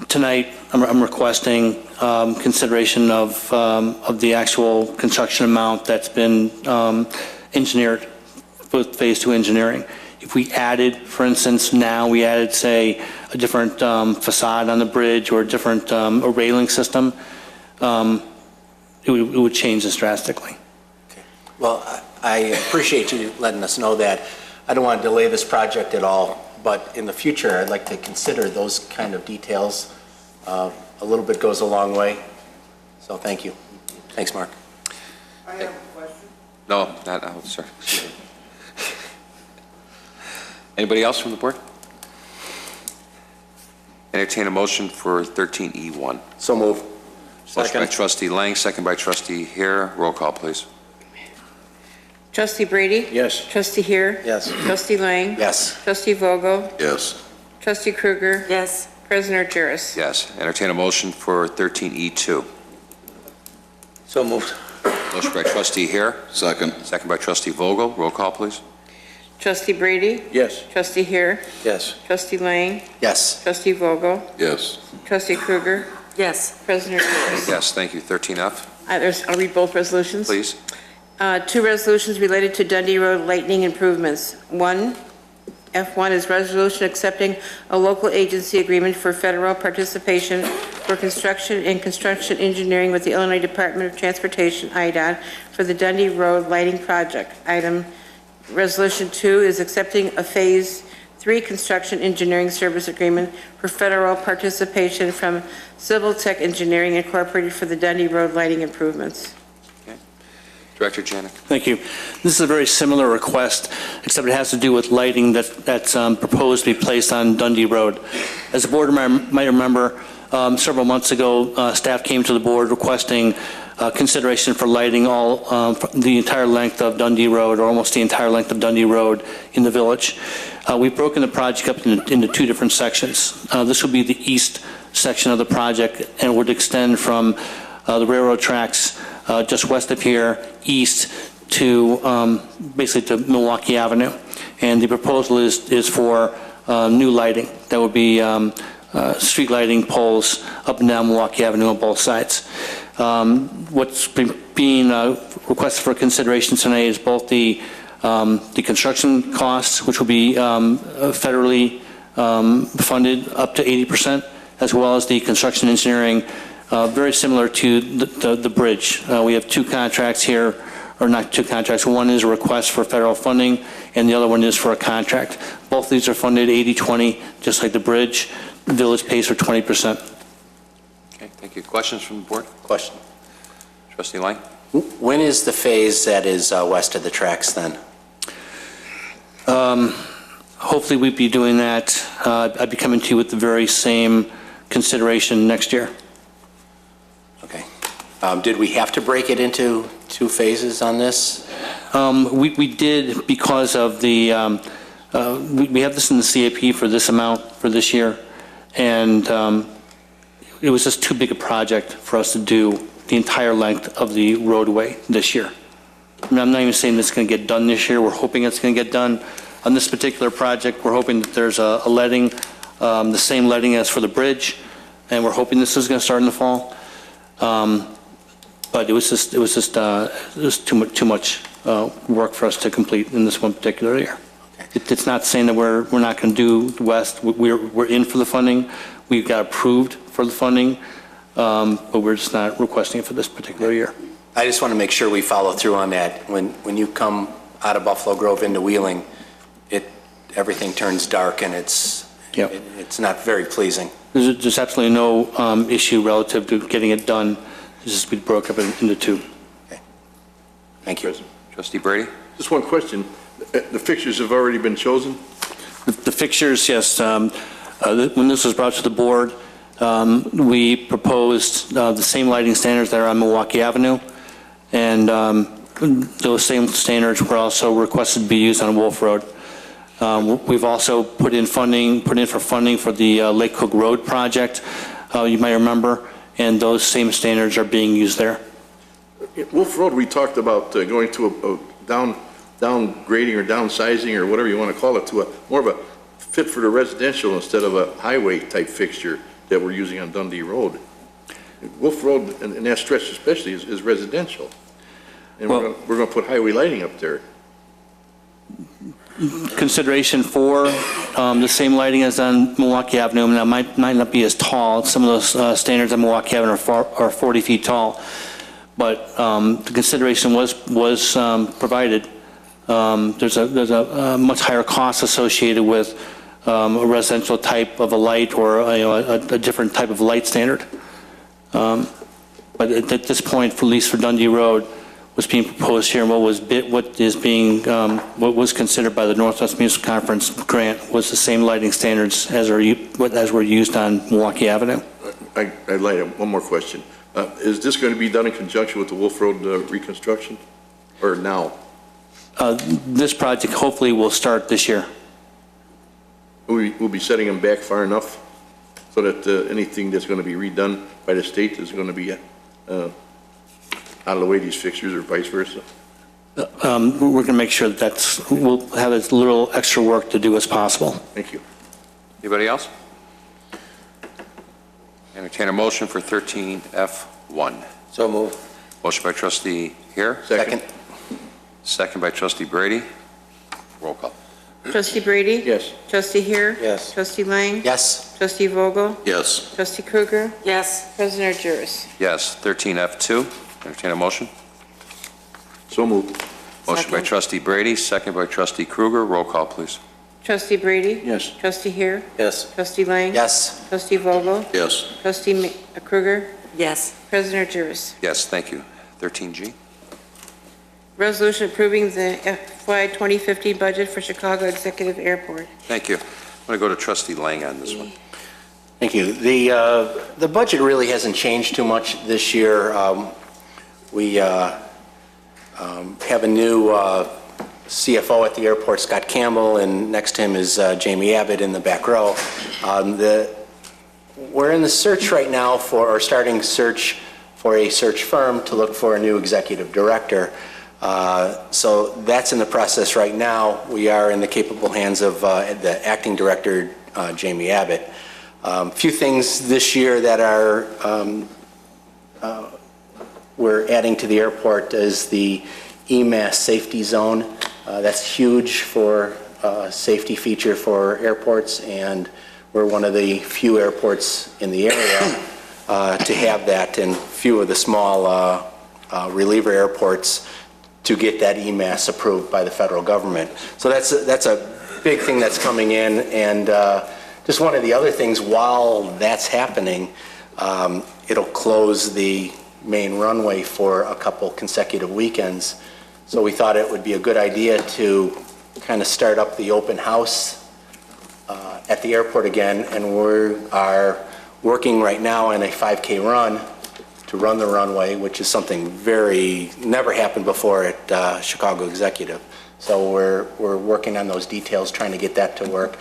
tonight. I'm requesting consideration of the actual construction amount that's been engineered with phase 2 engineering. If we added, for instance, we added, say, a different facade on the bridge or a different a railing system, it would change this drastically. Okay. Well, I appreciate you letting us know that. I don't want to delay this project at all, but in the future, I'd like to consider those kind of details. A little bit goes a long way. So thank you. Thanks, Mark. I have a question. No, not now, sir. Anybody else from the board? Entertain a motion for 13E1. So move. Motion by trustee Lang, second by trustee Hare. Roll call, please. Trustee Brady? Yes. Trustee Hare? Yes. Trustee Lang? Yes. Trustee Vogel? Yes. Trustee Krueger? Yes. President Juris? Yes. Entertain a motion for 13E2. So moved. Motion by trustee Hare, Second. second by trustee Vogel. Roll call, please. Trustee Brady? Yes. Trustee Hare? Yes. Trustee Lang? Yes. Trustee Vogel? Yes. Trustee Krueger? Yes. President Juris? Yes, thank you. 13F, I'll read both resolutions. please. 2 resolutions related to Dundee Road lightning improvements. F1 is resolution accepting a local agency agreement for federal participation for construction and construction engineering with the Illinois Department of Transportation, IDOT, for the Dundee Road lighting project. Resolution 2 is accepting a Phase 3 construction engineering service agreement for federal participation from Civil Tech Engineering Incorporated for the Dundee Road lighting improvements. Director Janik. Thank you. This is a very similar request, except it has to do with lighting that's proposed to be placed on Dundee Road. As the board might remember, several months ago, staff came to the board requesting consideration for lighting the entire length of Dundee Road, or almost the entire length of Dundee Road in the village. We've broken the project up into 2 different sections. This will be the east section of the project and would extend from the railroad tracks just west of here, east to basically to Milwaukee Avenue. And the proposal is for new lighting. That would be street lighting poles up and down Milwaukee Avenue on both sides. What's being requested for consideration tonight is both the construction costs, which will be federally funded up to 80%, as well as the construction engineering, very similar to the bridge. We have 2 contracts here, or not 2 contracts. One is a request for federal funding, and the other one is for a contract. Both of these are funded 80-20, just like the bridge. The village pays for 20%. Okay, thank you. Questions from the board? Question. Trustee Lang? When is the phase that is west of the tracks then? Hopefully we'd be doing that. I'd be coming to you with the very same consideration next year. Okay. Did we have to break it into 2 phases on this? We did because of the, we have this in the CAP for this amount for this year, and it was just too big a project for us to do the entire length of the roadway this year. I mean, I'm not even saying this is going to get done this year. We're hoping it's going to get done. On this particular project, we're hoping that there's a letting, the same letting as for the bridge, and we're hoping this is going to start in the fall. But it was too much work for us to complete in this one particular year. It's not saying that we're not going to do west. We're in for the funding. We got approved for the funding, but we're just not requesting it for this particular year. I just want to make sure we follow through on that. When you come out of Buffalo Grove into Wheeling, everything turns dark and it's not very pleasing. There's absolutely no issue relative to getting it done. It's just we broke up into 2. Okay. Thank you. Trustee Brady? Just one question. The fixtures have already been chosen? The fixtures, yes. When this was brought to the board, we proposed the same lighting standards that are on Milwaukee Avenue, and those same standards were also requested to be used on Wolf Road. We've also put in for funding for the Lake Cook Road project, you might remember, and those same standards are being used there. Wolf Road, we talked about going to a downgrading or downsizing or whatever you want to call it, to a more of a fit for the residential instead of a highway type fixture that we're using on Dundee Road. Wolf Road, and that stretch especially, is residential. And we're going to put highway lighting up there. Consideration for the same lighting as on Milwaukee Avenue, and that might not be as tall. Some of those standards on Milwaukee Avenue are 40 feet tall, but the consideration was provided. There's a much higher cost associated with a residential type of a light or a different type of light standard. But at this point, at least for Dundee Road, what's being proposed here and what was considered by the Northwest Municipal Conference grant was the same lighting standards as were used on Milwaukee Avenue. I'd like one more question. Is this going to be done in conjunction with the Wolf Road reconstruction, or now? This project hopefully will start this year. We'll be setting them back far enough so that anything that's going to be redone by the state is going to be out of the way, these fixtures, or vice versa? We're going to make sure that we'll have as little extra work to do as possible. Thank you. Anybody else? Entertain a motion for 13F1. So moved. Motion by trustee Hare. Second. Second by trustee Brady. Roll call. Trustee Brady? Yes. Trustee Hare? Yes. Trustee Lang? Yes. Trustee Vogel? Yes. Trustee Krueger? Yes. President Argyris? Yes. 13F2. Entertain a motion. So moved. Motion by trustee Brady, second by trustee Krueger. Roll call, please. Trustee Brady? Yes. Trustee Hare? Yes. Trustee Lang? Yes. Trustee Vogel? Yes. Trustee Krueger? Yes. President Argyris? Yes, thank you. 13G. Resolution approving the FY 2015 budget for Chicago Executive Airport. Thank you. I'm going to go to trustee Lang on this one. Thank you. The budget really hasn't changed too much this year. We have a new CFO at the airport, Scott Campbell, and next to him is Jamie Abbott in the back row. We're in the search right now starting search for a search firm to look for a new executive director. So that's in the process right now. We are in the capable hands of the acting director, Jamie Abbott. A few things this year that are we're adding to the airport is the EMAS safety zone. That's huge for safety feature for airports, and we're one of the few airports in the area to have that, and few of the small reliever airports to get that EMAS approved by the federal government. So that's a big thing that's coming in, and just one of the other things while that's happening, it'll close the main runway for a couple consecutive weekends. So we thought it would be a good idea to kind of start up the open house at the airport again, and we are working right now on a 5K run to run the runway, which is something never happened before at Chicago Executive. So we're working on those details, trying to get that to work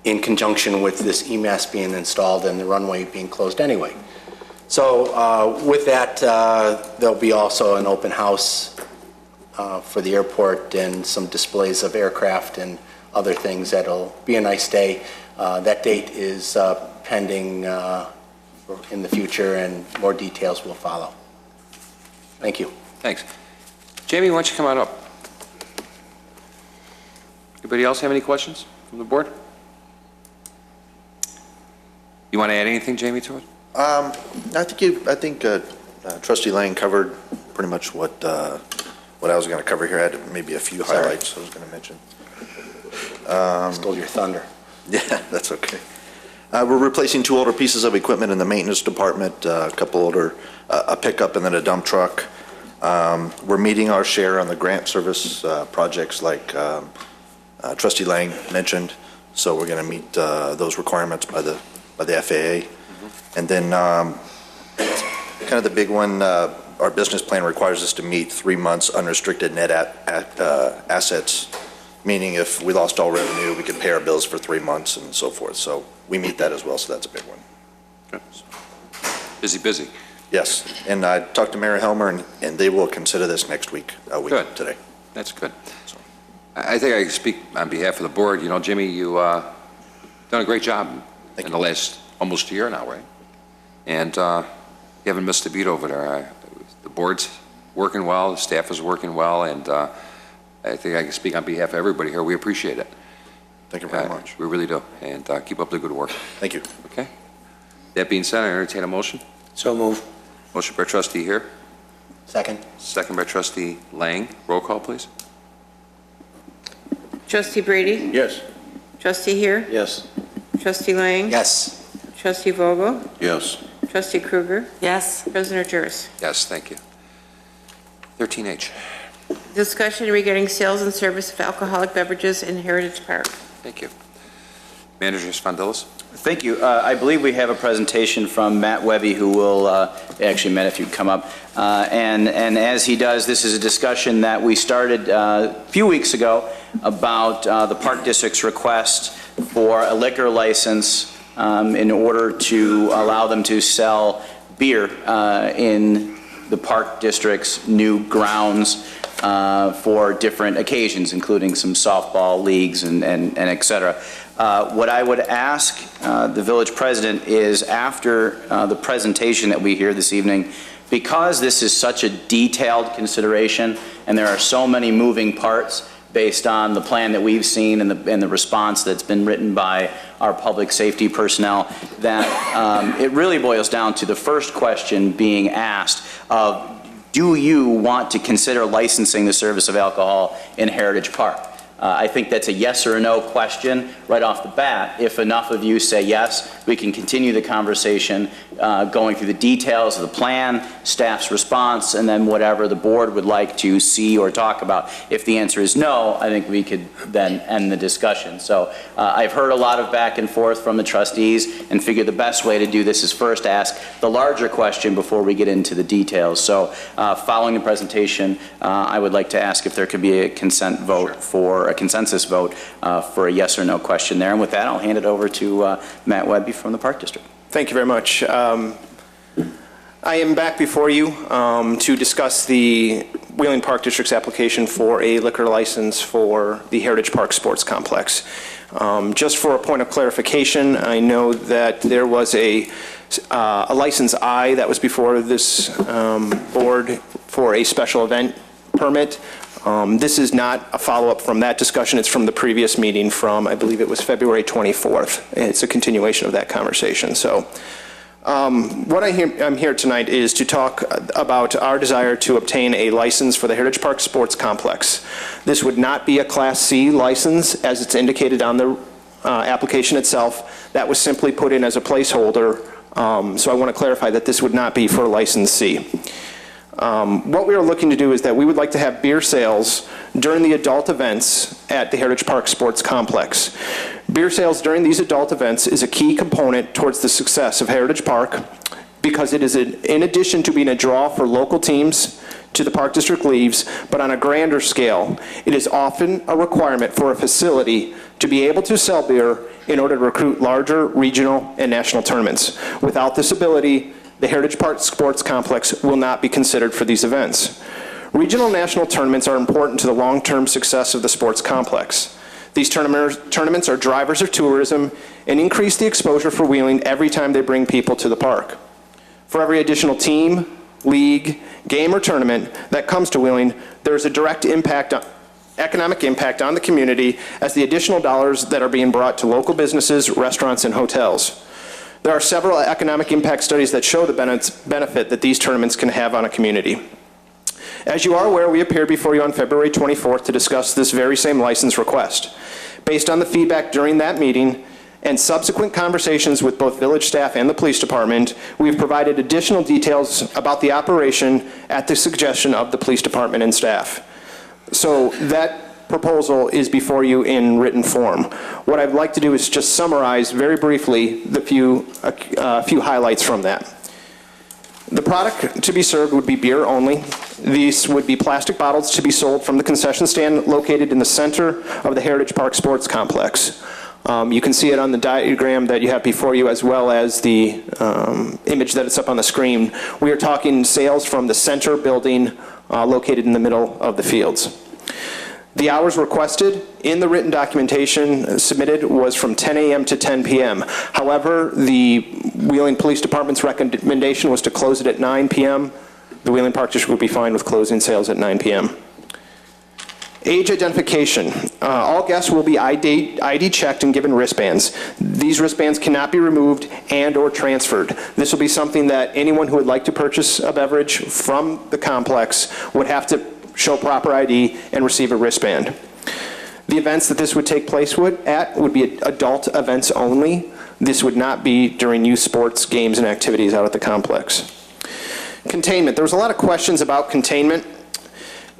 in conjunction with this EMAS being installed and the runway being closed anyway. So with that, there'll be also an open house for the airport and some displays of aircraft and other things. That'll be a nice day. That date is pending in the future, and more details will follow. Thank you. Thanks. Jamie, why don't you come on up? Anybody else have any questions from the board? You want to add anything, Jamie, to it? I think Trustee Lang covered pretty much what I was going to cover here. I had maybe a few highlights I was going to mention. Stole your thunder. Yeah, that's okay. We're replacing 2 older pieces of equipment in the maintenance department, a pickup and then a dump truck. We're meeting our share on the grant service projects like Trustee Lang mentioned, so we're going to meet those requirements by the FAA. And then kind of the big one, our business plan requires us to meet 3 months unrestricted net assets, meaning if we lost all revenue, we could pay our bills for 3 months and so forth. So we meet that as well, so that's a big one. Busy. Yes, and I talked to Mayor Helmer, and they will consider this next week, Good. today. That's good. I think I can speak on behalf of the board. You know, Jimmy, you done a great job in the last almost year now, right? And you haven't missed a beat over there. The board's working well, the staff is working well, and I think I can speak on behalf of everybody here. We appreciate it. Thank you very much. We really do. And keep up the good work. Thank you. Okay. That being said, I entertain a motion. So move. Motion by trustee here. Second. Second by trustee Lang. Roll call, please. Trustee Brady? Yes. Trustee here? Yes. Trustee Lang? Yes. Trustee Vogel? Yes. Trustee Krueger? Yes. President Juris? Yes, thank you. 13H. Discussion regarding sales and service of alcoholic beverages in Heritage Park. Thank you. Manager Spondelis. Thank you. I believe we have a presentation from Matt Webby, who will, actually, Matt, if you'd come up. And as he does, this is a discussion that we started a few weeks ago about the Park District's request for a liquor license in order to allow them to sell beer in the Park District's new grounds for different occasions, including some softball leagues and et cetera. What I would ask the village president is, after the presentation that we hear this evening, because this is such a detailed consideration and there are so many moving parts based on the plan that we've seen and the response that's been written by our public safety personnel, that it really boils down to the first question being asked of, do you want to consider licensing the service of alcohol in Heritage Park? I think that's a yes or a no question right off the bat. If enough of you say yes, we can continue the conversation going through the details of the plan, staff's response, and then whatever the board would like to see or talk about. If the answer is no, I think we could then end the discussion. So I've heard a lot of back and forth from the trustees and figured the best way to do this is first ask the larger question before we get into the details. So following the presentation, I would like to ask if there could be a consent vote for a consensus vote for a yes or no question there. And with that, I'll hand it over to Matt Webby from the Park District. Thank you very much. I am back before you to discuss the Wheeling Park District's application for a liquor license for the Heritage Park Sports Complex. Just for a point of clarification, I know that there was a license I that was before this board for a special event permit. This is not a follow-up from that discussion. It's from the previous meeting from, I believe it was February 24th. It's a continuation of that conversation. So what I'm here tonight is to talk about our desire to obtain a license for the Heritage Park Sports Complex. This would not be a Class C license as it's indicated on the application itself. That was simply put in as a placeholder. So I want to clarify that this would not be for a license C. What we are looking to do is that we would like to have beer sales during the adult events at the Heritage Park Sports Complex. Beer sales during these adult events is a key component towards the success of Heritage Park because it is, in addition to being a draw for local teams to the Park District leagues, but on a grander scale, it is often a requirement for a facility to be able to sell beer in order to recruit larger regional and national tournaments. Without this ability, the Heritage Park Sports Complex will not be considered for these events. Regional and national tournaments are important to the long-term success of the sports complex. These tournaments are drivers of tourism and increase the exposure for Wheeling every time they bring people to the park. For every additional team, league, game, or tournament that comes to Wheeling, there is a direct economic impact on the community as the additional dollars that are being brought to local businesses, restaurants, and hotels. There are several economic impact studies that show the benefit that these tournaments can have on a community. As you are aware, we appeared before you on February 24th to discuss this very same license request. Based on the feedback during that meeting and subsequent conversations with both village staff and the police department, we've provided additional details about the operation at the suggestion of the police department and staff. So that proposal is before you in written form. What I'd like to do is just summarize very briefly the few highlights from that. The product to be served would be beer only. These would be plastic bottles to be sold from the concession stand located in the center of the Heritage Park Sports Complex. You can see it on the diagram that you have before you, as well as the image that is up on the screen. We are talking sales from the center building located in the middle of the fields. The hours requested in the written documentation submitted was from 10 a.m. to 10 p.m. However, the Wheeling Police Department's recommendation was to close it at 9 p.m. The Wheeling Park District would be fine with closing sales at 9 p.m. Age identification. All guests will be ID checked and given wristbands. These wristbands cannot be removed and or transferred. This will be something that anyone who would like to purchase a beverage from the complex would have to show proper ID and receive a wristband. The events that this would take place would be adult events only. This would not be during youth sports, games, and activities out at the complex. Containment. There was a lot of questions about containment.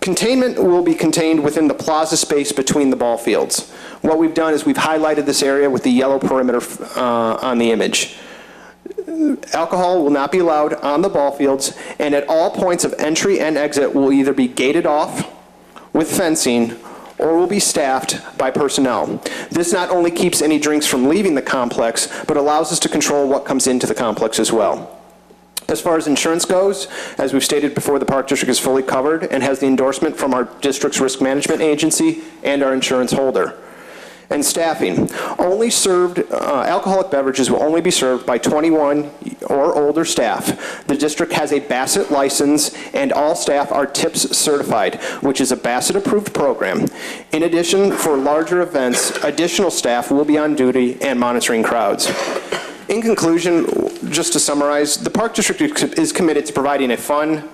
Containment will be contained within the plaza space between the ball fields. What we've done is we've highlighted this area with the yellow perimeter on the image. Alcohol will not be allowed on the ball fields, and at all points of entry and exit will either be gated off with fencing or will be staffed by personnel. This not only keeps any drinks from leaving the complex, but allows us to control what comes into the complex as well. As far as insurance goes, as we've stated before, the Park District is fully covered and has the endorsement from our district's risk management agency and our insurance holder. And staffing. Only served, alcoholic beverages will only be served by 21 or older staff. The district has a Bassett license and all staff are TIPS certified, which is a Bassett-approved program. In addition, for larger events, additional staff will be on duty and monitoring crowds. In conclusion, just to summarize, the Park District is committed to providing a fun,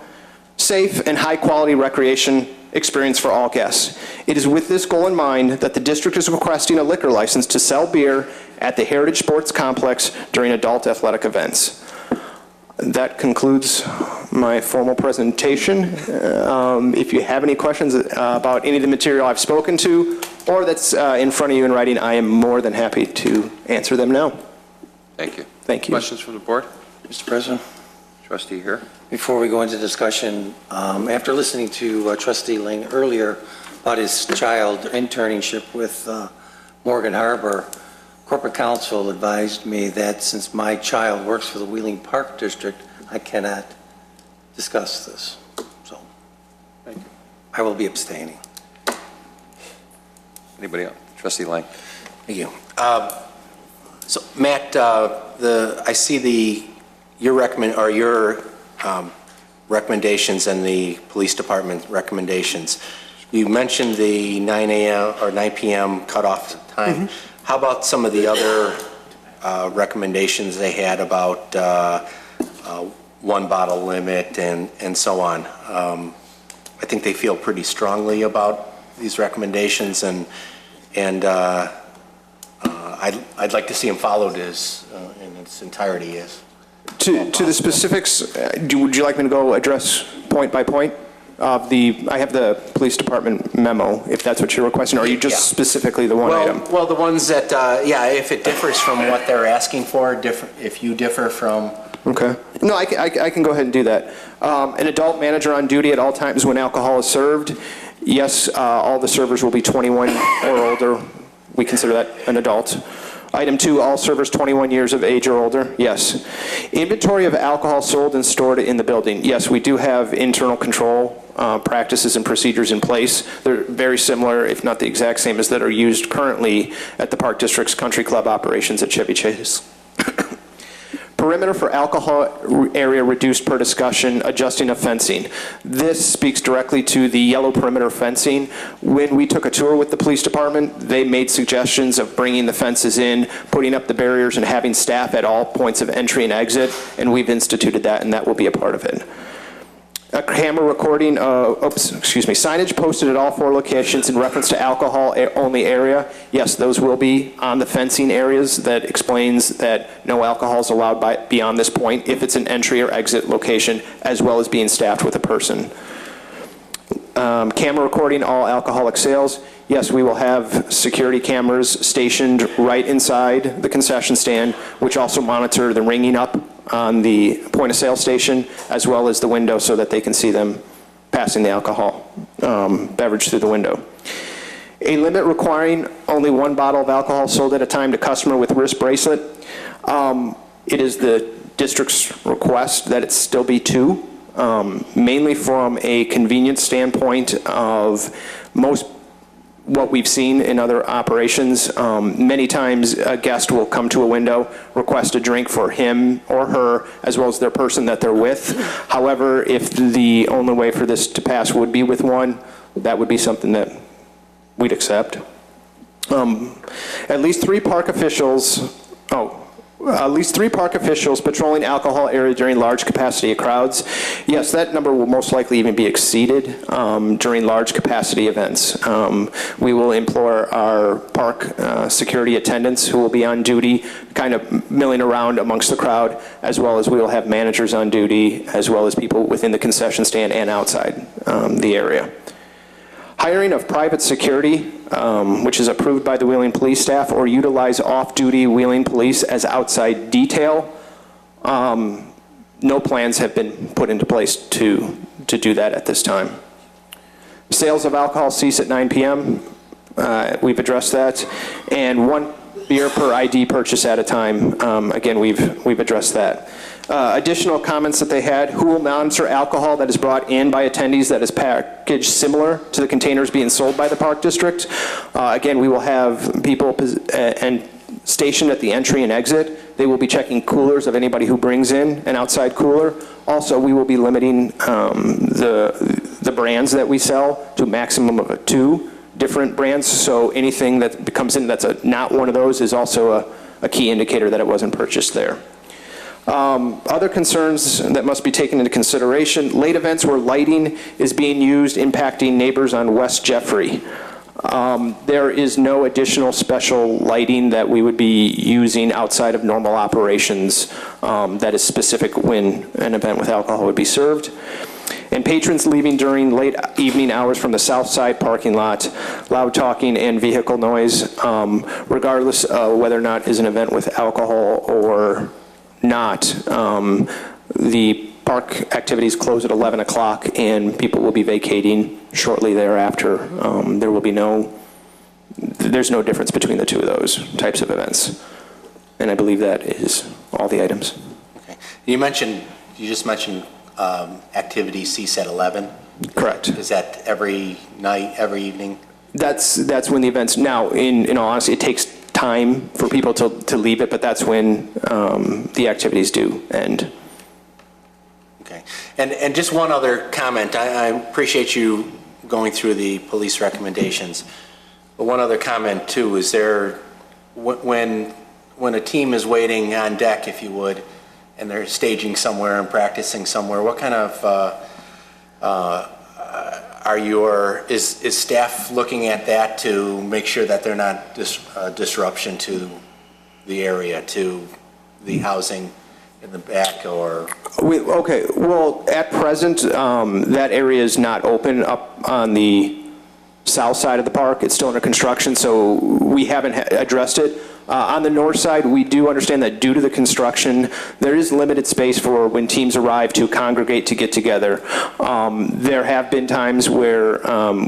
safe, and high-quality recreation experience for all guests. It is with this goal in mind that the district is requesting a liquor license to sell beer at the Heritage Sports Complex during adult athletic events. That concludes my formal presentation. If you have any questions about any of the material I've spoken to or that's in front of you in writing, I am more than happy to answer them now. Thank you. Thank you. Questions from the board? Mr. President? Trustee here. Before we go into discussion, after listening to Trustee Ling earlier about his child internship with Morgan Harbor, corporate counsel advised me that since my child works for the Wheeling Park District, I cannot discuss this. So I will be abstaining. Anybody else? Trustee Lang. Thank you. So Matt, I see your recommendations and the police department recommendations. You mentioned the 9 a.m. or 9 p.m. cutoff time. Mm-hmm. How about some of the other recommendations they had about one bottle limit and so on? I think they feel pretty strongly about these recommendations, and I'd like to see them followed in its entirety. To the specifics, would you like me to go address point by point? I have the police department memo, if that's what you're requesting, or are you just specifically the one item? Well, the ones that, if it differs from what they're asking for, if you differ from... Okay. No, I can go ahead and do that. An adult manager on duty at all times when alcohol is served. Yes, all the servers will be 21 or older. We consider that an adult. Item 2, all servers 21 years of age or older. Yes. Inventory of alcohol sold and stored in the building. Yes, we do have internal control practices and procedures in place. They're very similar, if not the exact same, as that are used currently at the Park District's country club operations at Chevy Chase. Perimeter for alcohol area reduced per discussion, adjusting of fencing. This speaks directly to the yellow perimeter fencing. When we took a tour with the police department, they made suggestions of bringing the fences in, putting up the barriers, and having staff at all points of entry and exit, and we've instituted that, and that will be a part of it. A camera recording, signage posted at all 4 locations in reference to alcohol-only area. Yes, those will be on the fencing areas that explains that no alcohol is allowed beyond this point if it's an entry or exit location, as well as being staffed with a person. Camera recording all alcoholic sales. Yes, we will have security cameras stationed right inside the concession stand, which also monitor the ringing up on the point of sale station as well as the window so that they can see them passing the alcohol beverage through the window. A limit requiring only 1 bottle of alcohol sold at a time to customer with wrist bracelet. It is the district's request that it still be 2, mainly from a convenience standpoint of most what we've seen in other operations. Many times a guest will come to a window, request a drink for him or her, as well as their person that they're with. However, if the only way for this to pass would be with 1, that would be something that we'd accept. At least 3 park officials patrolling alcohol area during large capacity of crowds. Yes, that number will most likely even be exceeded during large capacity events. We will implore our park security attendants who will be on duty, kind of milling around amongst the crowd, as well as we will have managers on duty, as well as people within the concession stand and outside the area. Hiring of private security, which is approved by the Wheeling Police staff, or utilize off-duty Wheeling Police as outside detail. No plans have been put into place to do that at this time. Sales of alcohol cease at 9 p.m. We've addressed that. And 1 beer per ID purchase at a time. Again, we've addressed that. Additional comments that they had: who will monitor alcohol that is brought in by attendees that is packaged similar to the containers being sold by the park district. Again, we will have people and stationed at the entry and exit. They will be checking coolers of anybody who brings in an outside cooler. Also, we will be limiting the brands that we sell to a maximum of 2 different brands. So anything that comes in that's not one of those is also a key indicator that it wasn't purchased there. Other concerns that must be taken into consideration: late events where lighting is being used impacting neighbors on West Jeffrey. There is no additional special lighting that we would be using outside of normal operations that is specific when an event with alcohol would be served. And patrons leaving during late evening hours from the south side parking lot, loud talking and vehicle noise, regardless of whether or not is an event with alcohol or not. The park activities close at 11 o'clock and people will be vacating shortly thereafter. There's no difference between the 2 of those types of events. And I believe that is all the items. Okay. You just mentioned activities cease at 11? Correct. Is that every night, every evening? That's when the events, now in all honesty, it takes time for people to leave it, but that's when the activities do end. Okay. And just one other comment. I appreciate you going through the police recommendations. But one other comment too, is there, when a team is waiting on deck, if you would, and they're staging somewhere and practicing somewhere, what kind of is staff looking at that to make sure that they're not disruption to the area, to the housing in the back, or? Okay, well, at present, that area is not open up on the south side of the park. It's still under construction, so we haven't addressed it. On the north side, we do understand that due to the construction, there is limited space for when teams arrive to congregate to get together. There have been times where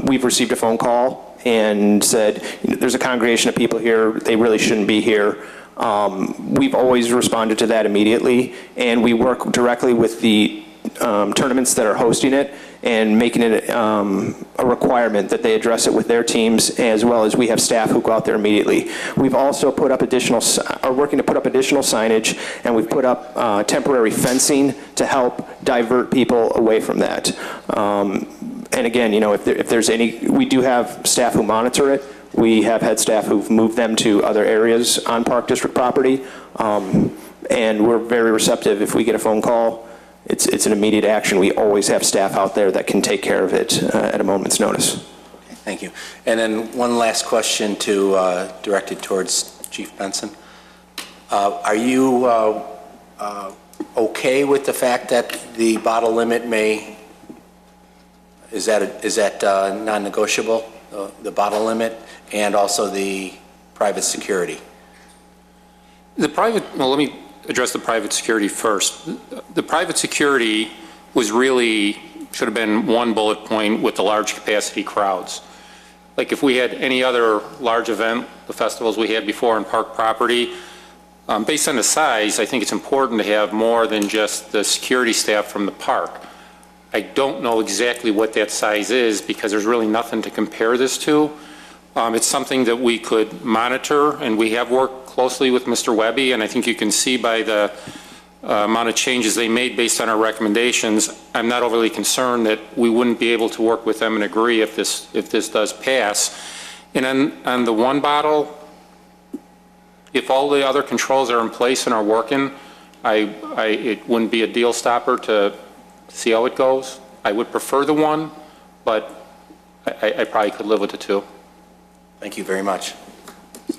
we've received a phone call and said, there's a congregation of people here, they really shouldn't be here. We've always responded to that immediately, and we work directly with the tournaments that are hosting it and making it a requirement that they address it with their teams, as well as we have staff who go out there immediately. We've also put up working to put up additional signage, and we've put up temporary fencing to help divert people away from that. And again, if there's any, we do have staff who monitor it. We have had staff who've moved them to other areas on Park District property, and we're very receptive. If we get a phone call, it's an immediate action. We always have staff out there that can take care of it at a moment's notice. Okay, thank you. And then one last question directed towards Chief Benson. Are you okay with the fact that the bottle limit is that non-negotiable, the bottle limit, and also the private security? The private, well, let me address the private security first. The private security was really, should have been one bullet point with the large capacity crowds. Like if we had any other large event, the festivals we had before on park property, based on the size, I think it's important to have more than just the security staff from the park. I don't know exactly what that size is because there's really nothing to compare this to. It's something that we could monitor, and we have worked closely with Mr. Webby, and I think you can see by the amount of changes they made based on our recommendations. I'm not overly concerned that we wouldn't be able to work with them and agree if this does pass. And on the one bottle, if all the other controls are in place and are working, it wouldn't be a deal stopper to see how it goes. I would prefer the one, but I probably could live with the two. Thank you very much.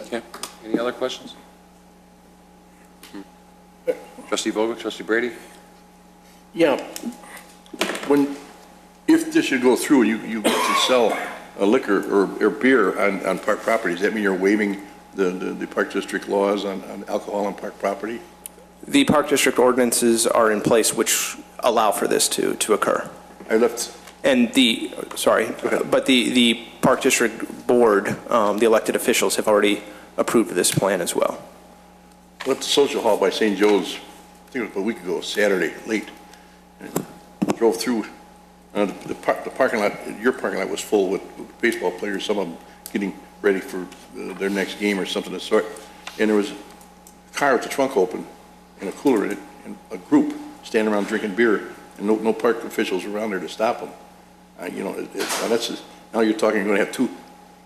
Okay. Any other questions? Trustee Vogel, Trustee Brady? Yeah. If this should go through, you get to sell a liquor or beer on park property, does that mean you're waiving the Park District laws on alcohol on park property? The Park District ordinances are in place which allow for this to occur. And the Park District Board, the elected officials have already approved this plan as well. Left the social hall by St. Joe's, I think it was a week ago, Saturday, late. And drove through, the parking lot, your parking lot was full with baseball players, some of them getting ready for their next game or something of the sort. And there was a car with the trunk open and a cooler in it, and a group standing around drinking beer, and no park officials around there to stop them. Now you're talking, you're going to have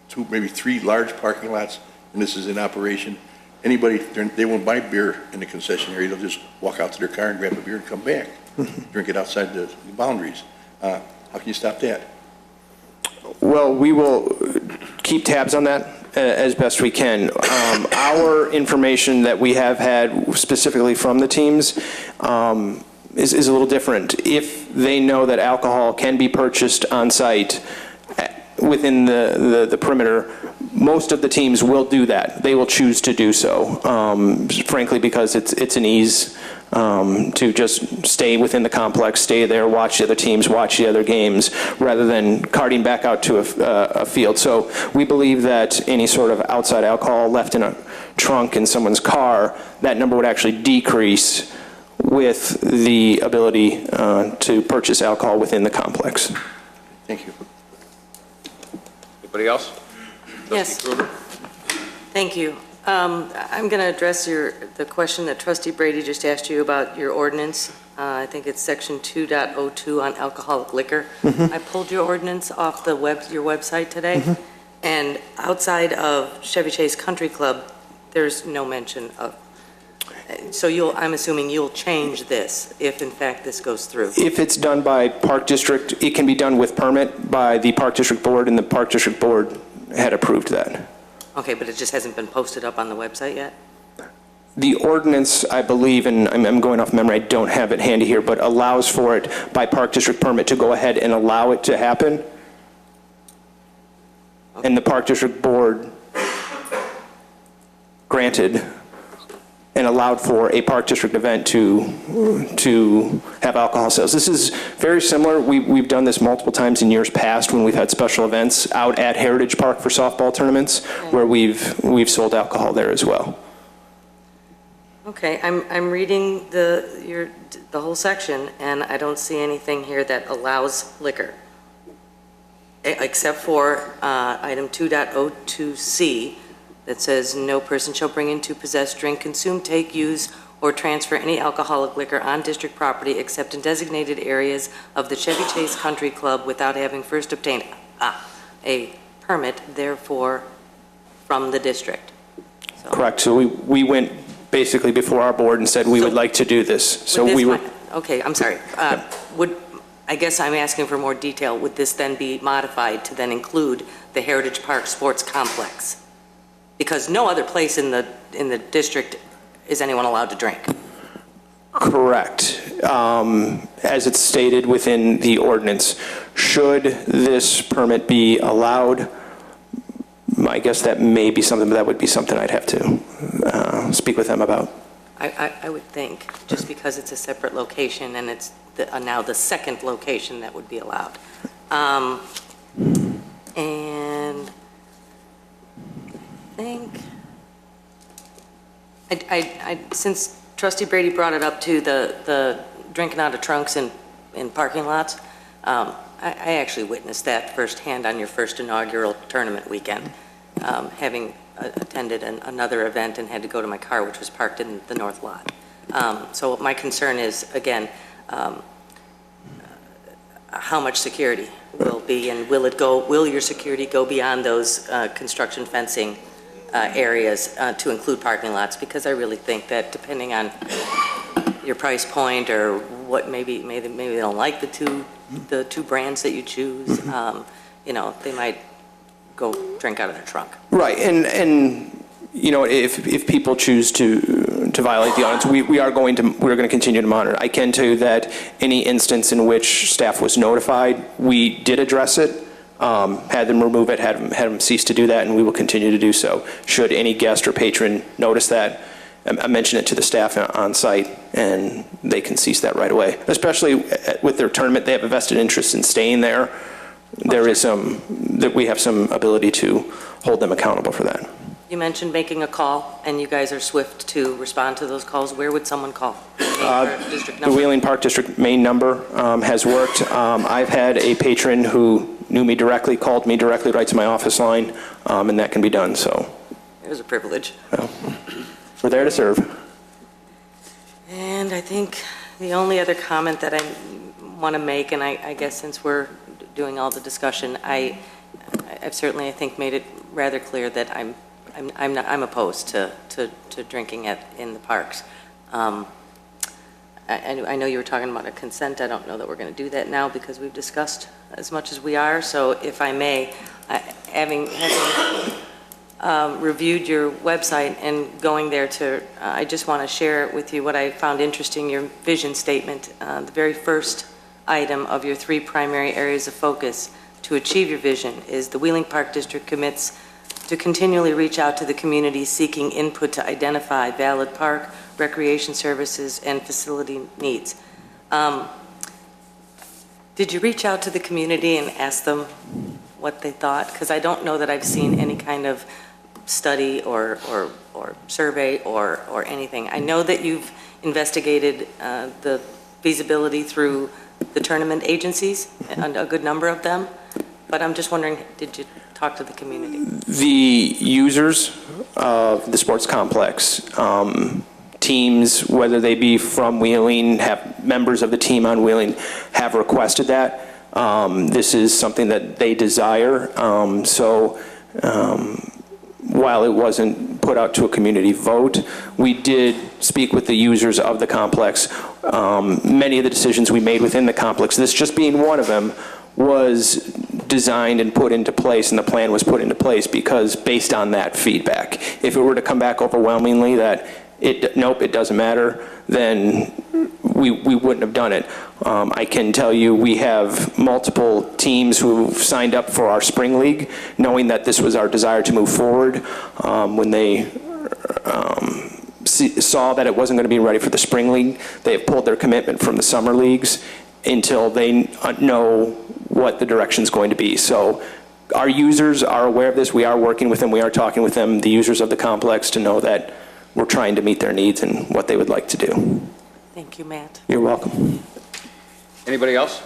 two, maybe three large parking lots, and this is in operation. Anybody, they won't buy beer in the concession area. They'll just walk out to their car and grab a beer and come back, drink it outside the boundaries. How can you stop that? Well, we will keep tabs on that as best we can. Our information that we have had specifically from the teams is a little different. If they know that alcohol can be purchased on site within the perimeter, most of the teams will do that. They will choose to do so, frankly, because it's an ease to just stay within the complex, stay there, watch the other teams, watch the other games, rather than carting back out to a field. So we believe that any sort of outside alcohol left in a trunk in someone's car, that number would actually decrease with the ability to purchase alcohol within the complex. Thank you. Anybody else? Yes. Thank you. I'm going to address the question that Trustee Brady just asked you about your ordinance. I think it's section 2.02 on alcoholic liquor. I pulled your ordinance off your website today, and outside of Chevy Chase Country Club, there's no mention of. So I'm assuming you'll change this if in fact this goes through. If it's done by Park District, it can be done with permit by the Park District Board, and the Park District Board had approved that. Okay, but it just hasn't been posted up on the website yet? The ordinance, I believe, and I'm going off memory, I don't have it handy here, but allows for it by Park District permit to go ahead and allow it to happen. Okay. And the Park District Board granted and allowed for a Park District event to have alcohol sales. This is very similar. We've done this multiple times in years past when we've had special events out at Heritage Park for softball tournaments, where we've sold alcohol there as well. Okay, I'm reading the whole section, and I don't see anything here that allows liquor, except for item 2.02C. that says no person shall bring into, possess, drink, consume, take, use, or transfer any alcoholic liquor on district property except in designated areas of the Chevy Chase Country Club without having first obtained a permit, therefore, from the district. Correct. So we went basically before our board and said we would like to do this. So we were. Okay, I'm sorry. I guess I'm asking for more detail. Would this then be modified to then include the Heritage Park Sports Complex? Because no other place in the district is anyone allowed to drink. Correct. As it's stated within the ordinance, should this permit be allowed, I guess that may be something, but that would be something I'd have to speak with them about. I would think, just because it's a separate location and it's now the second location that would be allowed. And I think, since Trustee Brady brought it up to the drinking out of trunks in parking lots, I actually witnessed that firsthand on your first inaugural tournament weekend, having attended another event and had to go to my car, which was parked in the north lot. So my concern is, again, how much security will be, and will your security go beyond those construction fencing areas to include parking lots? Because I really think that depending on your price point or what, maybe they don't like the two brands that you choose, you know, they might go drink out of their trunk. Right, and you know, if people choose to violate the ordinance, we're going to continue to monitor. I can tell you that any instance in which staff was notified, we did address it, had them remove it, had them cease to do that, and we will continue to do so. Should any guest or patron notice that, I mention it to the staff on site, and they can cease that right away. Especially with their tournament, they have a vested interest in staying there. There is that we have some ability to hold them accountable for that. You mentioned making a call, and you guys are swift to respond to those calls. Where would someone call? The Wheeling Park District main number has worked. I've had a patron who knew me directly, called me directly right to my office line, and that can be done. So it was a privilege. We're there to serve. And I think the only other comment that I want to make, and I guess since we're doing all the discussion, I've certainly, I think, made it rather clear that I'm opposed to drinking in the parks. I know you were talking about a consent. I don't know that we're going to do that now because we've discussed as much as we are. So if I may, having reviewed your website and going there I just want to share with you what I found interesting, your vision statement. The very first item of your 3 primary areas of focus to achieve your vision is the Wheeling Park District commits to continually reach out to the community seeking input to identify valid park, recreation services, and facility needs. Did you reach out to the community and ask them what they thought? Because I don't know that I've seen any kind of study or survey or anything. I know that you've investigated the feasibility through the tournament agencies, and a good number of them, but I'm just wondering, did you talk to the community? The users of the sports complex, teams, whether they be from Wheeling, have members of the team on Wheeling, have requested that. This is something that they desire. While it wasn't put out to a community vote, we did speak with the users of the complex. Many of the decisions we made within the complex, this just being one of them, was designed and put into place, and the plan was put into place because based on that feedback. If it were to come back overwhelmingly that nope, it doesn't matter, then we wouldn't have done it. I can tell you we have multiple teams who've signed up for our spring league, knowing that this was our desire to move forward. When they saw that it wasn't going to be ready for the spring league, they have pulled their commitment from the summer leagues until they know what the direction is going to be. So our users are aware of this. We are working with them. We are talking with them, the users of the complex, to know that we're trying to meet their needs and what they would like to do. Thank you, Matt. You're welcome. Anybody else?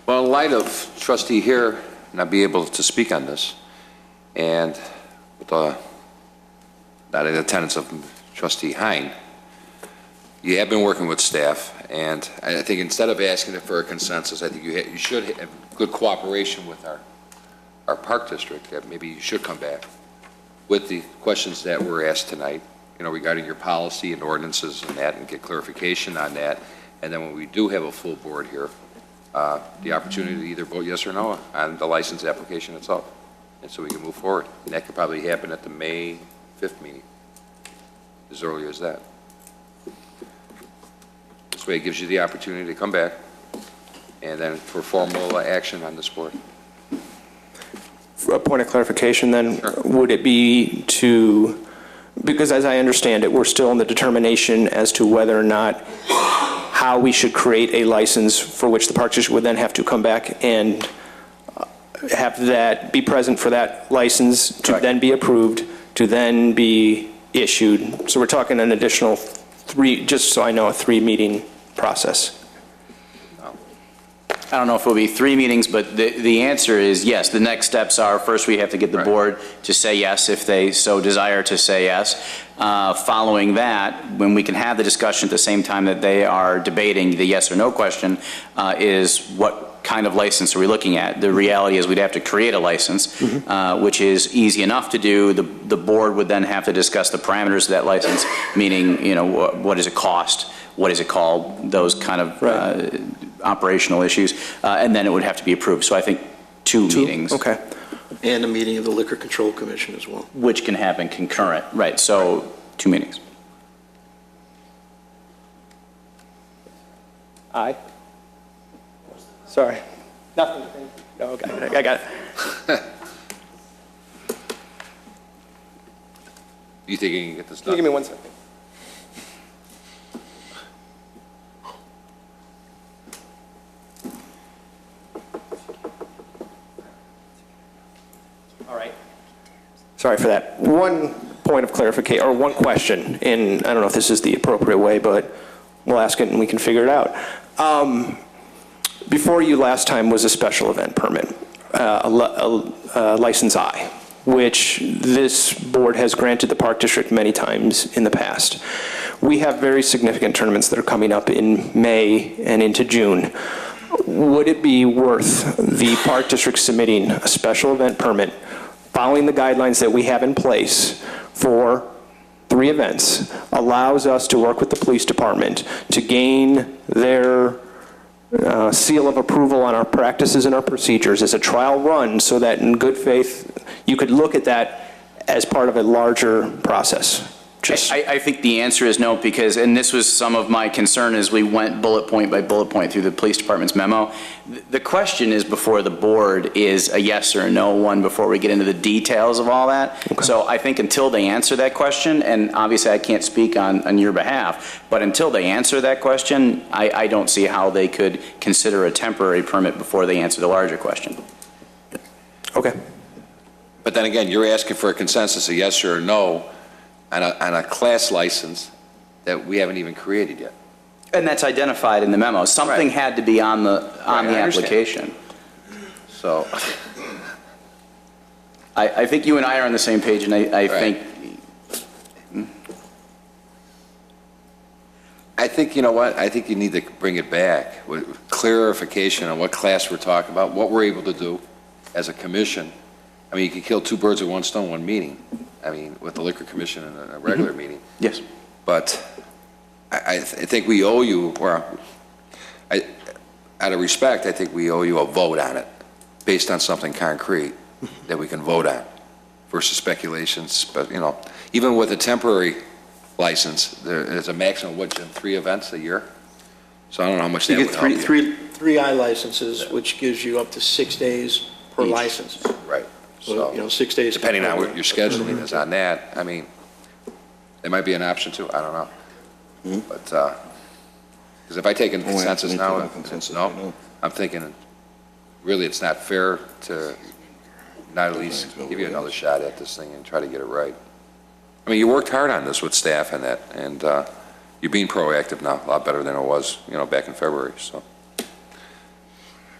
Well, in light of Trustee here not being able to speak on this, and with not in attendance of Trustee Hein, you have been working with staff, and I think instead of asking for a consensus, I think you should have good cooperation with our park district. Maybe you should come back with the questions that were asked tonight, you know, regarding your policy and ordinances and that, and get clarification on that. And then when we do have a full board here, the opportunity to either vote yes or no on the license application itself, and so we can move forward. And that could probably happen at the May 5th meeting, as early as that. This way it gives you the opportunity to come back and then for formal action on this board. For a point of clarification then, Sure. would it be to because as I understand it, we're still in the determination as to whether or not how we should create a license for which the Park District would then have to come back and have that be present for that license to then be approved, to then be issued. So we're talking an additional 3, just so I know, a 3-meeting process. I don't know if it'll be 3 meetings, but the answer is yes. The next steps are, first we have to get the board to say yes if they so desire to say yes. Following that, when we can have the discussion at the same time that they are debating the yes or no question, is what kind of license are we looking at? The reality is we'd have to create a license, which is easy enough to do. The board would then have to discuss the parameters of that license, meaning, you know, what does it cost? What is it called? Those kind of operational issues, and then it would have to be approved. So I think 2 meetings. Okay. And a meeting of the Liquor Control Commission as well. Which can happen concurrent, right, so 2 meetings. Aye. Sorry. Nothing. No, okay, I got it. You think you can get this Can done? you give me 1 second? All right. Sorry for that. One point of clarification, or one question, and I don't know if this is the appropriate way, but we'll ask it and we can figure it out. Before you last time was a special event permit, license I, which this board has granted the Park District many times in the past. We have very significant tournaments that are coming up in May and into June. Would it be worth the Park District submitting a special event permit following the guidelines that we have in place for 3 events, allows us to work with the police department to gain their seal of approval on our practices and our procedures as a trial run, so that in good faith you could look at that as part of a larger process? I think the answer is no, because, and this was some of my concern as we went bullet point by bullet point through the police department's memo. The question is before the board is a yes or a no one before we get into the details of all that. Okay. So I think until they answer that question, and obviously I can't speak on your behalf, but until they answer that question, I don't see how they could consider a temporary permit before they answer the larger question. Okay. But then again, you're asking for a consensus, a yes or a no, on a class license that we haven't even created yet. And that's identified in the memo. Something had to be on the application. So I think you and I are on the same page, and I think, you know what, I think you need to bring it back with clarification on what class we're talking about, what we're able to do as a commission. I mean, you can kill 2 birds with 1 stone, 1 meeting. I mean, with the Liquor Commission and a regular meeting. Yes. But I think we owe you, or out of respect, I think we owe you a vote on it based on something concrete that we can vote on versus speculations. But, you know, even with a temporary license, there's a maximum of, what, Jim, 3 events a year? So I don't know how much that You would get help you. three I licenses, which gives you up to 6 days per license. Right. So, you know, 6 days. Depending on what your scheduling is on that, I mean, there might be an option too, I don't know. But, because if I take a consensus now, no, I'm thinking, really, it's not fair to not at least give you another shot at this thing and try to get it right. I mean, you worked hard on this with staff and that, and you're being proactive now, a lot better than it was, you know, back in February, so.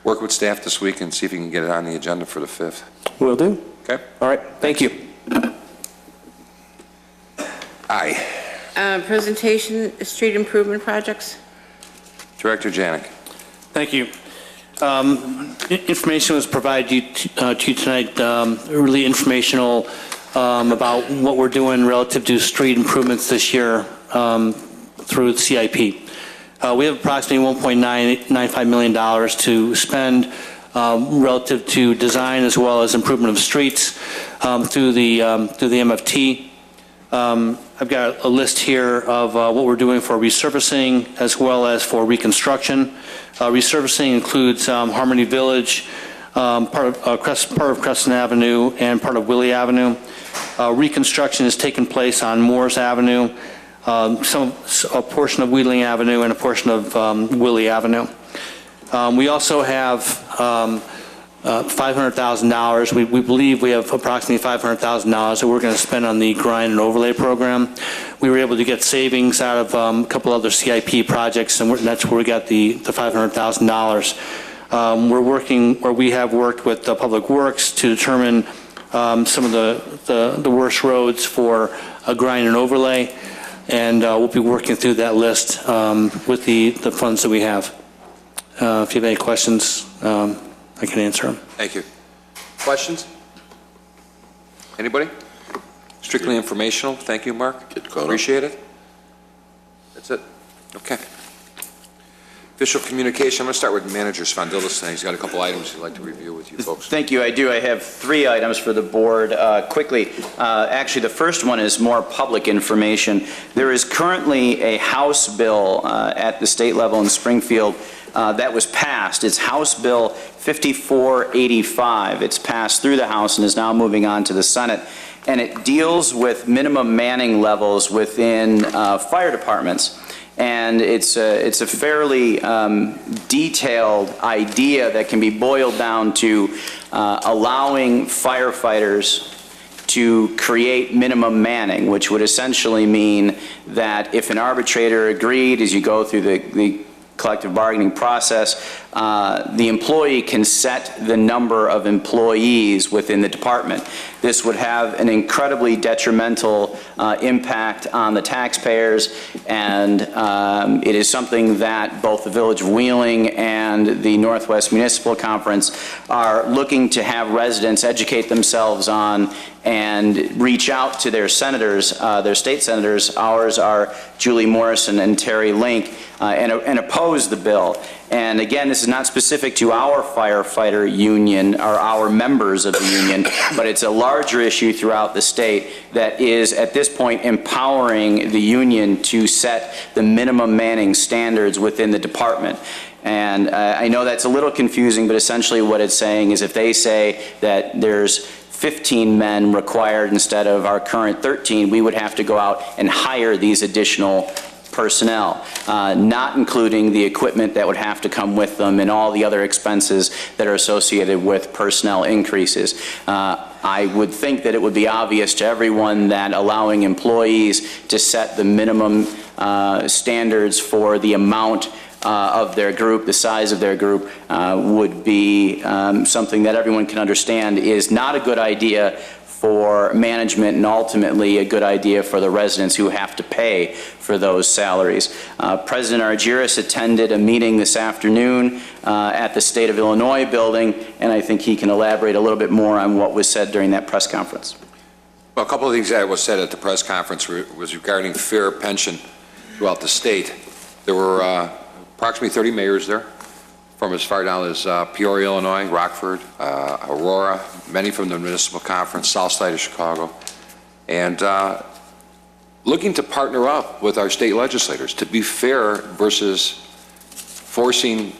Work with staff this week and see if you can get it on the agenda for the 5th. Will do. Okay. All right, thank you. Aye. Presentation, street improvement projects. Director Janik. Thank you. Information was provided to you tonight, really informational about what we're doing relative to street improvements this year through the CIP. We have approximately $1.995 million to spend relative to design as well as improvement of streets through the MFT. I've got a list here of what we're doing for resurfacing as well as for reconstruction. Resurfacing includes Harmony Village, part of Crescent Avenue, and part of Willie Avenue. reconstruction has taken place on Moores Avenue, a portion of Wheeling Avenue, and a portion of Willie Avenue. We also have $500,000. We believe we have approximately $500,000 that we're going to spend on the grind and overlay program. We were able to get savings out of a couple other CIP projects, and that's where we got the $500,000. We're working, or we have worked with Public Works to determine some of the worst roads for a grind and overlay, and we'll be working through that list with the funds that we have. If you have any questions, I can answer them. Thank you. Questions? Anybody? Strictly informational. Thank you, Mark. Appreciate it. That's it. Okay. Official communication. I'm going to start with Manager Sfondilis. He's got a couple items he'd like to review with you folks. Thank you. I do. I have 3 items for the board quickly. Actually, the first one is more public information. There is currently a House bill at the state level in Springfield that was passed. It's House Bill 5485. It's passed through the House and is now moving on to the Senate. And it deals with minimum manning levels within fire departments. And it's a fairly detailed idea that can be boiled down to allowing firefighters to create minimum manning, which would essentially mean that if an arbitrator agreed as you go through the collective bargaining process, the employee can set the number of employees within the department. This would have an incredibly detrimental impact on the taxpayers, and it is something that both the Village of Wheeling and the Northwest Municipal Conference are looking to have residents educate themselves on and reach out to their senators, their state senators. Ours are Julie Morrison and Terry Link, and oppose the bill. And again, this is not specific to our firefighter union or our members of the union, but it's a larger issue throughout the state that is at this point empowering the union to set the minimum manning standards within the department. And I know that's a little confusing, but essentially what it's saying is if they say that there's 15 men required instead of our current 13, we would have to go out and hire these additional personnel, not including the equipment that would have to come with them and all the other expenses that are associated with personnel increases. I would think that it would be obvious to everyone that allowing employees to set the minimum standards for the amount of their group, the size of their group, would be something that everyone can understand is not a good idea for management and ultimately a good idea for the residents who have to pay for those salaries. President Argyris attended a meeting this afternoon at the State of Illinois building, and I think he can elaborate a little bit more on what was said during that press conference. Well, a couple of things that was said at the press conference was regarding fair pension throughout the state. There were approximately 30 mayors there, from as far down as Peoria, Illinois, Rockford, Aurora, many from the municipal conference, south side of Chicago, and looking to partner up with our state legislators to be fair versus forcing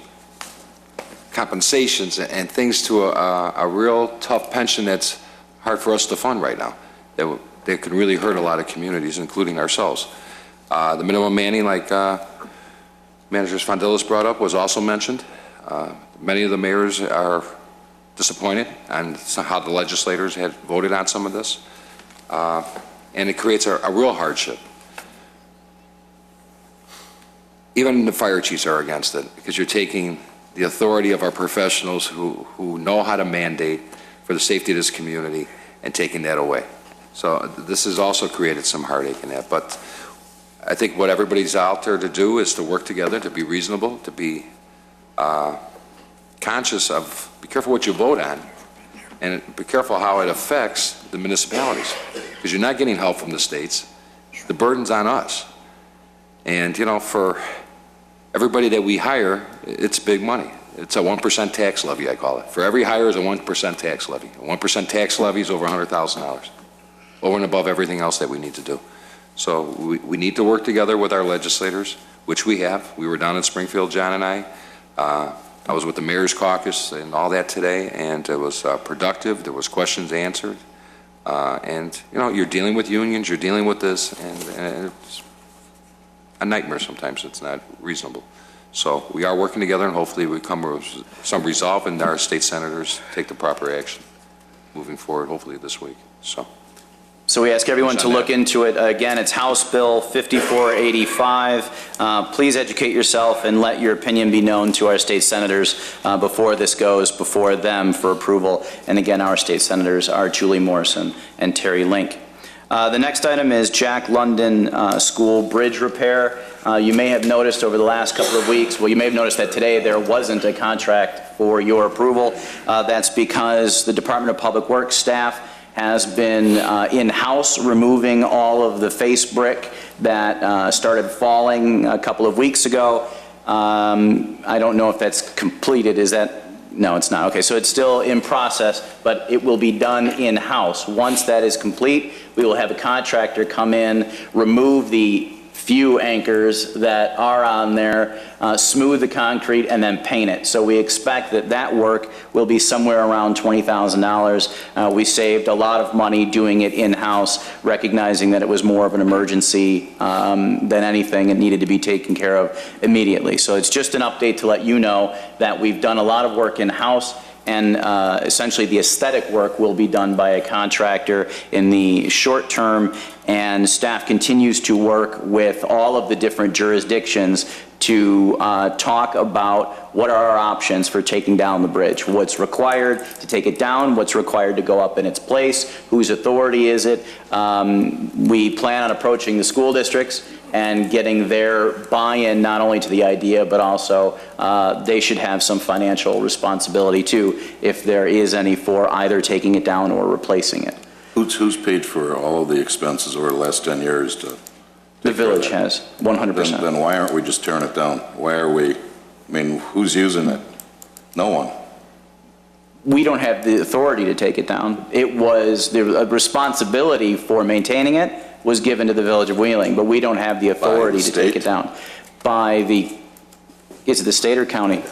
compensations and things to a real tough pension that's hard for us to fund right now. That could really hurt a lot of communities, including ourselves. The minimum manning, like Manager Sfondilis brought up, was also mentioned. Many of the mayors are disappointed on how the legislators had voted on some of this, and it creates a real hardship. Even the fire chiefs are against it because you're taking the authority of our professionals who know how to mandate for the safety of this community and taking that away. So this has also created some heartache in that, but I think what everybody's out there to do is to work together, to be reasonable, to be conscious of, be careful what you vote on, and be careful how it affects the municipalities, because you're not getting help from the states. The burden's on us. And, you know, for everybody that we hire, it's big money. It's a 1% tax levy, I call it. For every hire is a 1% tax levy. A 1% tax levy is over $100,000, over and above everything else that we need to do. So we need to work together with our legislators, which we have. We were down in Springfield, John and I. I was with the Mayor's Caucus and all that today, and it was productive. There was questions answered. And, you know, you're dealing with unions, you're dealing with this, and it's a nightmare sometimes. It's not reasonable. So we are working together, and hopefully we come with some resolve, and our state senators take the proper action moving forward, hopefully this week. So we ask everyone to look into it. Again, it's House Bill 5485. Please educate yourself and let your opinion be known to our state senators before this goes before them for approval. And again, our state senators are Julie Morrison and Terry Link. The next item is Jack London School Bridge Repair. You may have noticed over the last couple of weeks, well, you may have noticed that today there wasn't a contract for your approval. That's because the Department of Public Works staff has been in-house removing all of the face brick that started falling a couple of weeks ago. I don't know if that's completed. Is that? No, it's not. Okay, so it's still in process, but it will be done in-house. Once that is complete, we will have a contractor come in, remove the few anchors that are on there, smooth the concrete, and then paint it. So we expect that that work will be somewhere around $20,000. We saved a lot of money doing it in-house, recognizing that it was more of an emergency than anything. It needed to be taken care of immediately. So it's just an update to let you know that we've done a lot of work in-house, and essentially the aesthetic work will be done by a contractor in the short term, and staff continues to work with all of the different jurisdictions to talk about what are our options for taking down the bridge, what's required to take it down, what's required to go up in its place, whose authority is it. We plan on approaching the school districts and getting their buy-in not only to the idea, but also they should have some financial responsibility too, if there is any, for either taking it down or replacing it. Who's paid for all of the expenses over the last 10 years to? The village has, 100%. Then why aren't we just tearing it down? Why are we, I mean, who's using it? No one. We don't have the authority to take it down. It was, the responsibility for maintaining it was given to the Village of Wheeling, but we don't have the authority to take it down. By the, is it the state or county?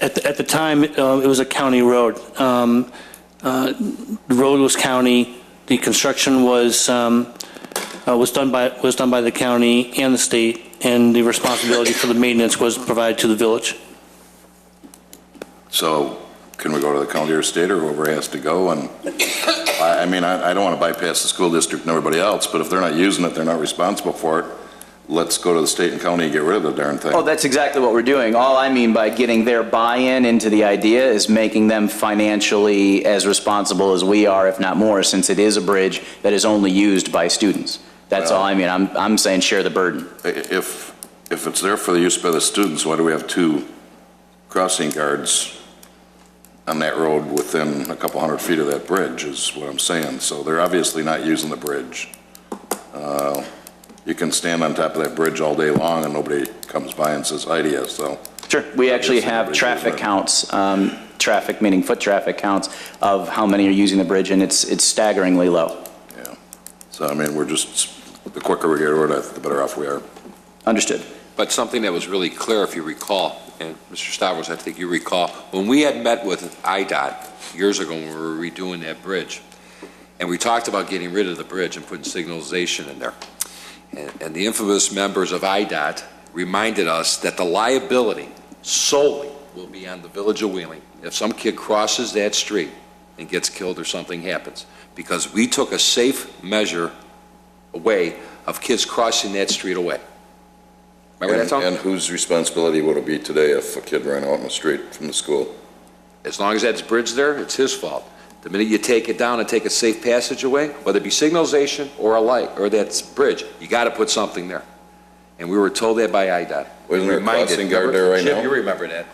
At the time, it was a county road. The road was county. The construction was done by the county and the state, and the responsibility for the maintenance was provided to the village. So can we go to the county or state, or whoever has to go? And I mean, I don't want to bypass the school district and everybody else, but if they're not using it, they're not responsible for it. Let's go to the state and county and get rid of the darn thing. Oh, that's exactly what we're doing. All I mean by getting their buy-in into the idea is making them financially as responsible as we are, if not more, since it is a bridge that is only used by students. That's all I mean. I'm saying share the burden. If it's there for the use by the students, why do we have 2 crossing guards on that road within a couple hundred feet of that bridge, is what I'm saying. So they're obviously not using the bridge. You can stand on top of that bridge all day long and nobody comes by and says hi to you, so. Sure, we actually have traffic counts, traffic meaning foot traffic counts of how many are using the bridge, and it's staggeringly low. Yeah, so I mean, we're just, the quicker we get rid of it, the better off we are. Understood. But something that was really clear, if you recall, and Mr. Stavros, I think you recall, when we had met with IDOT years ago when we were redoing that bridge, and we talked about getting rid of the bridge and putting signalization in there. And the infamous members of IDOT reminded us that the liability solely will be on the Village of Wheeling if some kid crosses that street and gets killed or something happens. Because we took a safe measure away of kids crossing that street away. Remember that, Tom? And whose responsibility would it be today if a kid ran out in the street from the school? As long as that's bridge there, it's his fault. The minute you take it down and take a safe passage away, whether it be signalization or a light or that's bridge, you got to put something there. And we were told that by IDOT. Wasn't there a crossing guard there right now? Chip, you remember that.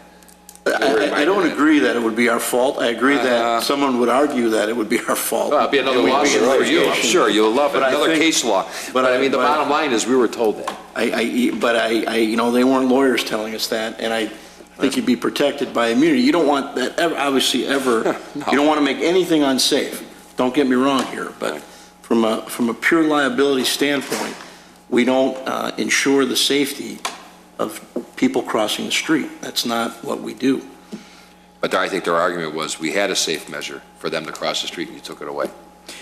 I don't agree that it would be our fault. I agree that someone would argue that it would be our fault. Well, it'd be another lawsuit for you. I'm sure you'll love it. Another case law. But I mean, the bottom line is we were told that. You know, they weren't lawyers telling us that, and I think you'd be protected by immunity. You don't want that ever, obviously ever. No. You don't want to make anything unsafe. Don't get me wrong here, but from a pure liability standpoint, we don't ensure the safety of people crossing the street. That's not what we do. But I think their argument was we had a safe measure for them to cross the street and you took it away.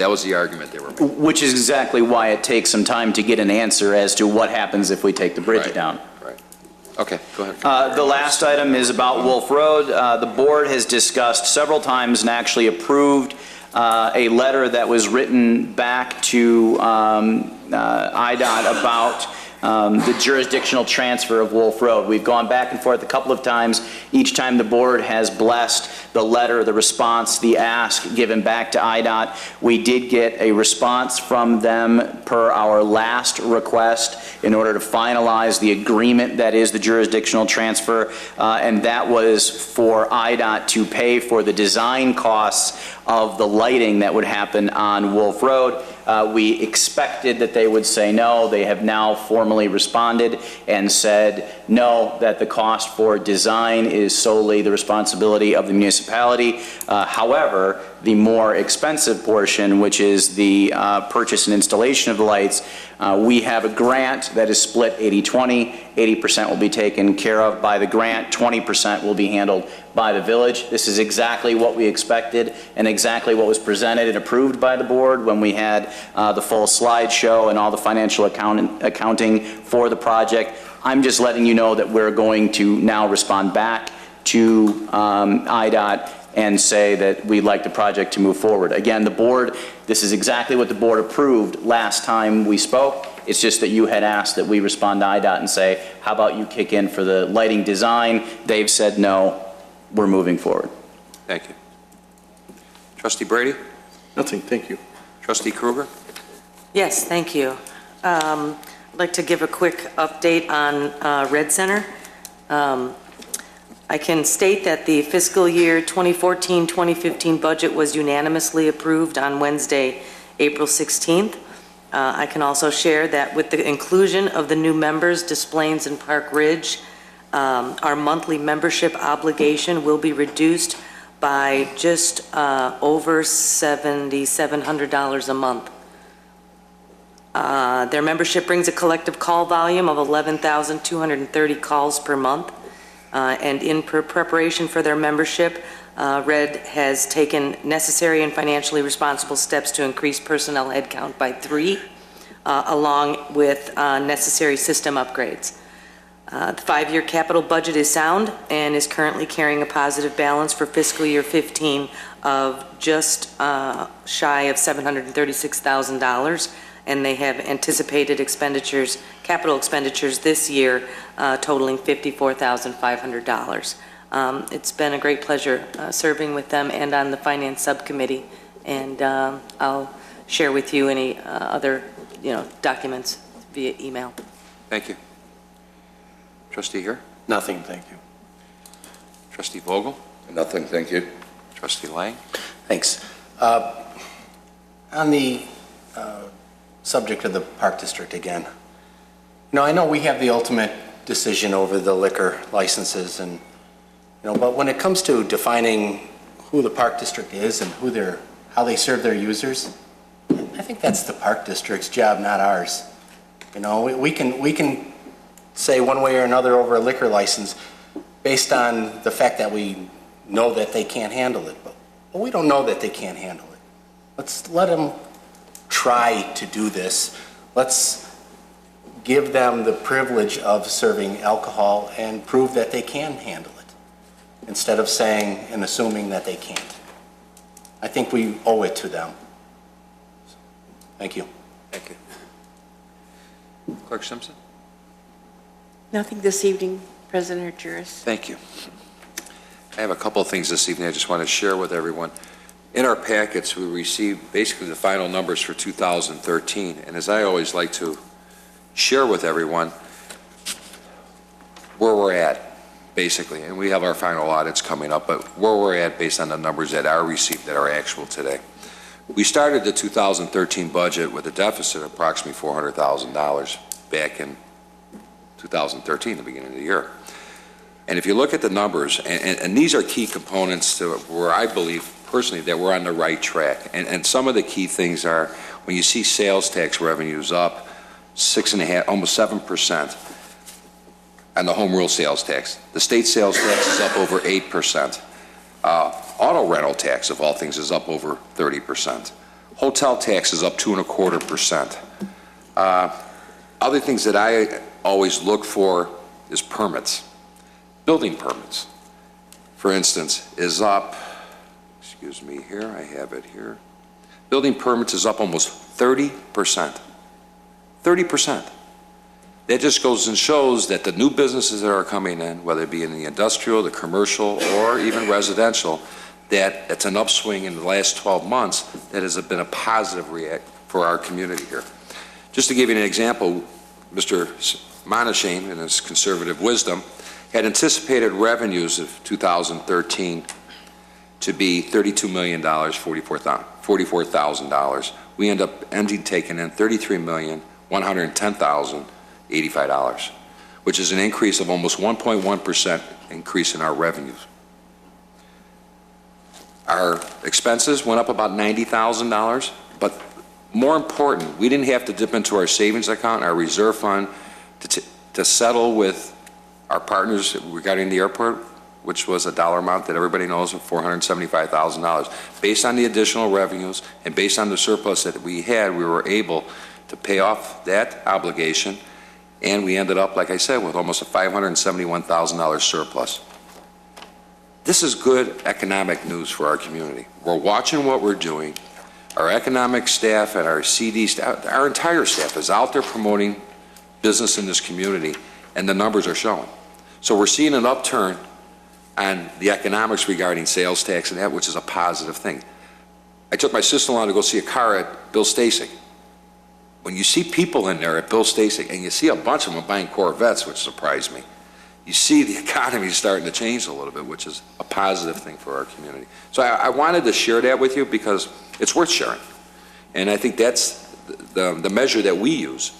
That was the argument they were making. Which is exactly why it takes some time to get an answer as to what happens if we take the bridge down. Okay, go ahead. The last item is about Wolf Road. The board has discussed several times and actually approved a letter that was written back to IDOT about the jurisdictional transfer of Wolf Road. We've gone back and forth a couple of times. Each time the board has blessed the letter, the response, the ask given back to IDOT. We did get a response from them per our last request in order to finalize the agreement that is the jurisdictional transfer, and that was for IDOT to pay for the design costs of the lighting that would happen on Wolf Road. We expected that they would say no. They have now formally responded and said no, that the cost for design is solely the responsibility of the municipality. However, the more expensive portion, which is the purchase and installation of the lights, we have a grant that is split 80-20. 80% will be taken care of by the grant, 20% will be handled by the village. This is exactly what we expected and exactly what was presented and approved by the board when we had the full slideshow and all the financial accounting for the project. I'm just letting you know that we're going to now respond back to IDOT and say that we'd like the project to move forward. Again, the board, this is exactly what the board approved last time we spoke. It's just that you had asked that we respond to IDOT and say, how about you kick in for the lighting design? They've said no, we're moving forward. Thank you. Trustee Brady? Nothing, thank you. Trustee Kruger? Yes, thank you. I'd like to give a quick update on Red Center. I can state that the fiscal year 2014-2015 budget was unanimously approved on Wednesday, April 16th. I can also share that with the inclusion of the new members, Des Plaines and Park Ridge, our monthly membership obligation will be reduced by just over $7,700 a month. Their membership brings a collective call volume of 11,230 calls per month. And in preparation for their membership, Red has taken necessary and financially responsible steps to increase personnel headcount by 3, along with necessary system upgrades. The 5-year capital budget is sound and is currently carrying a positive balance for fiscal year 15 of just shy of $736,000. And they have anticipated expenditures, capital expenditures this year totaling $54,500. It's been a great pleasure serving with them and on the Finance Subcommittee, and I'll share with you any other, documents via email. Thank you. Trustee Here? Nothing, thank you. Trustee Vogel? Nothing, thank you. Trustee Lang? Thanks. On the subject of the Park District again, I know we have the ultimate decision over the liquor licenses, and but when it comes to defining who the Park District is and how they serve their users, I think that's the Park District's job, not ours. We can say one way or another over a liquor license based on the fact that we know that they can't handle it, but we don't know that they can't handle it. Let's let them try to do this. Let's give them the privilege of serving alcohol and prove that they can handle it, instead of saying and assuming that they can't. I think we owe it to them. Thank you. Thank you. Clerk Simpson? Nothing this evening, President Argyris. Thank you. I have a couple of things this evening I just want to share with everyone. In our packets, we received basically the final numbers for 2013, and as I always like to share with everyone where we're at, basically, and we have our final audits coming up, but where we're at based on the numbers that are received that are actual today. We started the 2013 budget with a deficit of approximately $400,000 back in 2013, the beginning of the year. And if you look at the numbers, and these are key components to where I believe personally that we're on the right track. And some of the key things are when you see sales tax revenues up 6.5%, almost 7% on the home rule sales tax. The state sales tax is up over 8%. Auto rental tax, of all things, is up over 30%. Hotel tax is up 2.25%. Other things that I always look for is permits. Building permits, for instance, is up, excuse me here, I have it here. Building permits is up almost 30%. 30%. That just goes and shows that the new businesses that are coming in, whether it be in the industrial, the commercial, or even residential, that it's an upswing in the last 12 months that has been a positive react for our community here. Just to give you an example, Mr. Monashane, in his conservative wisdom, had anticipated revenues of 2013 to be $32 million, $44,000. We end up taking in $33,110,085, which is an increase of almost 1.1% increase in our revenues. Our expenses went up about $90,000, but more important, we didn't have to dip into our savings account, our reserve fund, to settle with our partners regarding the airport, which was a dollar amount that everybody knows of $475,000. Based on the additional revenues and based on the surplus that we had, we were able to pay off that obligation, and we ended up, like I said, with almost a $571,000 surplus. This is good economic news for our community. We're watching what we're doing. Our economic staff and our CD staff, our entire staff is out there promoting business in this community, and the numbers are showing. So we're seeing an upturn on the economics regarding sales tax and that, which is a positive thing. I took my sister-in-law to go see a car at Bill Stasek. When you see people in there at Bill Stasek, and you see a bunch of them buying Corvettes, which surprised me, you see the economy starting to change a little bit, which is a positive thing for our community. So I wanted to share that with you because it's worth sharing. And I think that's the measure that we use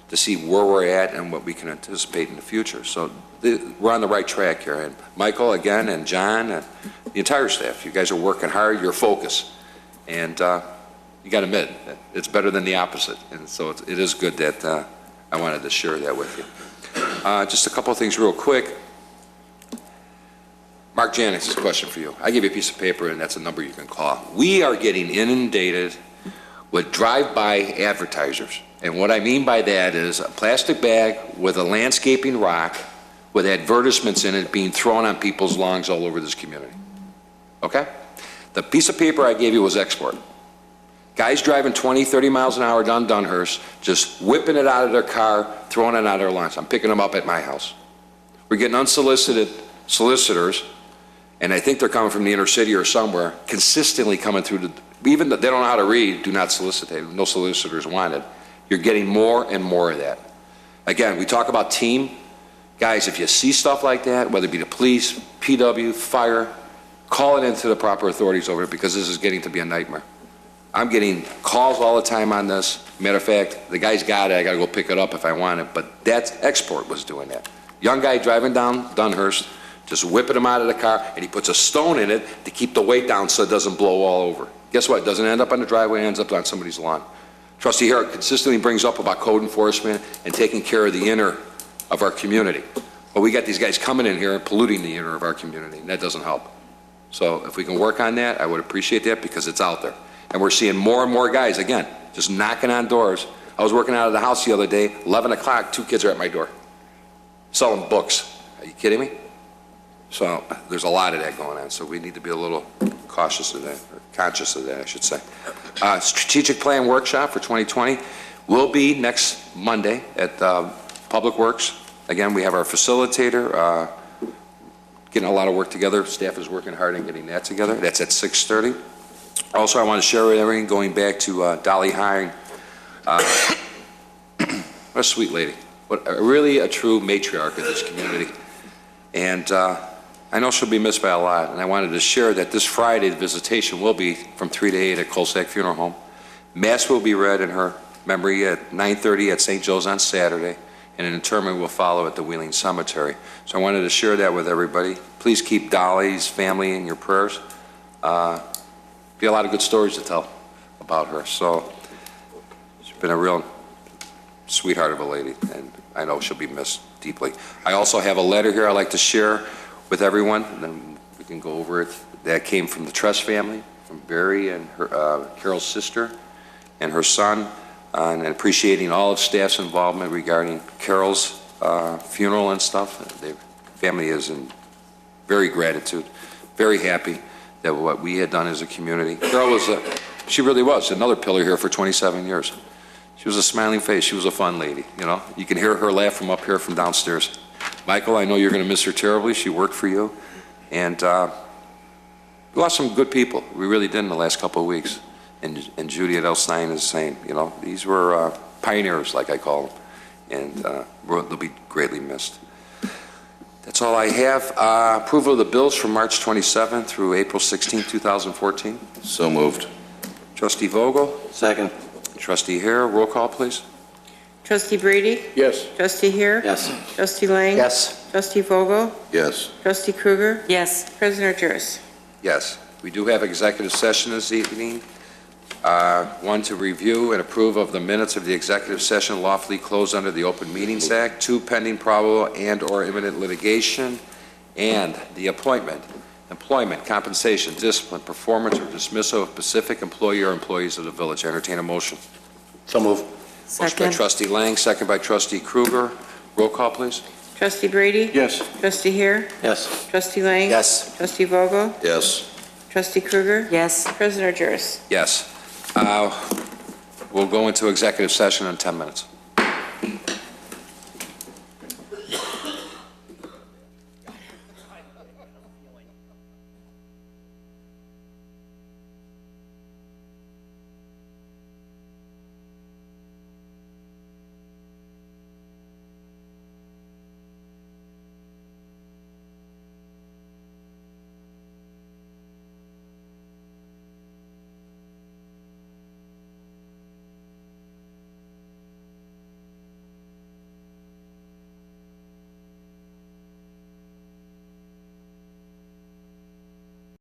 to see where we're at and what we can anticipate in the future. So we're on the right track here. And Michael, again, and John, and the entire staff, you guys are working hard, you're focused. And you got to admit, it's better than the opposite. And so it is good that I wanted to share that with you. Just a couple of things real quick. Mark Janix's question for you. I give you a piece of paper, and that's a number you can call. We are getting inundated with drive-by advertisers. And what I mean by that is a plastic bag with a landscaping rock with advertisements in it being thrown on people's lawns all over this community. Okay? The piece of paper I gave you was export. Guys driving 20, 30 miles an hour down Dunhurst, just whipping it out of their car, throwing it out of their lawns. I'm picking them up at my house. We're getting unsolicited solicitors, and I think they're coming from the inner city or somewhere, consistently coming through the, even though they don't know how to read, do not solicitate, no solicitors wanted. You're getting more and more of that. Again, we talk about team. Guys, if you see stuff like that, whether it be the police, PW, fire, call it into the proper authorities over it, because this is getting to be a nightmare. I'm getting calls all the time on this. Matter of fact, the guy's got it. I got to go pick it up if I want it. But that export was doing that. Young guy driving down Dunhurst, just whipping him out of the car, and he puts a stone in it to keep the weight down so it doesn't blow all over. Guess what? It doesn't end up on the driveway. It ends up on somebody's lawn. Trustee Herrick consistently brings up about code enforcement and taking care of the inner of our community. But we got these guys coming in here and polluting the inner of our community, and that doesn't help. So if we can work on that, I would appreciate that, because it's out there. And we're seeing more and more guys, again, just knocking on doors. I was working out of the house the other day, 11 o'clock, 2 kids are at my door, selling books. Are you kidding me? So there's a lot of that going on, so we need to be a little cautious of that, or conscious of that, I should say. Strategic Plan Workshop for 2020 will be next Monday at Public Works. Again, we have our facilitator getting a lot of work together. Staff is working hard on getting that together. That's at 6:30. Also, I want to share with everyone, going back to Dolly Hine. What a sweet lady. Really a true matriarch of this community. And I know she'll be missed by a lot. And I wanted to share that this Friday, the visitation will be from 3 to 8 at Colsack Funeral Home. Mass will be read in her memory at 9:30 at St. Joe's on Saturday. And an interment will follow at the Wheeling Cemetery. So I wanted to share that with everybody. Please keep Dolly's family in your prayers. Be a lot of good stories to tell about her. So she's been a real sweetheart of a lady, and I know she'll be missed deeply. I also have a letter here I'd like to share with everyone, and then we can go over it. That came from the Trust family, from Barry and her, Carol's sister. and her son, and appreciating all of staff's involvement regarding Carol's funeral and stuff. The family is in very gratitude, very happy that what we had done as a community. Carol was she really was another pillar here for 27 years. She was a smiling face. She was a fun lady, you know. You can hear her laugh from up here, from downstairs. Michael, I know you're going to miss her terribly. She worked for you. And we lost some good people. We really did in the last couple of weeks. And Judy at Elstein is saying, you know, these were pioneers, like I call them. And they'll be greatly missed. That's all I have. Approval of the bills from March 27th through April 16, 2014. So moved. Trustee Vogel? Second. Trustee Hare, roll call, please. Trustee Brady? Yes. Trustee Hare? Yes. Trustee Lang? Yes. Trustee Vogel? Yes. Trustee Krueger? Yes. President Argyris? Yes. We do have executive session this evening. One, to review and approve of the minutes of the executive session lawfully closed under the Open Meetings Act. Two, pending probable and/or imminent litigation. And the appointment, employment, compensation, discipline, performance, or dismissal of specific employee or employees of the village. Entertain a motion. So move. Motion by Second. Trustee Lang, second by Trustee Krueger. Roll call, please. Trustee Brady? Yes. Trustee Hare? Yes. Trustee Lang? Yes. Trustee Vogel? Yes. Trustee Krueger? Yes. President Argyris? Yes. We'll go into executive session in 10 minutes.